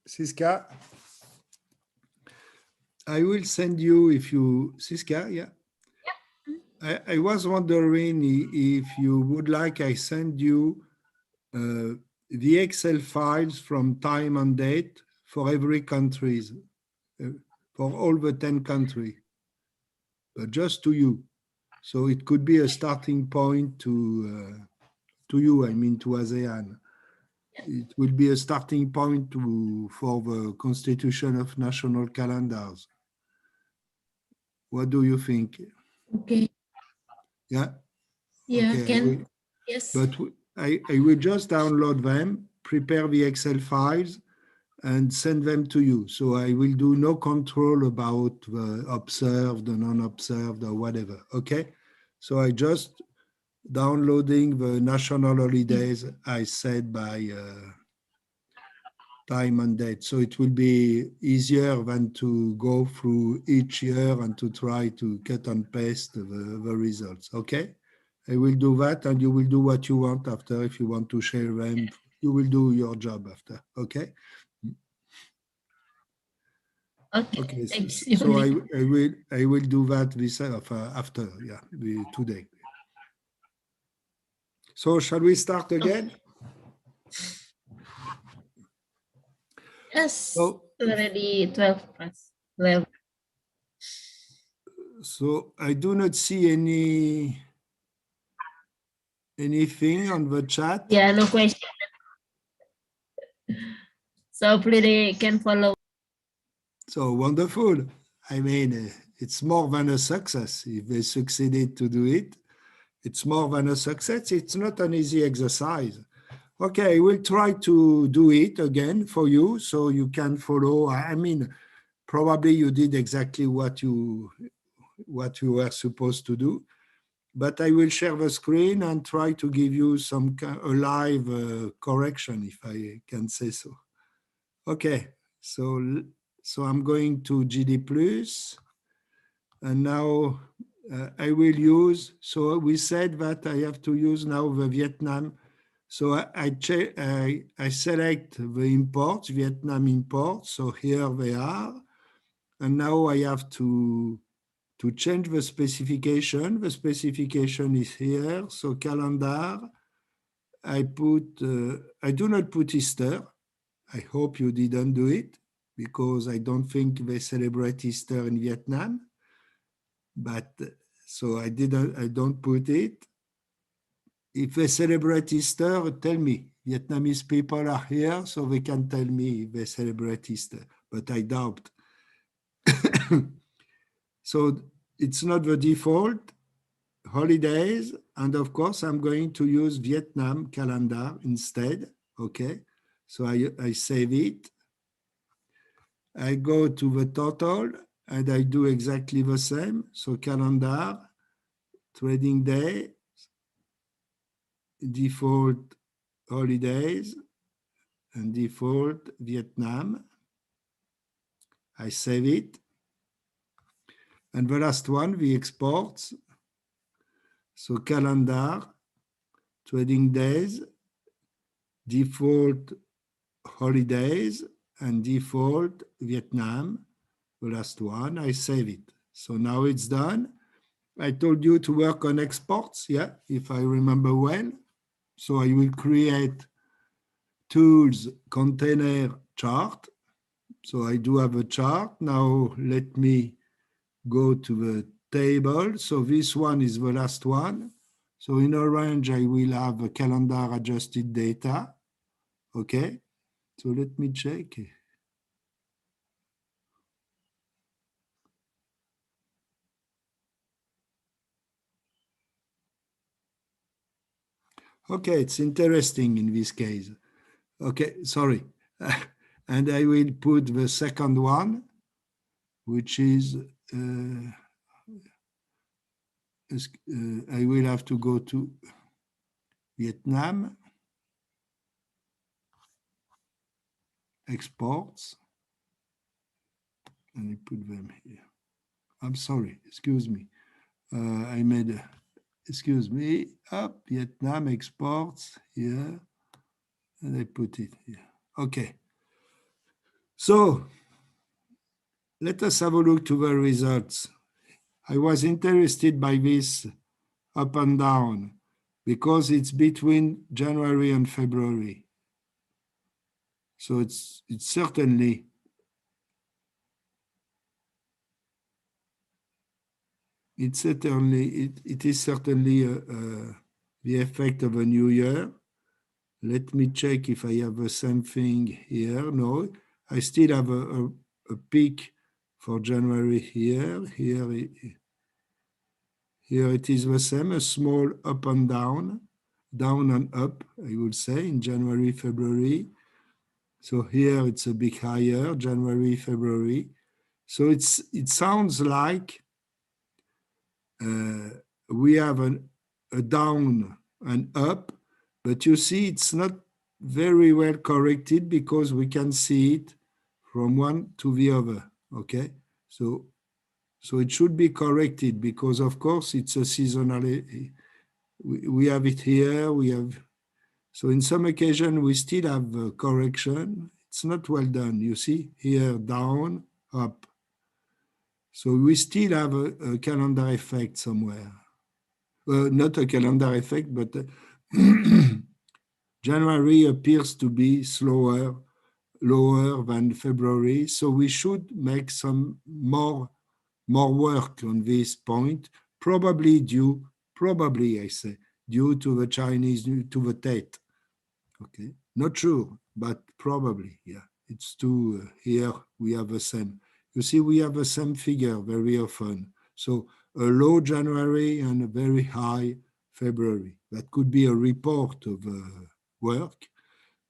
Speaker 1: Siska, I will send you if you, Siska, yeah. I was wondering if you would like I send you the Excel files from time and date for every countries, for all the 10 countries, but just to you. So it could be a starting point to you, I mean to ASEAN. It will be a starting point for the constitution of national calendars. What do you think?
Speaker 2: Okay.
Speaker 1: Yeah?
Speaker 2: Yeah,
Speaker 1: Okay.
Speaker 2: yes.
Speaker 1: But I will just download them, prepare the Excel files, and send them to you. So I will do no control about the observed or non-observed or whatever, okay? So I just downloading the national holidays, I said by time and date. So it will be easier than to go through each year and to try to cut and paste the results, okay? I will do that and you will do what you want after. If you want to share them, you will do your job after, okay? Okay,
Speaker 2: Thanks.
Speaker 1: so I will do that this after, yeah, today. So shall we start again?
Speaker 2: Yes,
Speaker 1: So,
Speaker 2: already 12 plus 11.
Speaker 1: so I do not see anything on the chat.
Speaker 2: Yeah, no question. So hopefully they can follow.
Speaker 1: So wonderful. I mean, it's more than a success. If they succeeded to do it, it's more than a success. It's not an easy exercise. Okay, we'll try to do it again for you so you can follow. I mean, probably you did exactly what you were supposed to do, but I will share the screen and try to give you a live correction, if I can say so. Okay, so I'm going to GD Plus, and now I will use, so we said that I have to use now the Vietnam. So I select the imports, Vietnam imports. So here they are. And now I have to change the specification. The specification is here. So calendar, I do not put Easter. I hope you didn't do it because I don't think they celebrate Easter in Vietnam. But so I don't put it. If they celebrate Easter, tell me. Vietnamese people are here, so they can tell me if they celebrate Easter, but I doubt. So it's not the default holidays. And of course, I'm going to use Vietnam calendar instead. Okay, so I save it. I go to the total and I do exactly the same. So calendar, trading day, default holidays, and default Vietnam. I save it. And the last one, the exports. So calendar, trading days, default holidays, and default Vietnam. The last one, I save it. So now it's done. I told you to work on exports, yeah, if I remember well. So I will create tools container chart. So I do have a chart. Now let me go to the table. So this one is the last one. So in orange, I will have a calendar adjusted data. Okay. So let me check. Okay, it's interesting in this case. Okay, sorry. And I will put the second one, which is, I will have to go to Vietnam, exports, and I put them here. I'm sorry, excuse me. I made, excuse me, up, Vietnam exports here, and I put it here. Okay. So let us have a look to the results. I was interested by this up and down because it's between January and February. So it is certainly the effect of a new year. Let me check if I have the same thing here. No, I still have a peak for January here. Here it is the same, a small up and down and up, I would say, in January, February. So here it's a bit higher, January, February. So it sounds like we have a down and up, but you see it's not very well corrected because we can see it from one to the other, okay? So it should be corrected because, of course, it's a seasonal. We have it here, so in some occasion we still have a correction. It's not well done, you see, here down, up. So we still have a calendar effect somewhere. Not a calendar effect, but January appears to be lower than February. So we should make some more work on this point, probably due to the Chinese, to the Tet. Okay, not sure, but probably, yeah. It's too, here we have the same. You see, we have the same figure very often. So a low January and a very high February. That could be a report of work,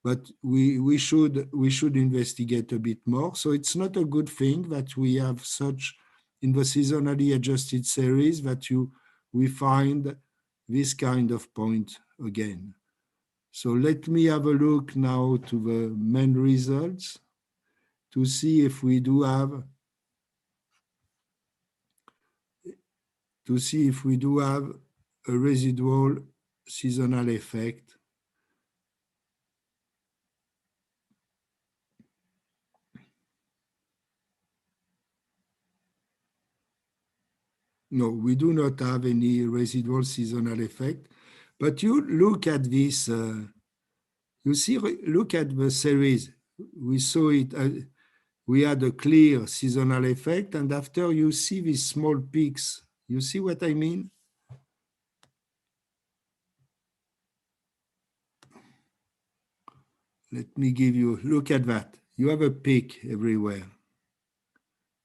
Speaker 1: but we should investigate a bit more. So it's not a good thing that we have such, in the seasonally adjusted series, that we find this kind of point again. So let me have a look now to the main results to see if we do have a residual seasonal effect. No, we do not have any residual seasonal effect. But you look at this, you see, look at the series. We saw it, we had a clear seasonal effect, and after you see these small peaks. You see what I mean? Let me give you, look at that. You have a peak everywhere.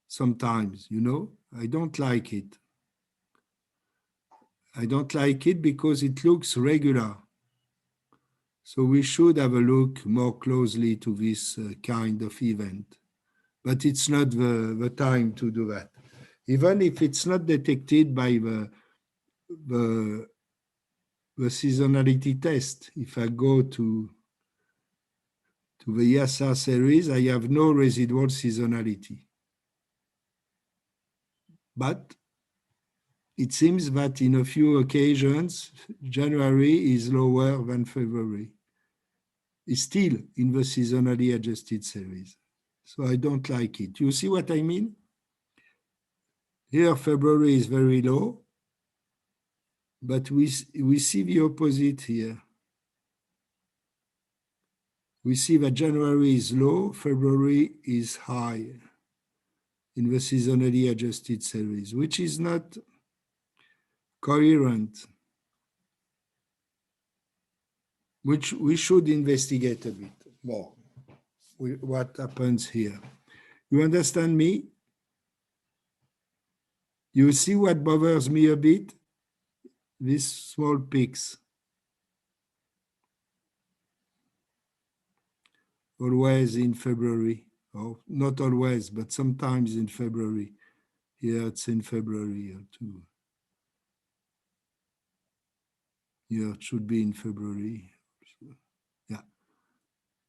Speaker 1: Sometimes, you know, I don't like it. I don't like it because it looks regular. So we should have a look more closely to this kind of event. But it's not the time to do that. Even if it's not detected by the seasonality test, if I go to the IASA series, I have no residual seasonality. But it seems that in a few occasions, January is lower than February. It's still in the seasonally adjusted series. So I don't like it. You see what I mean? Here, February is very low, but we see the opposite here. We see that January is low, February is high in the seasonally adjusted series, which is not coherent, which we should investigate a bit more, what happens here. You understand me? You see what bothers me a bit? These small peaks. Always in February, or not always, but sometimes in February. Here it's in February too. Here it should be in February. Yeah.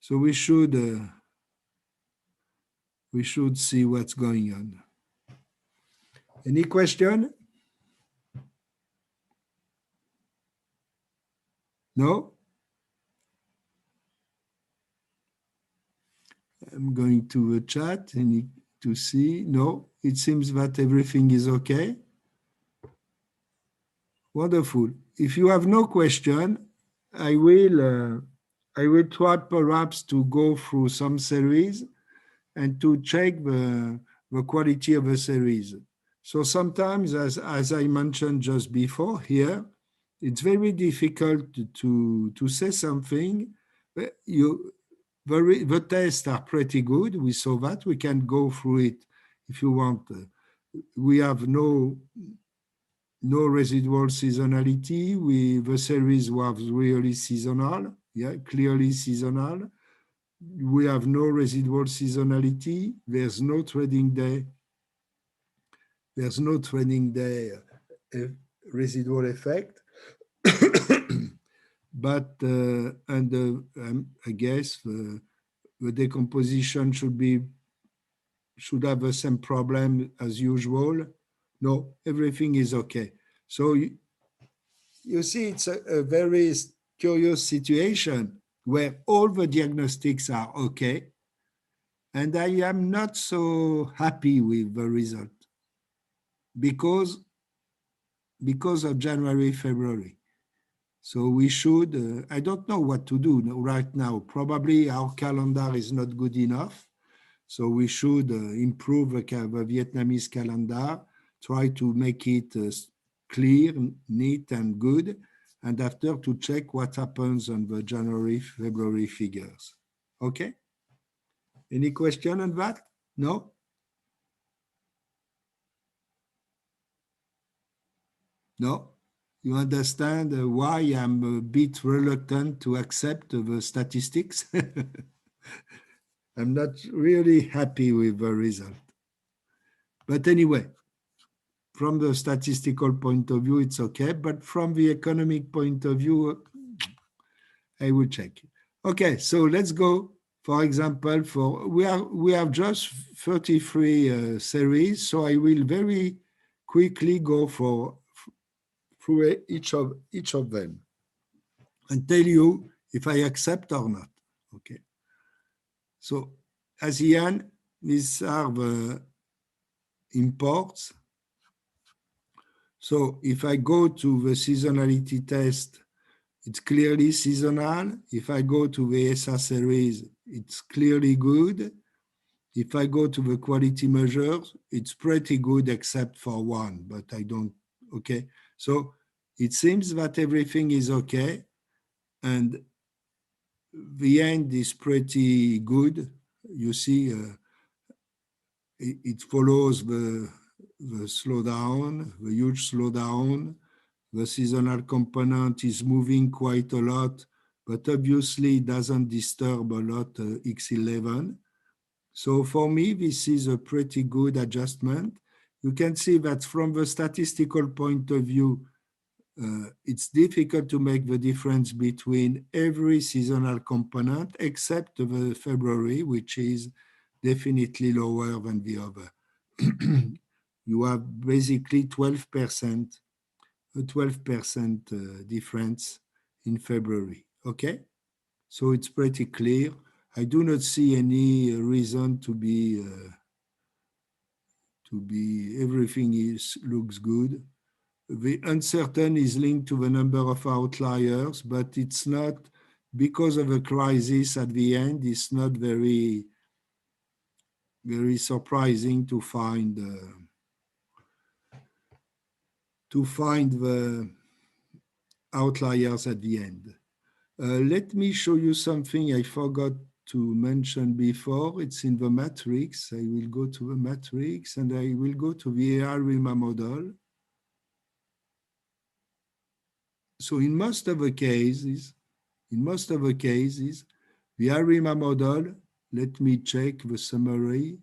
Speaker 1: So we should see what's going on. Any question? No? I'm going to the chat and to see. No, it seems that everything is okay. Wonderful. If you have no question, I will try perhaps to go through some series and to check the quality of a series. So sometimes, as I mentioned just before here, it's very difficult to say something. The tests are pretty good. We saw that. We can go through it if you want. We have no residual seasonality. The series was really seasonal, yeah, clearly seasonal. We have no residual seasonality. There's no trading day. There's no trading day residual effect. But I guess the decomposition should have the same problem as usual. No, everything is okay. So you see, it's a very curious situation where all the diagnostics are okay, and I am not so happy with the result because of January, February. So we should, I don't know what to do right now. Probably our calendar is not good enough. So we should improve the Vietnamese calendar, try to make it clear, neat, and good, and after to check what happens on the January, February figures. Okay? Any question on that? No? No? You understand why I'm a bit reluctant to accept the statistics? I'm not really happy with the result. But anyway, from the statistical point of view, it's okay. But from the economic point of view, I will check. Okay, so let's go. For example, we have just 33 series, so I will very quickly go through each of them and tell you if I accept or not. Okay. So ASEAN, these are the imports. So if I go to the seasonality test, it's clearly seasonal. If I go to the ESA series, it's clearly good. If I go to the quality measures, it's pretty good except for one, but I don't, okay. So it seems that everything is okay. And the end is pretty good. You see, it follows the slowdown, the huge slowdown. The seasonal component is moving quite a lot, but obviously it doesn't disturb a lot X11. So for me, this is a pretty good adjustment. You can see that from the statistical point of view, it's difficult to make the difference between every seasonal component except the February, which is definitely lower than the other. You have basically 12%, a 12% difference in February, okay? So it's pretty clear. I do not see any reason to be everything looks good. The uncertain is linked to the number of outliers, but it's not because of a crisis at the end. It's not very surprising to find the outliers at the end. Let me show you something I forgot to mention before. It's in the matrix. I will go to the matrix and I will go to the ARIMA model. So in most of the cases, the ARIMA model, let me check the summary.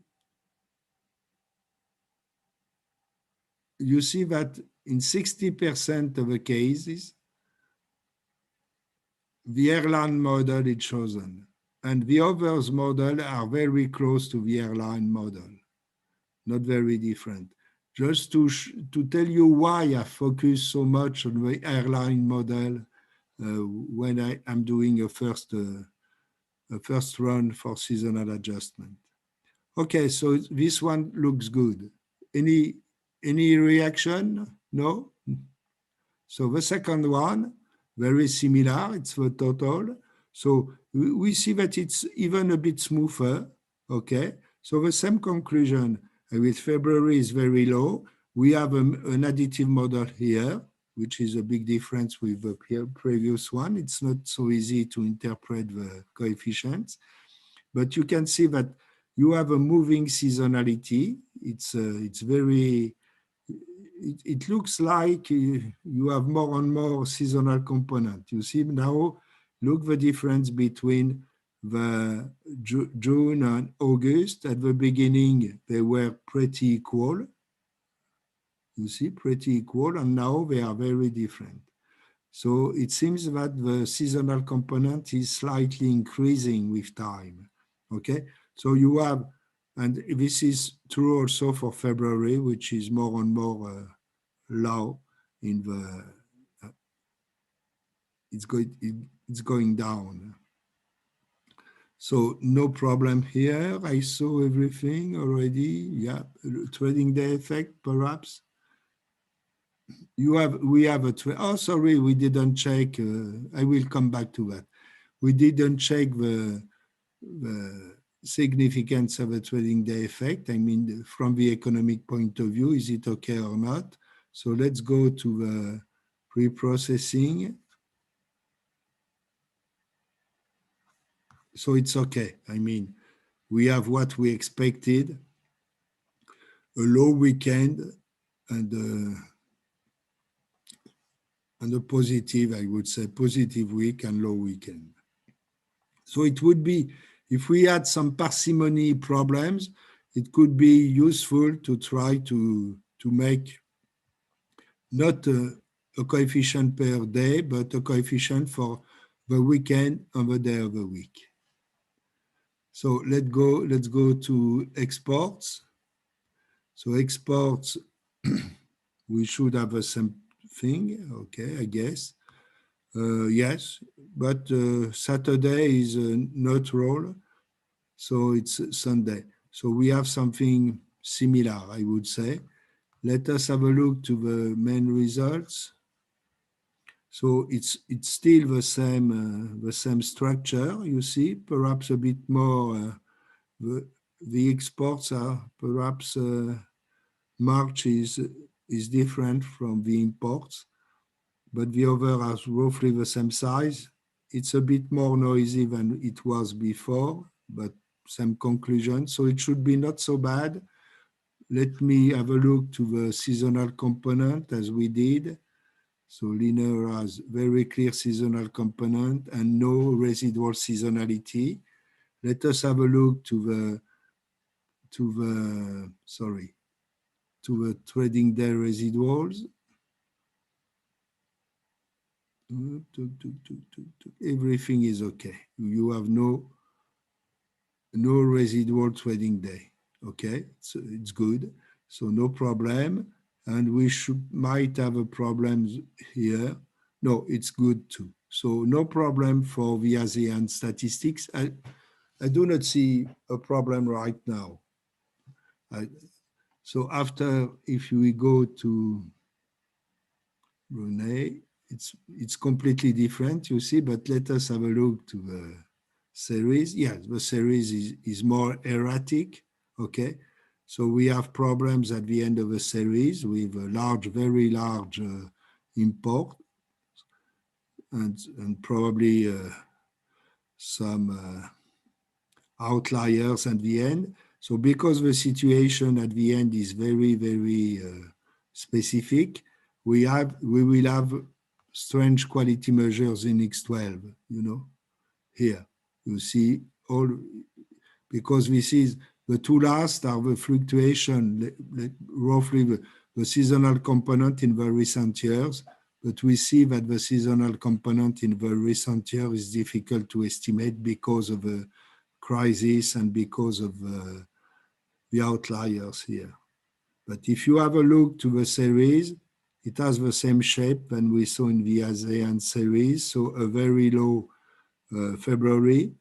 Speaker 1: You see that in 60% of the cases, the airline model is chosen, and the others model are very close to the airline model, not very different. Just to tell you why I focus so much on the airline model when I am doing a first a first run for seasonal adjustment. Okay, so this one looks good. Any reaction? No? So the second one, very similar, it's the total. So we see that it's even a bit smoother, okay? So the same conclusion with February is very low. We have an additive model here, which is a big difference with the previous one. It's not so easy to interpret the coefficients, but you can see that you have a moving seasonality. It's very, it looks like you have more and more seasonal component. You see now, look the difference between the June and August. At the beginning, they were pretty equal. You see, pretty equal, and now they are very different. So it seems that the seasonal component is slightly increasing with time, okay? So you have, and this is true also for February, which is more and more low in the, it's going down. So no problem here. I saw everything already. Yeah, trading day effect, perhaps. We have a, oh, sorry, we didn't check. I will come back to that. We didn't check the significance of a trading day effect. I mean, from the economic point of view, is it okay or not? So let's go to the pre-processing. So it's okay. I mean, we have what we expected, a low weekend and a positive, I would say, positive week and low weekend. So it would be, if we had some parsimony problems, it could be useful to try to make not a coefficient per day, but a coefficient for the weekend and the day of the week. So let's go to exports. So exports, we should have the same thing, okay, I guess. Yes, but Saturday is neutral, so it's Sunday. So we have something similar, I would say. Let us have a look to the main results. So it's still the same structure, you see, perhaps a bit more. The exports are perhaps March is different from the imports, but the other are roughly the same size. It's a bit more noisy than it was before, but same conclusion. So it should be not so bad. Let me have a look to the seasonal component as we did. So linear has very clear seasonal component and no residual seasonality. Let us have a look to the trading day residuals. Everything is okay. You have no residual trading day. Okay, so it's good. So no problem. And we might have a problem here. No, it's good too. So no problem for the ASEAN statistics. I do not see a problem right now. So after, if we go to Brunei, it's completely different, you see, but let us have a look to the series. Yes, the series is more erratic, okay? So we have problems at the end of the series with a large, very large import and probably some outliers at the end. So because the situation at the end is very, very specific, we will have strange quality measures in X12, you know, here. You see all, because this is, the two last are the fluctuation, roughly the seasonal component in the recent years, but we see that the seasonal component in the recent year is difficult to estimate because of the crisis and because of the outliers here. But if you have a look to the series, it has the same shape than we saw in the ASEAN series, so a very low February,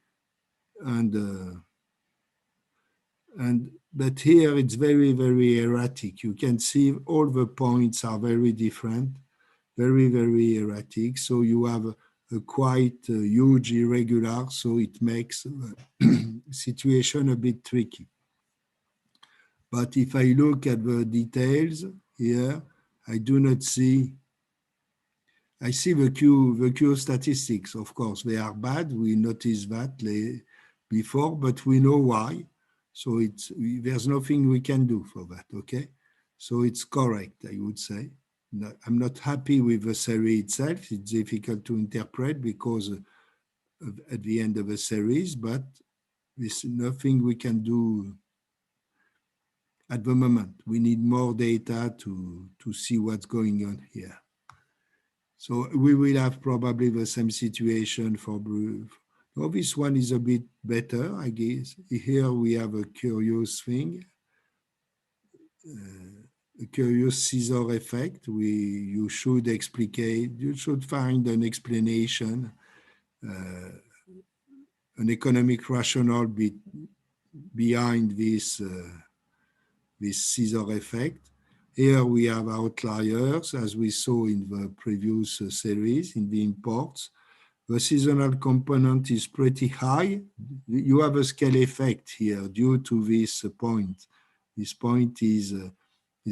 Speaker 1: but here it's very, very erratic. You can see all the points are very different, very, very erratic. So you have a quite huge irregular, so it makes the situation a bit tricky. But if I look at the details here, I do not see. I see the Q statistics, of course, they are bad. We noticed that before, but we know why. So there's nothing we can do for that, okay? So it's correct, I would say. I'm not happy with the series itself. It's difficult to interpret because at the end of the series, but there's nothing we can do at the moment. We need more data to see what's going on here. So we will have probably the same situation for blue. Oh, this one is a bit better, I guess. Here we have a curious thing, a curious scissor effect. You should find an explanation, an economic rationale behind this scissor effect. Here we have outliers, as we saw in the previous series, in the imports. The seasonal component is pretty high. You have a scale effect here due to this point. This point is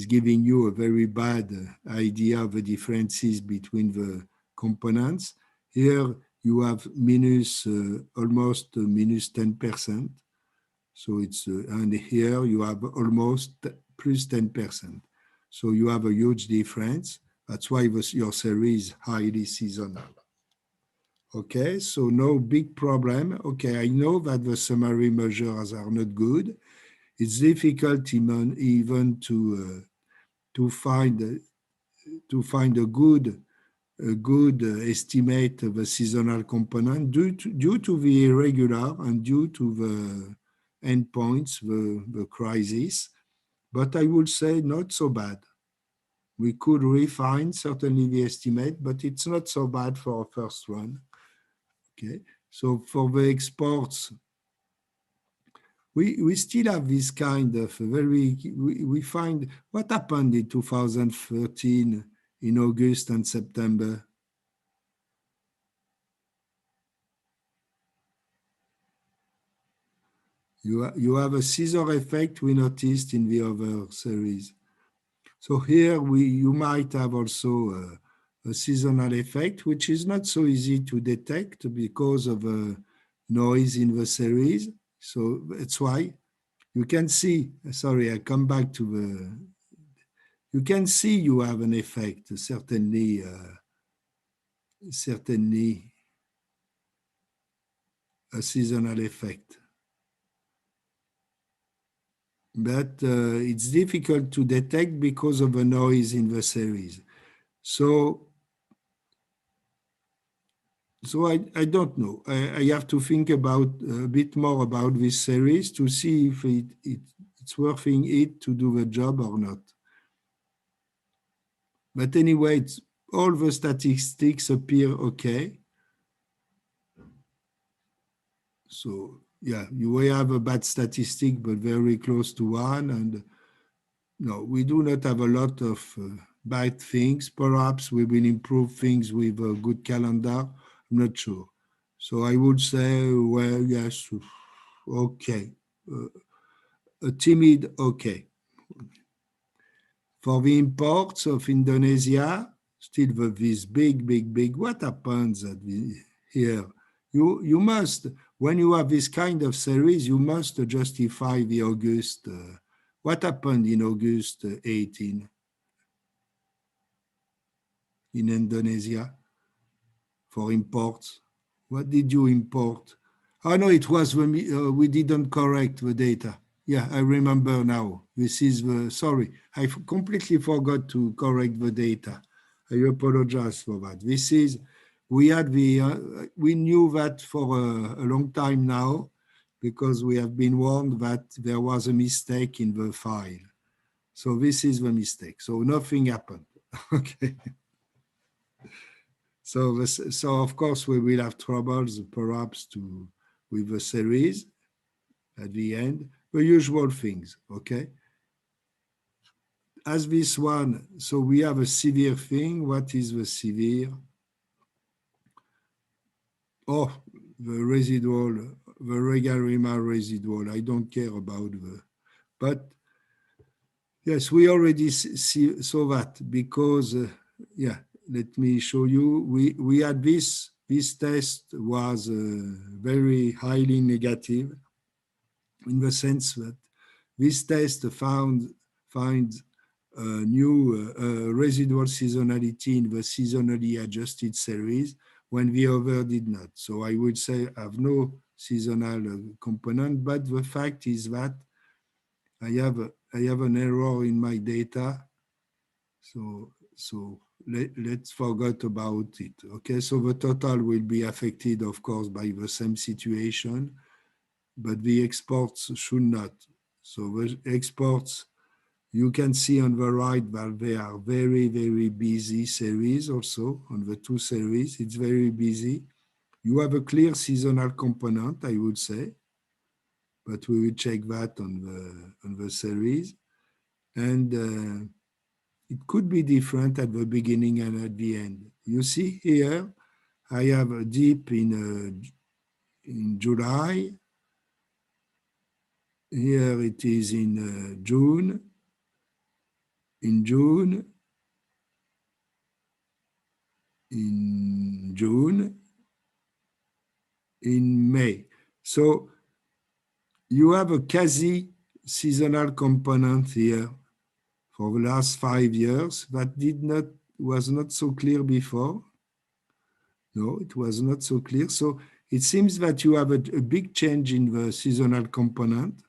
Speaker 1: giving you a very bad idea of the differences between the components. Here you have almost minus 10%. So it's, and here you have almost plus 10%. So you have a huge difference. That's why your series is highly seasonal. Okay, so no big problem. Okay, I know that the summary measures are not good. It's difficult even to find a good estimate of a seasonal component due to the irregular and due to the endpoints, the crisis. But I would say not so bad. We could refine certainly the estimate, but it's not so bad for a first run. Okay, so for the exports, we still have this kind of we find what happened in 2013 in August and September. You have a scissor effect we noticed in the other series. So here you might have also a seasonal effect, which is not so easy to detect because of noise in the series. So that's why you can see, sorry, I come back to you can see you have an effect, certainly a seasonal effect. But it's difficult to detect because of the noise in the series. So I don't know. I have to think about a bit more about this series to see if it's worth it to do the job or not. But anyway, all the statistics appear okay. So yeah, you will have a bad statistic, but very close to one. And no, we do not have a lot of bad things. Perhaps we will improve things with a good calendar. I'm not sure. So I would say, well, yes, okay. A timid okay. For the imports of Indonesia, still this big, what happens here? You must, when you have this kind of series, you must justify the August. What happened in August 18 in Indonesia for imports? What did you import? Oh no, it was when we didn't correct the data. Yeah, I remember now. This is sorry, I completely forgot to correct the data. I apologize for that. This is, we knew that for a long time now because we have been warned that there was a mistake in the file. So this is the mistake. So nothing happened. Okay. So of course we will have troubles perhaps to with the series at the end, the usual things, okay? As this one, so we have a severe thing. What is the severe? Oh, the residual, the regarima residual. I don't care about the, but yes, we already saw that because, yeah, let me show you. We had this test was very highly negative in the sense that this test finds new residual seasonality in the seasonally adjusted series when the other did not. So I would say I have no seasonal component, but the fact is that I have an error in my data. So let's forget about it. Okay, so the total will be affected, of course, by the same situation, but the exports should not. So the exports, you can see on the right that they are very, very busy series also on the two series. It's very busy. You have a clear seasonal component, I would say, but we will check that on the series. And it could be different at the beginning and at the end. You see here, I have a dip in July. Here it is in June. In June, in May. So you have a quasi seasonal component here for the last 5 years that was not so clear before. No, it was not so clear. So it seems that you have a big change in the seasonal component.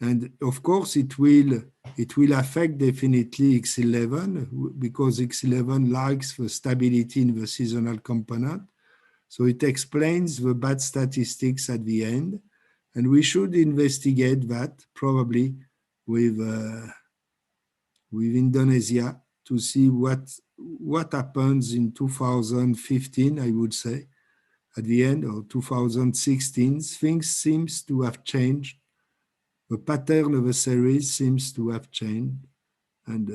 Speaker 1: And of course, it will affect definitely X11 because X11 likes the stability in the seasonal component. So it explains the bad statistics at the end. And we should investigate that probably with Indonesia to see what happens in 2015, I would say, at the end of 2016. Things seems to have changed. The pattern of the series seems to have changed, and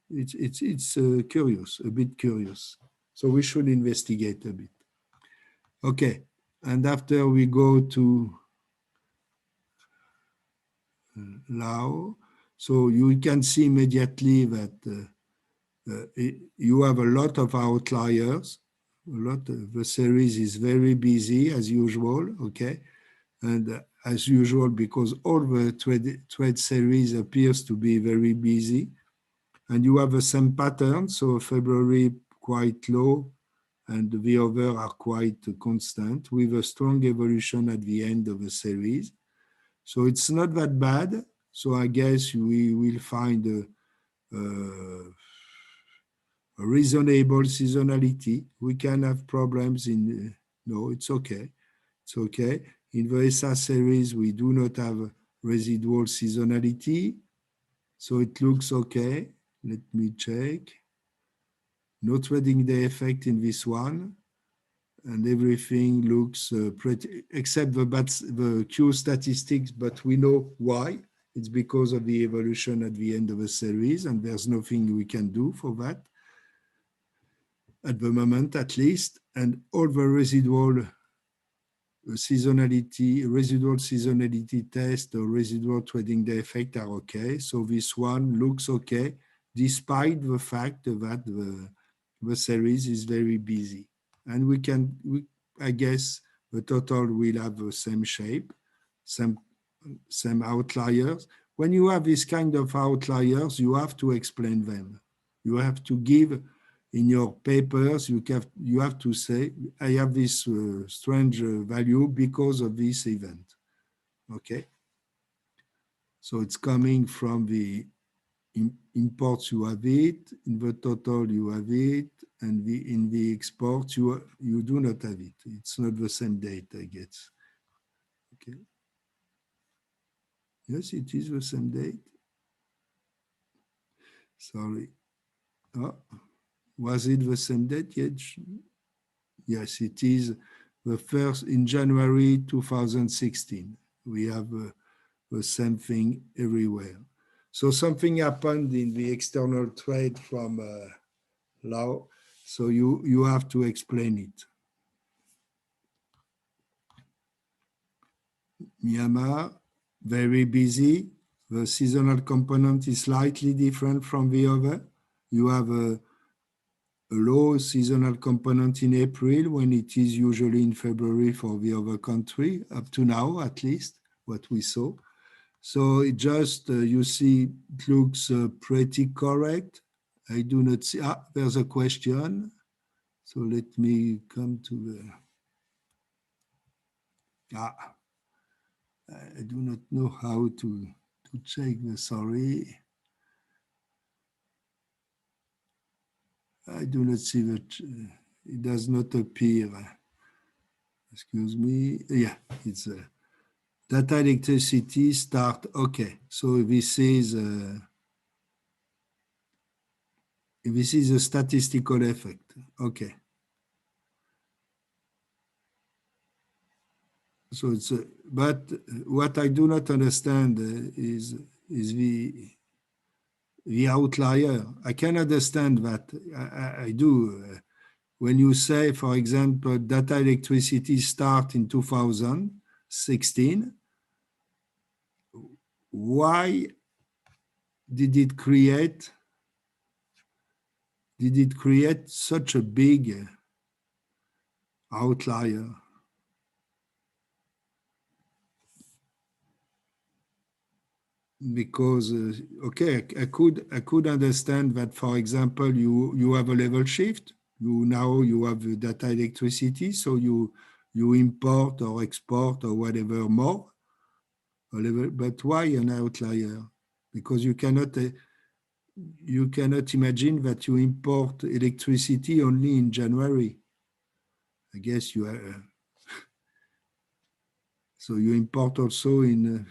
Speaker 1: it's curious, a bit curious. So we should investigate a bit. Okay, and after we go to Lao, so you can see immediately that you have a lot of outliers. The series is very busy as usual, okay? And as usual, because all the trade series appears to be very busy. And you have the same pattern, so February quite low, and the other are quite constant, with a strong evolution at the end of the series. So it's not that bad. So I guess we will find a reasonable seasonality. We can have problems in, no, it's okay. It's okay. In the ESA series, we do not have residual seasonality. So it looks okay. Let me check. No trading day effect in this one. And everything looks pretty, except the Q statistics, but we know why. It's because of the evolution at the end of the series, and there's nothing we can do for that at the moment, at least. And all the residual seasonality test or residual trading day effect are okay. So this one looks okay, despite the fact that the series is very busy. And I guess the total will have the same shape, some outliers. When you have this kind of outliers, you have to explain them. You have to give in your papers, you have to say, I have this strange value because of this event, okay? So it's coming from the imports, you have it, in the total you have it, and in the exports, you do not have it. It's not the same date, I guess, okay? Yes, it is the same date. Sorry. Oh, was it the same date yet? Yes, it is the first in January 2016. We have the same thing everywhere. So something happened in the external trade from Laos. So you have to explain it. Myanmar, very busy. The seasonal component is slightly different from the other. You have a low seasonal component in April when it is usually in February for the other country, up to now at least, what we saw. So it just, you see, it looks pretty correct. I do not see, there's a question. So let me come to the, I do not know how to check the, sorry. I do not see that, it does not appear. Excuse me, yeah, it's data electricity start, okay. So this is a statistical effect, okay. So it's, but what I do not understand is the outlier. I can understand that, I do. When you say, for example, data electricity start in 2016, why did it create such a big outlier? Because okay, I could understand that, for example, you have a level shift. You have the data electricity, so you import or export or whatever more. But why an outlier? Because you cannot imagine that you import electricity only in January. I guess you are. So you import also in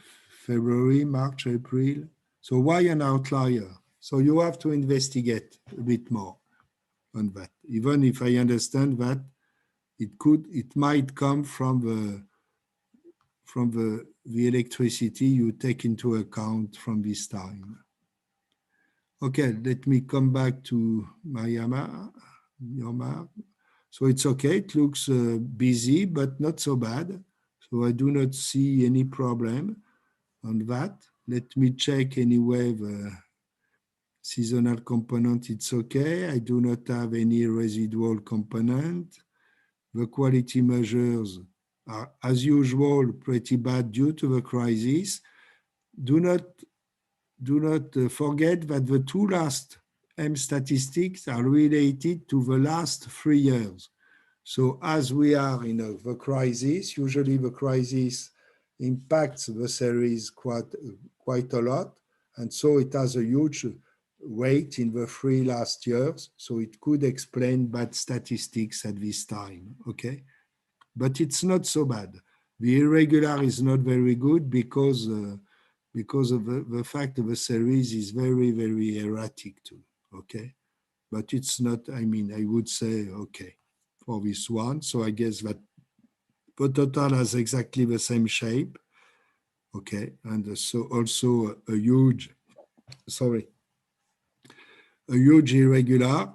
Speaker 1: February, March, April. So why an outlier? So you have to investigate a bit more on that. Even if I understand that it might come from the electricity you take into account from this time. Okay, let me come back to Myanmar. So it's okay, it looks busy, but not so bad. So I do not see any problem on that. Let me check anyway the seasonal component, it's okay. I do not have any residual component. The quality measures are, as usual, pretty bad due to the crisis. Do not forget that the two last M statistics are related to the last 3 years. So as we are in the crisis, usually the crisis impacts the series quite a lot. And so it has a huge weight in the 3 last years. So it could explain bad statistics at this time, okay? But it's not so bad. The irregular is not very good because of the fact that the series is very, very erratic too, okay? But it's not, I mean, I would say, okay, for this one. So I guess that the total has exactly the same shape, okay? And so also a huge irregular.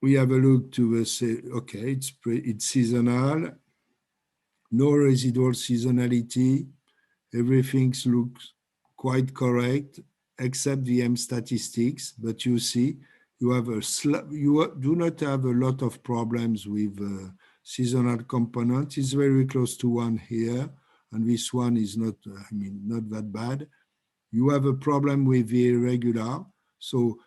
Speaker 1: We have a look to say, okay, it's seasonal, no residual seasonality, everything looks quite correct, except the M statistics. But you see, you do not have a lot of problems with seasonal component. It's very close to 1 here, and this one is not, I mean, not that bad. You have a problem with the irregular. So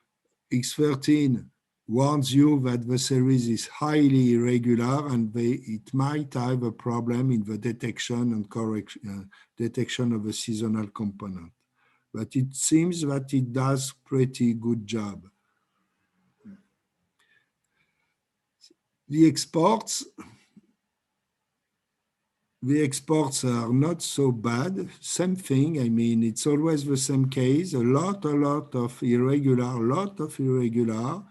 Speaker 1: X13 warns you that the series is highly irregular and it might have a problem in the detection and detection of a seasonal component. But it seems that it does pretty good job. The exports are not so bad. Same thing. I mean, it's always the same case. A lot of irregular.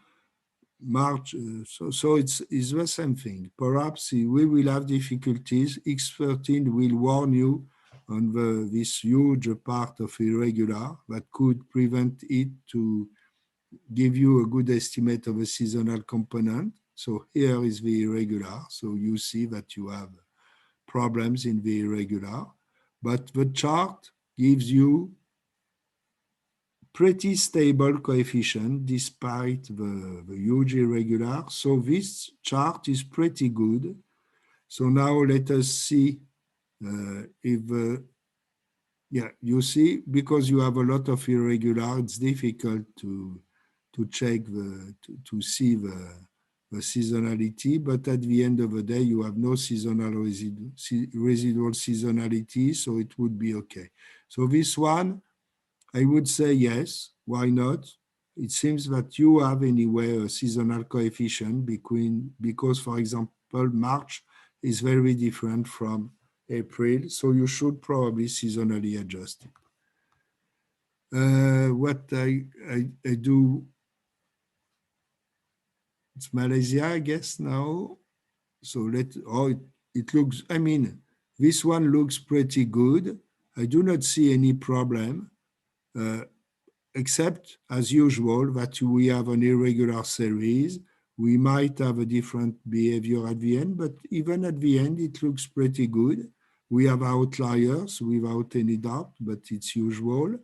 Speaker 1: March, so it's the same thing. Perhaps we will have difficulties. X13 will warn you on this huge part of irregular that could prevent it to give you a good estimate of a seasonal component. So here is the irregular. So you see that you have problems in the irregular, but the chart gives you pretty stable coefficient despite the huge irregular. So this chart is pretty good. So now let us see if, yeah, you see, because you have a lot of irregular, it's difficult to check to see the seasonality, but at the end of the day, you have no seasonal residual seasonality, so it would be okay. So this one, I would say yes, why not? It seems that you have anyway a seasonal coefficient because, for example, March is very different from April, so you should probably seasonally adjust it. What I do, it's Malaysia, I guess now. So it looks, I mean, this one looks pretty good. I do not see any problem. Except, as usual, that we have an irregular series. We might have a different behavior at the end, but even at the end, it looks pretty good. We have outliers without any doubt, but it's usual.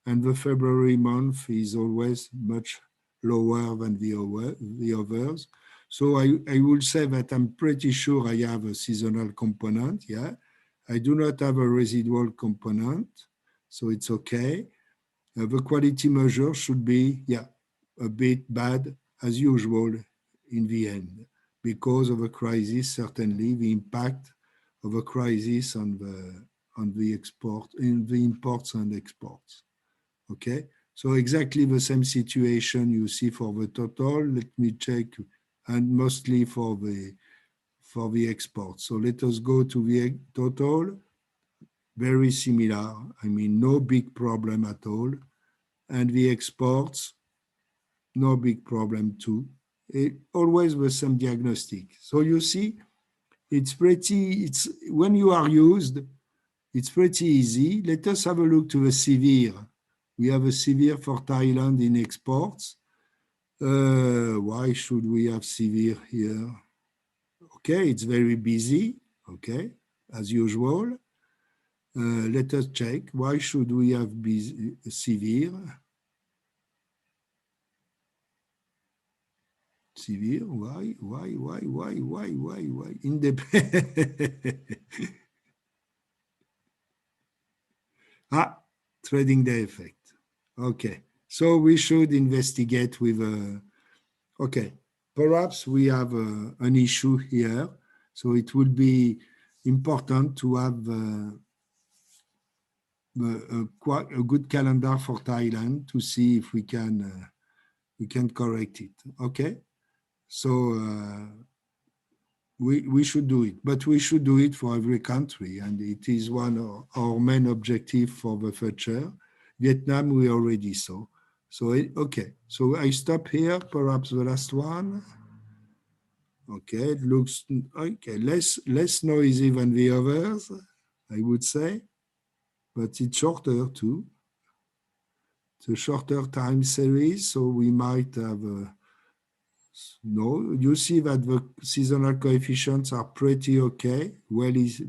Speaker 1: And the February month is always much lower than the others. So I will say that I'm pretty sure I have a seasonal component, yeah. I do not have a residual component, so it's okay. The quality measure should be, yeah, a bit bad as usual in the end because of a crisis. Certainly, the impact of a crisis on the export, in the imports and exports. Okay, so exactly the same situation you see for the total. Let me check, and mostly for the export. So let us go to the total. Very similar. I mean, no big problem at all. And the exports, no big problem too. Always the same diagnostic. So you see, when you are used, it's pretty easy. Let us have a look to the severe. We have a severe for Thailand in exports. Why should we have severe here? Okay, it's very busy, okay, as usual. Let us check. Why should we have severe? Severe, why? Trading day effect. Okay, so we should investigate with okay, perhaps we have an issue here. So it would be important to have quite a good calendar for Thailand to see if we can correct it. Okay, so we should do it, but we should do it for every country, and it is one of our main objective for the future. Vietnam, we already saw. So, okay, so I stop here, perhaps the last one. Okay, it looks, okay, less noisy than the others, I would say, but it's shorter too. It's a shorter time series, so we might have no, you see that the seasonal coefficients are pretty okay. Well, is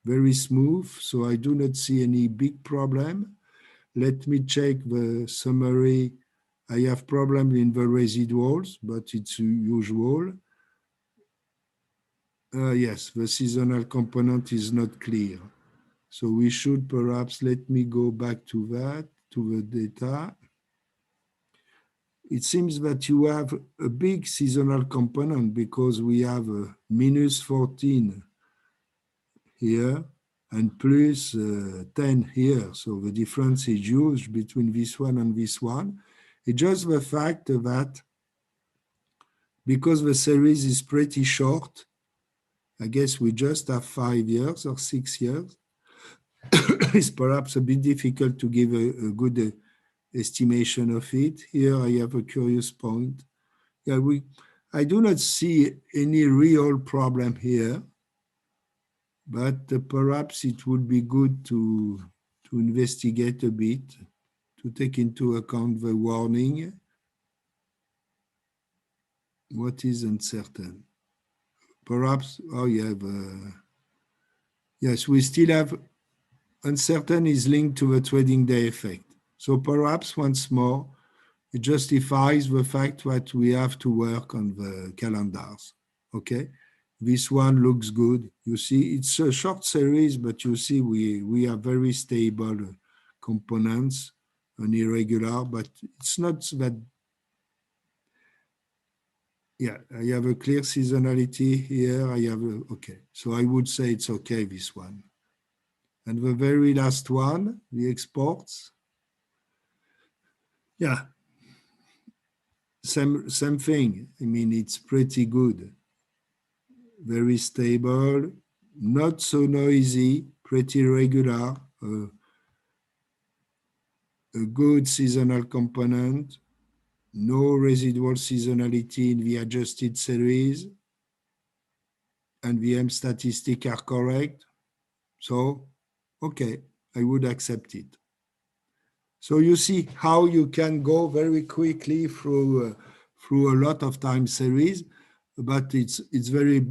Speaker 1: very smooth, so I do not see any big problem. Let me check the summary. I have problem in the residuals, but it's usual. Yes, the seasonal component is not clear. So we should perhaps, let me go back to that, to the data. It seems that you have a big seasonal component because we have a -14 here and plus 10 here. So the difference is huge between this one and this one. It's just the fact that because the series is pretty short, I guess we just have 5 years or 6 years, it's perhaps a bit difficult to give a good estimation of it. Here I have a curious point. yeah, I do not see any real problem here, but perhaps it would be good to investigate a bit, to take into account the warning. What is uncertain? Perhaps, oh yeah, yes, we still have uncertain is linked to the trading day effect. So perhaps once more, it justifies the fact that we have to work on the calendars. Okay, this one looks good. You see, it's a short series, but you see we have very stable components and irregular, but it's not that. Yeah, I have a clear seasonality here. I have okay, so I would say it's okay, this one. And the very last one, the exports. Yeah, same thing. I mean, it's pretty good. Very stable, not so noisy, pretty regular, a good seasonal component, no residual seasonality in the adjusted series, and the M statistics are correct. So, okay, I would accept it. So you see how you can go very quickly through a lot of time series, but it's very,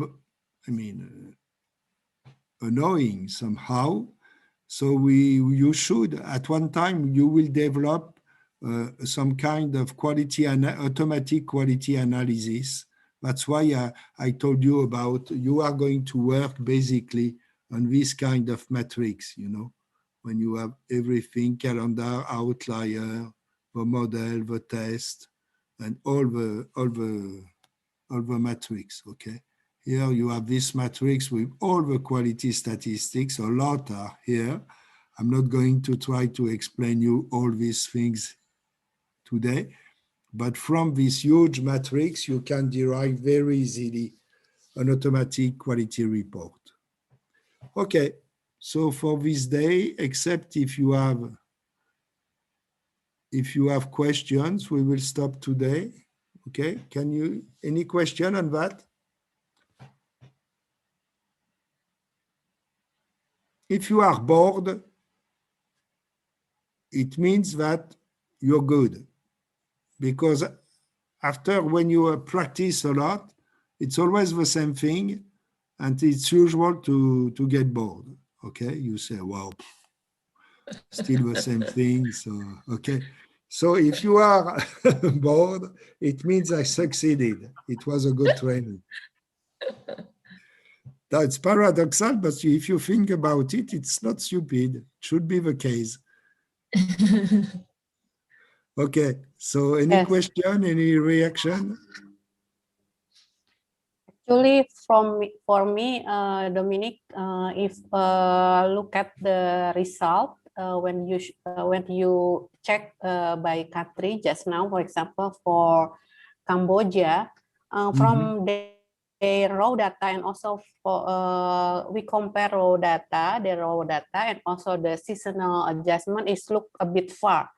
Speaker 1: I mean, annoying somehow. So you should, at one time, you will develop some kind of automatic quality analysis. That's why I told you about, you are going to work basically on this kind of matrix, you know, when you have everything, calendar, outlier, the model, the test, and all the matrix, okay? Here you have this matrix with all the quality statistics, a lot are here. I'm not going to try to explain you all these things today, but from this huge matrix, you can derive very easily an automatic quality report. Okay, so for this day, except if you have questions, we will stop today. Okay, any question on that? If you are bored, it means that you're good. Because after, when you practice a lot, it's always the same thing, and it's usual to get bored. Okay, you say, well, still the same thing. So, okay. So if you are bored, it means I succeeded. It was a good training. That's paradoxal, but if you think about it, it's not stupid. It should be the case. Okay, so any question, any reaction?
Speaker 3: Actually, for me, Dominique, if look at the result when you check by country just now, for example, for Cambodia, from the raw data and also for we compare the raw data and also the seasonal adjustment is look a bit far,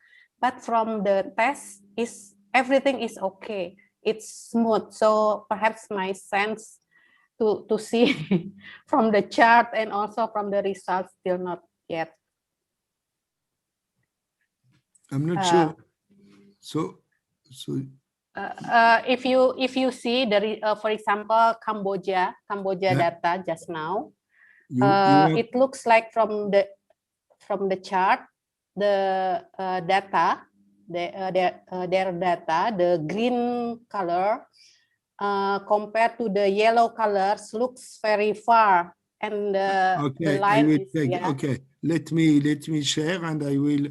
Speaker 3: but from the test everything is okay. It's smooth, so perhaps my sense to see from the chart and also from the results still not yet.
Speaker 1: I'm not sure. So
Speaker 3: if you see the for example Cambodia data just now, it looks like from the chart the data. Their data, the green color compared to the yellow colors looks very far, and
Speaker 1: okay,
Speaker 3: the line
Speaker 1: I will
Speaker 3: is,
Speaker 1: take,
Speaker 3: yeah.
Speaker 1: okay. Let me share, and I will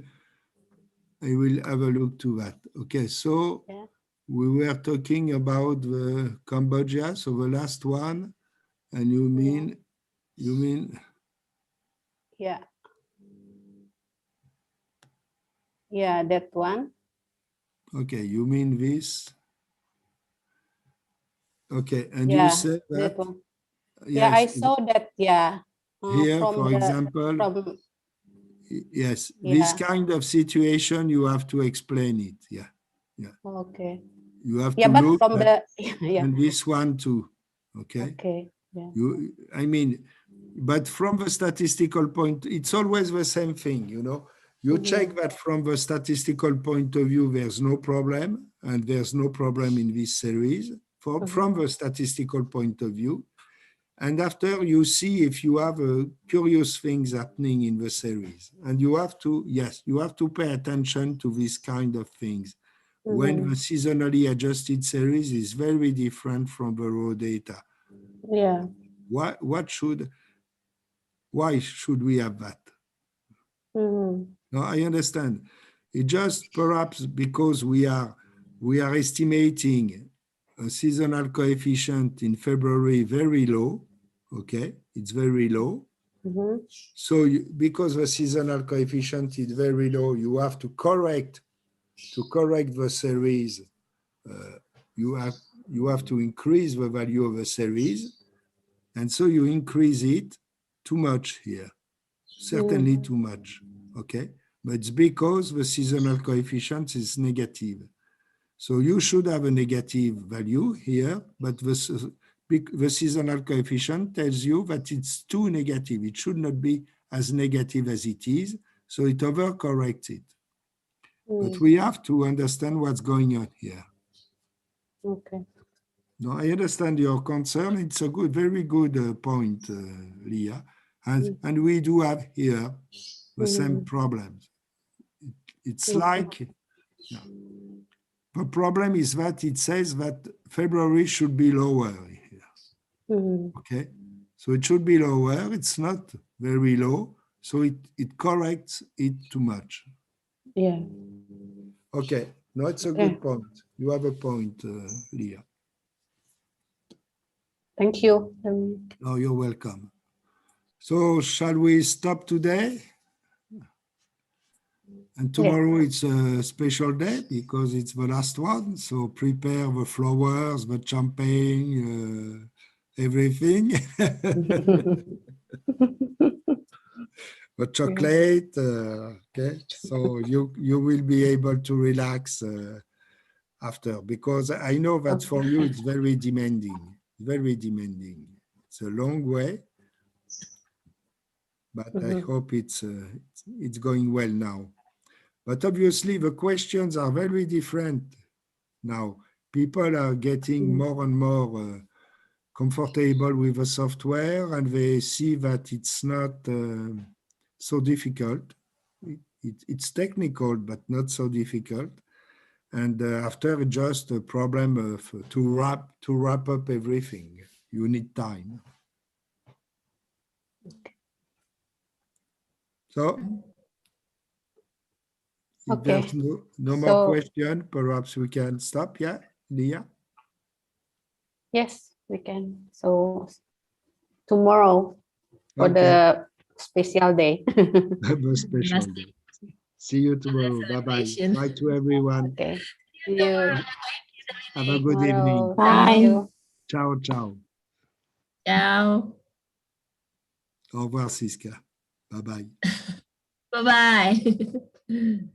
Speaker 1: have a look to that. Okay, so we were talking about the Cambodia, so the last one, and you mean
Speaker 3: yeah, that one.
Speaker 1: Okay, you mean this? Okay, and
Speaker 3: yeah,
Speaker 1: you said that
Speaker 3: one.
Speaker 1: Yes,
Speaker 3: I saw that.
Speaker 1: Here, for example, yes, this kind of situation you have to explain it. Yeah.
Speaker 3: Okay.
Speaker 1: You have
Speaker 3: Yeah,
Speaker 1: to
Speaker 3: but
Speaker 1: look
Speaker 3: from
Speaker 1: at,
Speaker 3: the yeah.
Speaker 1: and this one too. Okay.
Speaker 3: Okay. Yeah.
Speaker 1: I mean, but from the statistical point, it's always the same thing, you know. You check that from the statistical point of view, there's no problem, and there's no problem in this series from the statistical point of view. And after you see if you have curious things happening in the series, and you have to, yes, you have to pay attention to this kind of things. When the seasonally adjusted series is very different from the raw data.
Speaker 3: Yeah.
Speaker 1: Why should we have that? No, I understand. It just perhaps because we are estimating a seasonal coefficient in February very low. Okay, it's very low. So because the seasonal coefficient is very low, you have to correct the series. You have to increase the value of the series, and so you increase it too much here, certainly too much. Okay, but it's because the seasonal coefficient is negative. So you should have a negative value here, but the seasonal coefficient tells you that it's too negative. It should not be as negative as it is, so it overcorrects it. But we have to understand what's going on here.
Speaker 3: Okay.
Speaker 1: No, I understand your concern. It's a very good point, Leah. And we do have here the same problems. It's like, yeah. The problem is that it says that February should be lower here. Okay, so it should be lower. It's not very low, so it corrects it too much.
Speaker 3: Yeah.
Speaker 1: Okay, no, it's a good point. You have a point, Leah.
Speaker 3: Thank you.
Speaker 1: Oh, you're welcome. So shall we stop today? And tomorrow it's a special day because it's the last one. So prepare the flowers, the champagne, everything. The chocolate. Okay, so you will be able to relax after, because I know that for you it's very demanding, very demanding. It's a long way, but I hope it's going well now. But obviously the questions are very different now. People are getting more and more comfortable with the software, and they see that it's not so difficult. It's technical, but not so difficult. And after just a problem of to wrap up everything, you need time. So if there's no more question, perhaps we can stop. Yeah, Leah?
Speaker 3: Yes, we can. So tomorrow for the special day.
Speaker 1: The special day. See you tomorrow. Bye-bye. Bye to everyone.
Speaker 3: Okay. See you.
Speaker 1: Have a good evening.
Speaker 3: Bye.
Speaker 1: Ciao, ciao.
Speaker 2: Ciao.
Speaker 1: Au revoir, Siska. Bye-bye.
Speaker 2: Bye-bye.